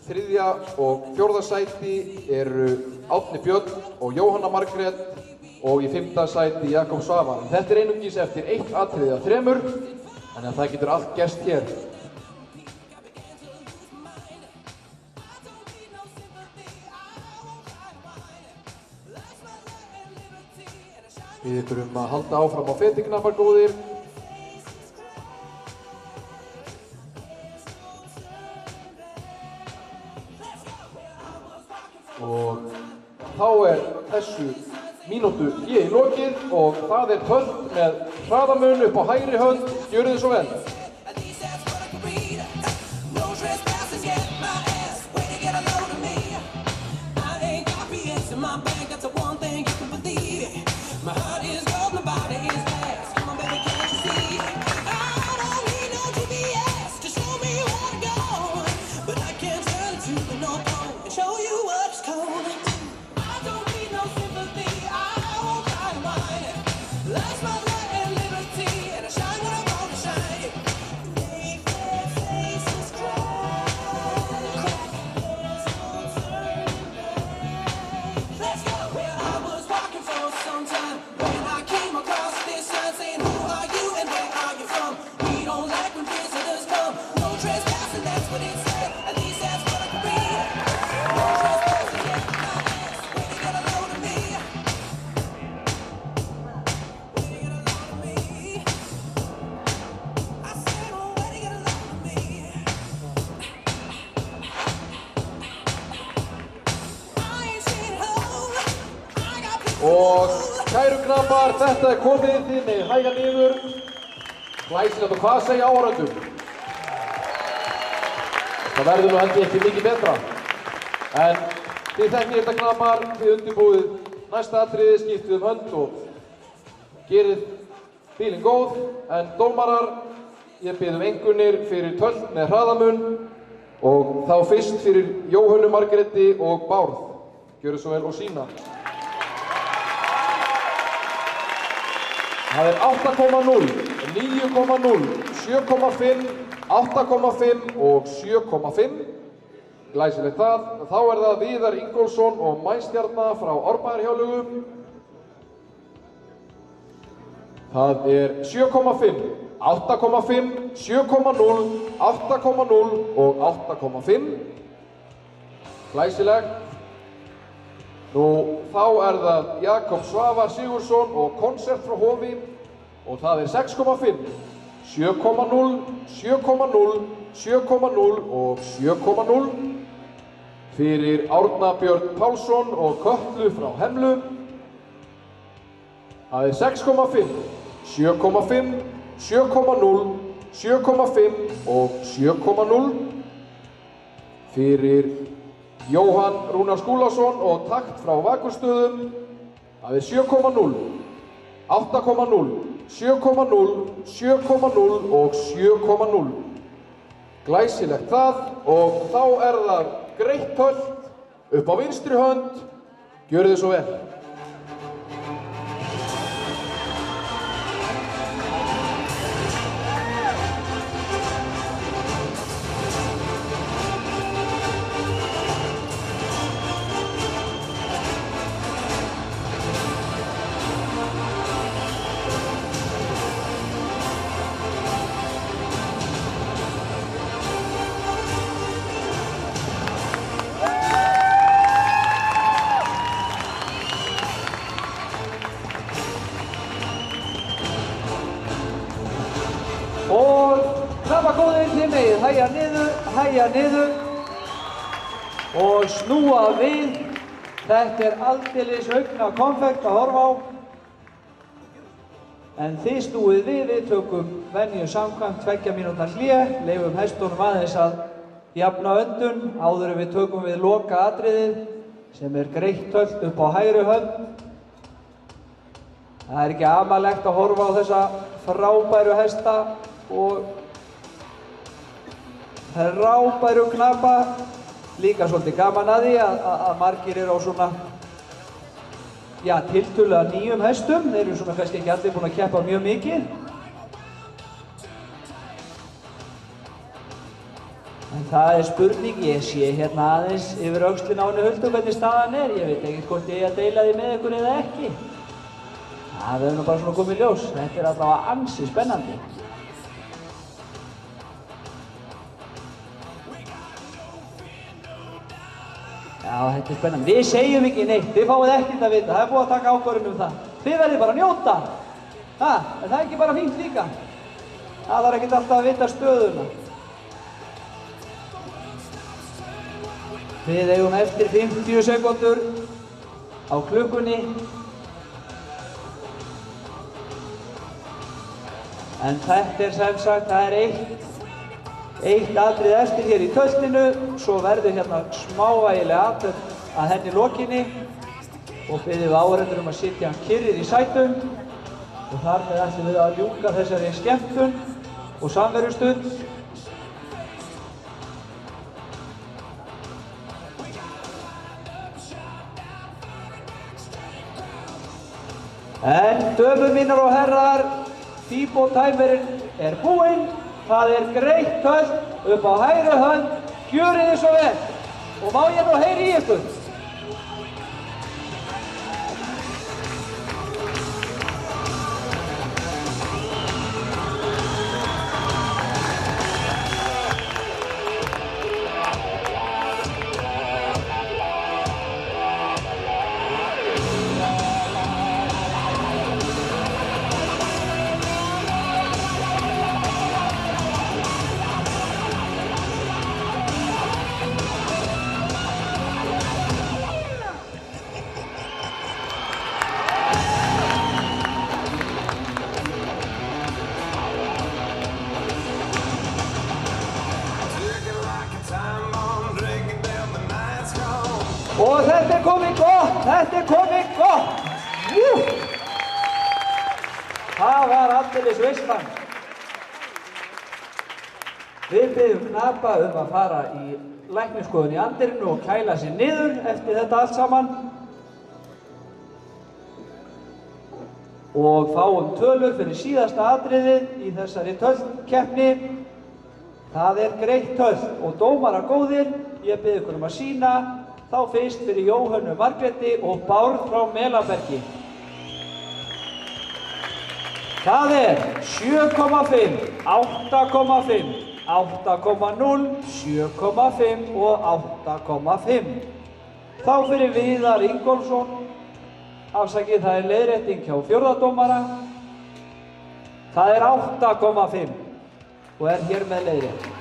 3. og 4. sæti eru Árni Björn og Jóhanna Margrét og í 5. sæti Jakob Svavar. Þetta er einungis eftir 1 atriði af 3, þannig að það getur allt gerst hér. Við ykkur að halda áfram á feti, knapar góðir. Og þá er þessu mínútu hlé í lokið og það er tölt með hraðamun upp á hægri hönd. Gjörið þið svo vel. My heart is gold, my body is glass. Come on, baby, can't you see? I don't need no GPS to show me where to go. But I can tell the truth in no tone and show you what's cold. I don't need no sympathy, I won't try to whine. Life's my light and liberty, and I shine when I want to shine. Make their faces crack. There's no turning back. Let's go. Where I was walking for some time. Og kæru knapar, þetta er komið, þið með hæga niður. Glæsilegt, og hvað segja áhorfendur? Það verður nú held ég ekki mikið betra. En þið þekkið þetta knapar, þið undirbúið næsta atriði, skiptið hönd og gerið bílinn góð. En dómarar, ég bið einkunnir fyrir tölt með hraðamun og þá fyrst fyrir Jóhönnu Margréti og Bárð. Gjörið svo vel og sína. Það er 8,0, 9,0, 7,5, 8,5 og 7,5. Glæsilegt það. Þá er það Viðar Ingólfsson og Mæstjarna frá Árbæjarhjáleigu. Það er 7,5, 8,5, 7,0, 8,0 og 8,5. Glæsilegt. Nú, þá er það Jakob Svavar Sigurðsson og Konsert frá Hofi og það er 6,5, 7,0, 7,0, 7,0 og 7,0. Fyrir Árna Björn Pálsson og Kötlu frá Hemlu. Það er 6,5, 7,5, 7,0, 7,5 og 7,0. Fyrir Jóhann Rúnar Skúlason og Takt frá Vakurstöðum. Það er 7,0, 8,0, 7,0, 7,0 og 7,0. Glæsilegt það og þá er það greitt tölt upp á vinstri hönd. Gjörið þið svo vel. hægja niður og snúa við. Þetta er aldeilis augna konfekt að horfa á. En þið snúið við tökum venju samkvæmt 2 mínútna hlé, leyfum hestunum aðeins að jafna öndun áður en við tökum við loka atriðið sem er greitt hölt upp á hægri hönd. Það er ekki amalegt að horfa á þessa frábæru hesta og frábæru knapa. Líka svolítið gaman að því að margir eru á svona, já, tiltölulega nýjum hestum. Þeir eru svona kannski ekki allir búin að keppa mjög mikið. En það er spurning, ég sé hérna aðeins yfir öxlina á henni Huldu hvernig staðan er. Ég veit ekkert hvort ég að deila því með ykkur eða ekki. Það verður nú bara svona komið ljós. Þetta er allavega ansi spennandi. Já, þetta er spennandi. Við segjum ekki neitt, þið fáið ekkert að vita. Það er búið að taka ákvörðun það. Þið verðið bara að njóta. En það er ekki bara fínt líka. Það þarf ekkert alltaf að vita stöðuna. Við eigum eftir 50 sekúndur á klukkunni. En þetta er sem sagt, það er eitt atrið eftir hér í töltinu, svo verður hérna smávægileg athöfn að henni lokinni og biðjum við áhorfendur að sitja kyrrir í sætum og þar með ætlum við að ljúka þessari skemmtun og samverustund. En dömur mínar og herrar, Fíbo-tæmerinn er búinn. Það er greitt hölt upp á hægri hönd. Gjörið þið svo vel. Og má ég nú heyra í ykkur? Og þetta er komið gott. Það var aldeilis veislan. Við biðjum knapa að fara í læknisskoðun í andirinu og kæla sig niður eftir þetta allt saman. Og fáum tölur fyrir síðasta atriðið í þessari töltkeppni. Það er greitt tölt og dómarar góðir. Ég bið ykkur að sýna. Þá fyrst fyrir Jóhönnu Margréti og Bárð frá Melabergi. Það er 7,5, 8,5, 8,0, 7,5 og 8,5. Þá fyrir Viðar Ingólfsson. Afsakið, það er leiðrétting hjá fjórðadómara. Það er 8,5 og er hér með leiðrétting.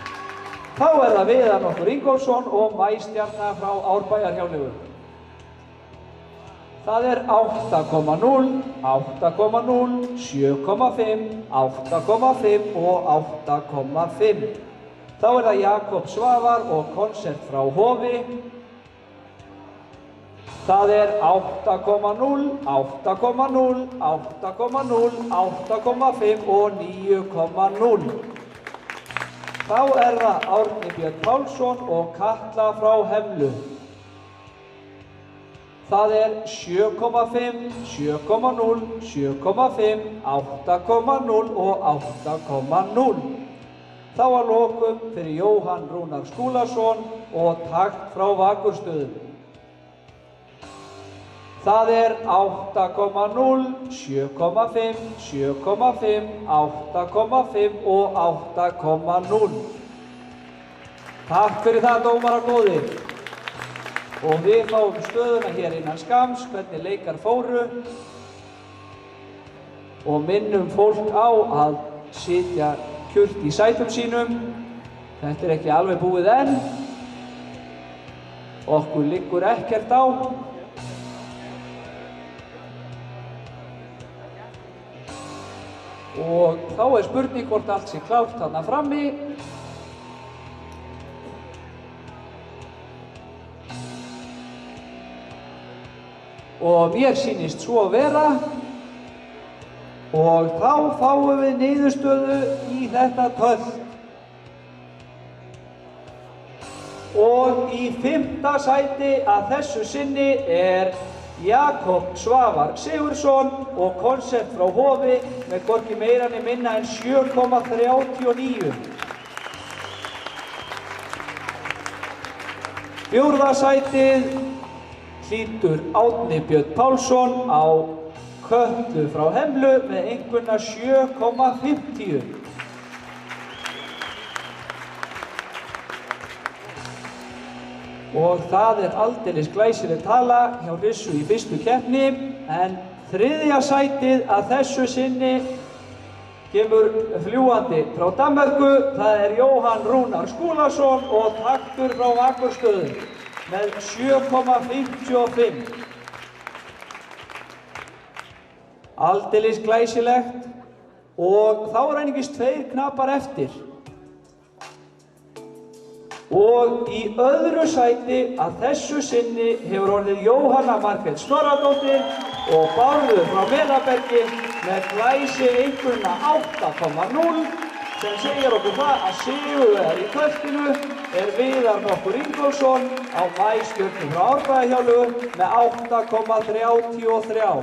Þá er það Viðar nokkur Ingólfsson og Mæstjarna frá Árbæjarhjáleigu. Það er 8,0, 8,0, 7,5, 8,5 og 8,5. Þá er það Jakob Svavar og Konsert frá Hofi. Það er 8,0, 8,0, 8,0, 8,5 og 9,0. Þá er það Árni Björn Pálsson og Katla frá Hemlu. Það er 7,5, 7,0, 7,5, 8,0 og 8,0. Þá að lokum fyrir Jóhann Rúnar Skúlason og Takt frá Vakurstöðum. Það er 8,0, 7,5, 7,5, 8,5 og 8,0. Takk fyrir það, dómarar góðir. Og við fáum stöðuna hér innan skamms, hvernig leikar fóru. Og minnum fólk á að sitja kjurt í sætum sínum. Þetta ekki alveg búið enn. Okkur liggur ekkert á. Og þá spurning hvort allt sé klárt þarna frammi. Og mér sýnist svo vera. Og þá fáum við niðurstöðu í þetta tölt. Og í 5. sæti að þessu sinni Jakob Svavar Sigurðsson og Koncept frá Hofi með hvorki meira né minna en 7,39. 4. sætið hlýtur Árni Björn Pálsson á Kötlu frá Hemlu með einkunna 7,50. Og það aldeilis glæsileg tala hjá Rissu í fyrstu keppni, en 3. sætið að þessu sinni kemur fljúgandi frá Danmörku. Það Jóhann Rúnar Skúlason og Taktur frá Akurstöðum með 7,55. Aldeilis glæsilegt og þá einungis 2 knappar eftir. Og í öðru sæti að þessu sinni hefur orðið Jóhanna Margrét Snorradóttir og Bárður frá Melabergi með glæsi einkunna 8,0 sem segir okkur það að sigurvegari í töltinu Viðar Nokkur Ingólfsson á Maístjörnu frá Árbæjarhjáleigu með 8,33.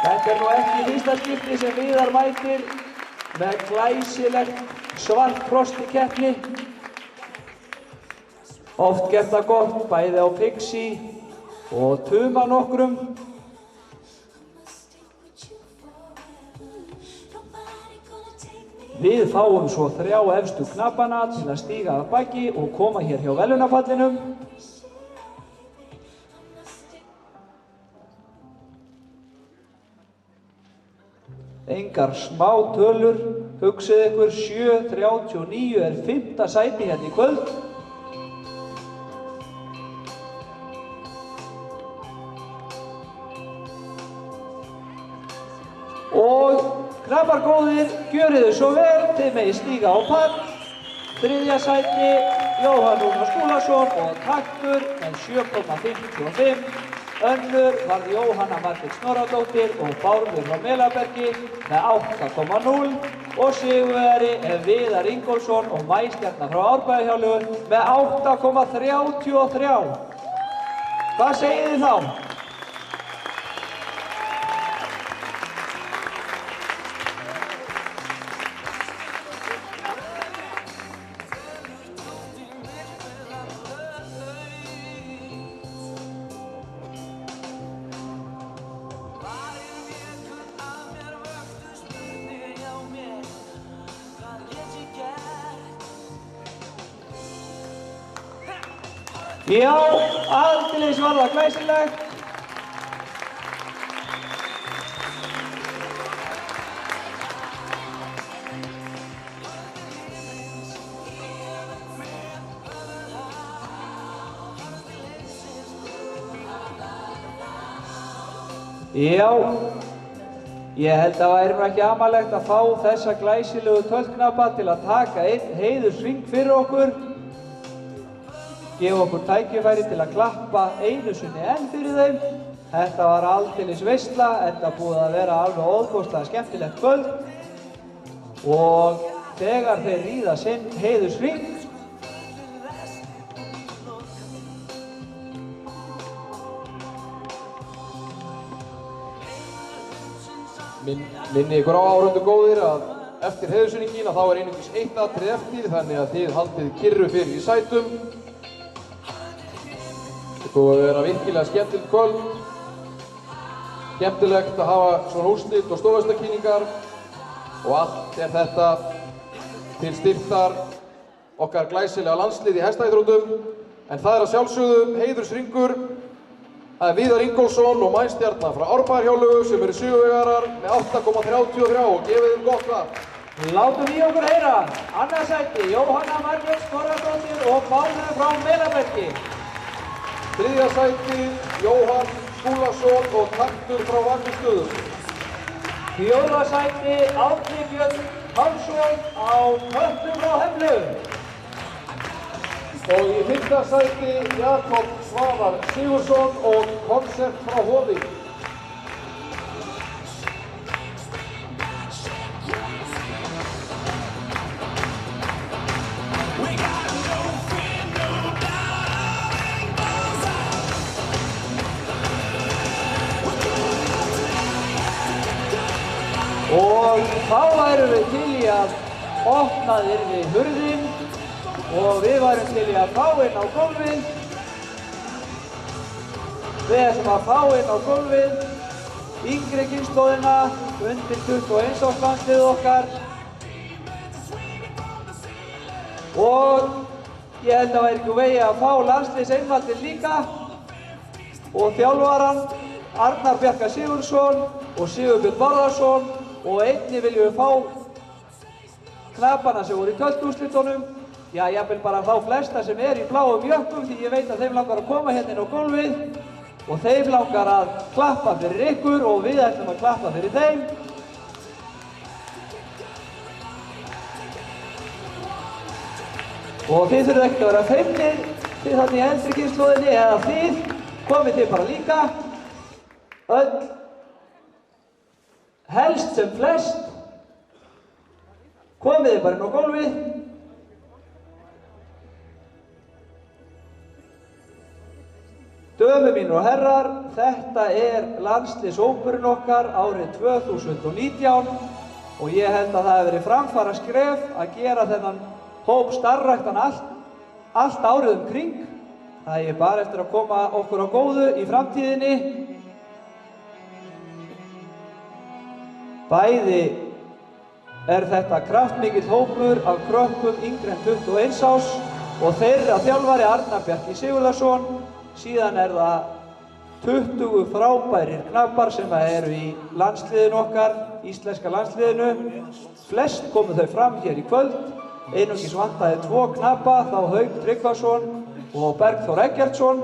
Þetta nú ekki fyrsta skipti sem Viðar mætir með glæsilegt svart frost í keppni. Oft gert það gott bæði á Pixie og Tuma nokkrum. Við fáum svo 3 efstu knappana til að stíga að baki og koma hér hjá verðlaunapallinum. Engar smá tölur, hugsið ykkur 7,39 5. sæti hérna í kvöld. Og krabbar góðir, gjörið þau svo vel, þið megið stíga á pall. 3. sæti Jóhann Rúnar Skúlason og Taktur með 7,55. Önnur varð Jóhanna Margrét Snorradóttir og Bárður frá Melabergi með 8,0 og sigurvegari Viðar Ingólfsson og Maístjarna frá Árbæjarhjáleigu með 8,33. Hvað segið þið þá? Já, aldeilis var það glæsilegt. Já, ég held að væri ekki amalegt að fá þessa glæsilegu töltknappa til að taka einn heiðursring fyrir okkur. Gefa okkur tækifæri til að klappa einu sinni enn fyrir þeim. Þetta var aldeilis veisla, þetta búið að vera alveg óðbóðslega skemmtilegt kvöld. Og þegar þeir ríða sinn heiðursring, minni ykkur á áhorfendur góðir að eftir heiðursrinningin þá einungis 1 atriði eftir, þannig að þið haldið kyrru fyrir í sætum. Þetta búið að vera virkilega skemmtilegt kvöld. Skemmtilegt að hafa svona úrslit og stórveistlakynningar og allt þetta til styrktar okkar glæsilega landslið í hestaíþróttum. En það að sjálfsögðu heiðursringur. Það Viðar Ingólfsson og Maístjarna frá Árbæjarhjáleigu sem eru sigurvegarar með 8,33 og gefið þeim gott það. Látum í okkur heyra. Annað sæti, Jóhanna Margrét Skorradóttir og Bálhöf frá Melabergi. Þriðja sæti, Jóhann Skúlason og Taktur frá Vagnistöðum. Fjórða sæti, Árni Björn Pálsson á Köttum frá Hemlu. Og í fimmta sæti, Jakob Svavar Sigursson og Koncert frá Hofi. Og þá værum við til í að opnað yrði hurðin og við værum til í að fá inn á gólfið. Við ætlum að fá inn á gólfið yngri kynslóðina undir 21 árs landslið okkar. Og ég held að væri ekki úr vegi að fá landsliðseinvaldinn líka og þjálfarann Arnar Bjarka Sigurðsson og Sigurbjörn Bárðarsson. Og einnig viljum við fá knapana sem voru í töltúrslitunum, já, jafnvel bara þá flesta sem í bláum jökkum því ég veit að þeim langar að koma hérna inn á gólfið og þeim langar að klappa fyrir ykkur og við ætlum að klappa fyrir þeim. Og þið þurfum ekki að vera feimnir, þið þannig í eldri kynslóðinni eða þið, komið þið bara líka, öll. Helst sem flest, komið þið bara inn á gólfið. Dömur mínir og herrar, þetta landsliðshópurinn okkar árið 2019 og ég held að það hefur verið framfara skref að gera þennan hóp starfræktan allt árið kring. Það er bara eftir að koma okkur á góðu í framtíðinni. Bæði þetta kraftmikill hópur af krökkum yngri en 21 árs og þeirra þjálfari Arnar Bjarki Sigurðarsson. Síðan það 20 frábærir knappar sem eru í landsliðinu okkar, íslenska landsliðinu. Flest komu þau fram hér í kvöld. Einungis vantaði 2 knappa, þá Hauk Tryggvason og Bergþór Eggertsson.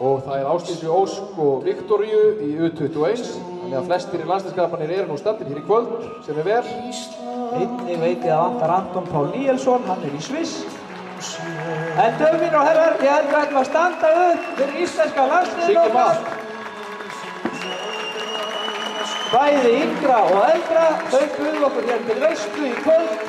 Og það er Ásdísi Ósk og Viktoríu í U21, þannig að flestir í landsliðskappanir eru nú staddir hér í kvöld, sem er vel. Einnig veit ég að vantar Anton Pál Níelsson, hann í Sviss. En dömur mínir og herrar, ég held að við ætlum að standa upp fyrir íslenska landsliðinu okkar. Bæði yngra og eldra, þau buðu okkur hér til veislu í kvöld.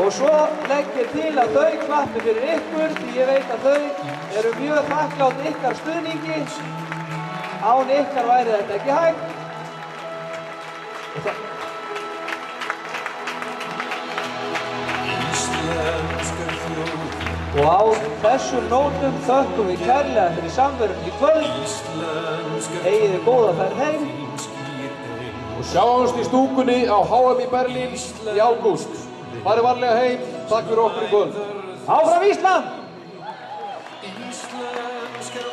Og svo legg ég til að þau klappi fyrir ykkur því ég veit að þau eru mjög þakklátt ykkar stuðningi. Án ykkar væri þetta ekki hægt. Og á þessum nótum þökkum við kærlega fyrir samverun í kvöld. Eigið þið góða ferð heim. Og sjáumst í stúkunni á HM í Berlín í ágúst. Farið varlega heim, takk fyrir okkur í kvöld. Áfram Ísland! Íslenskar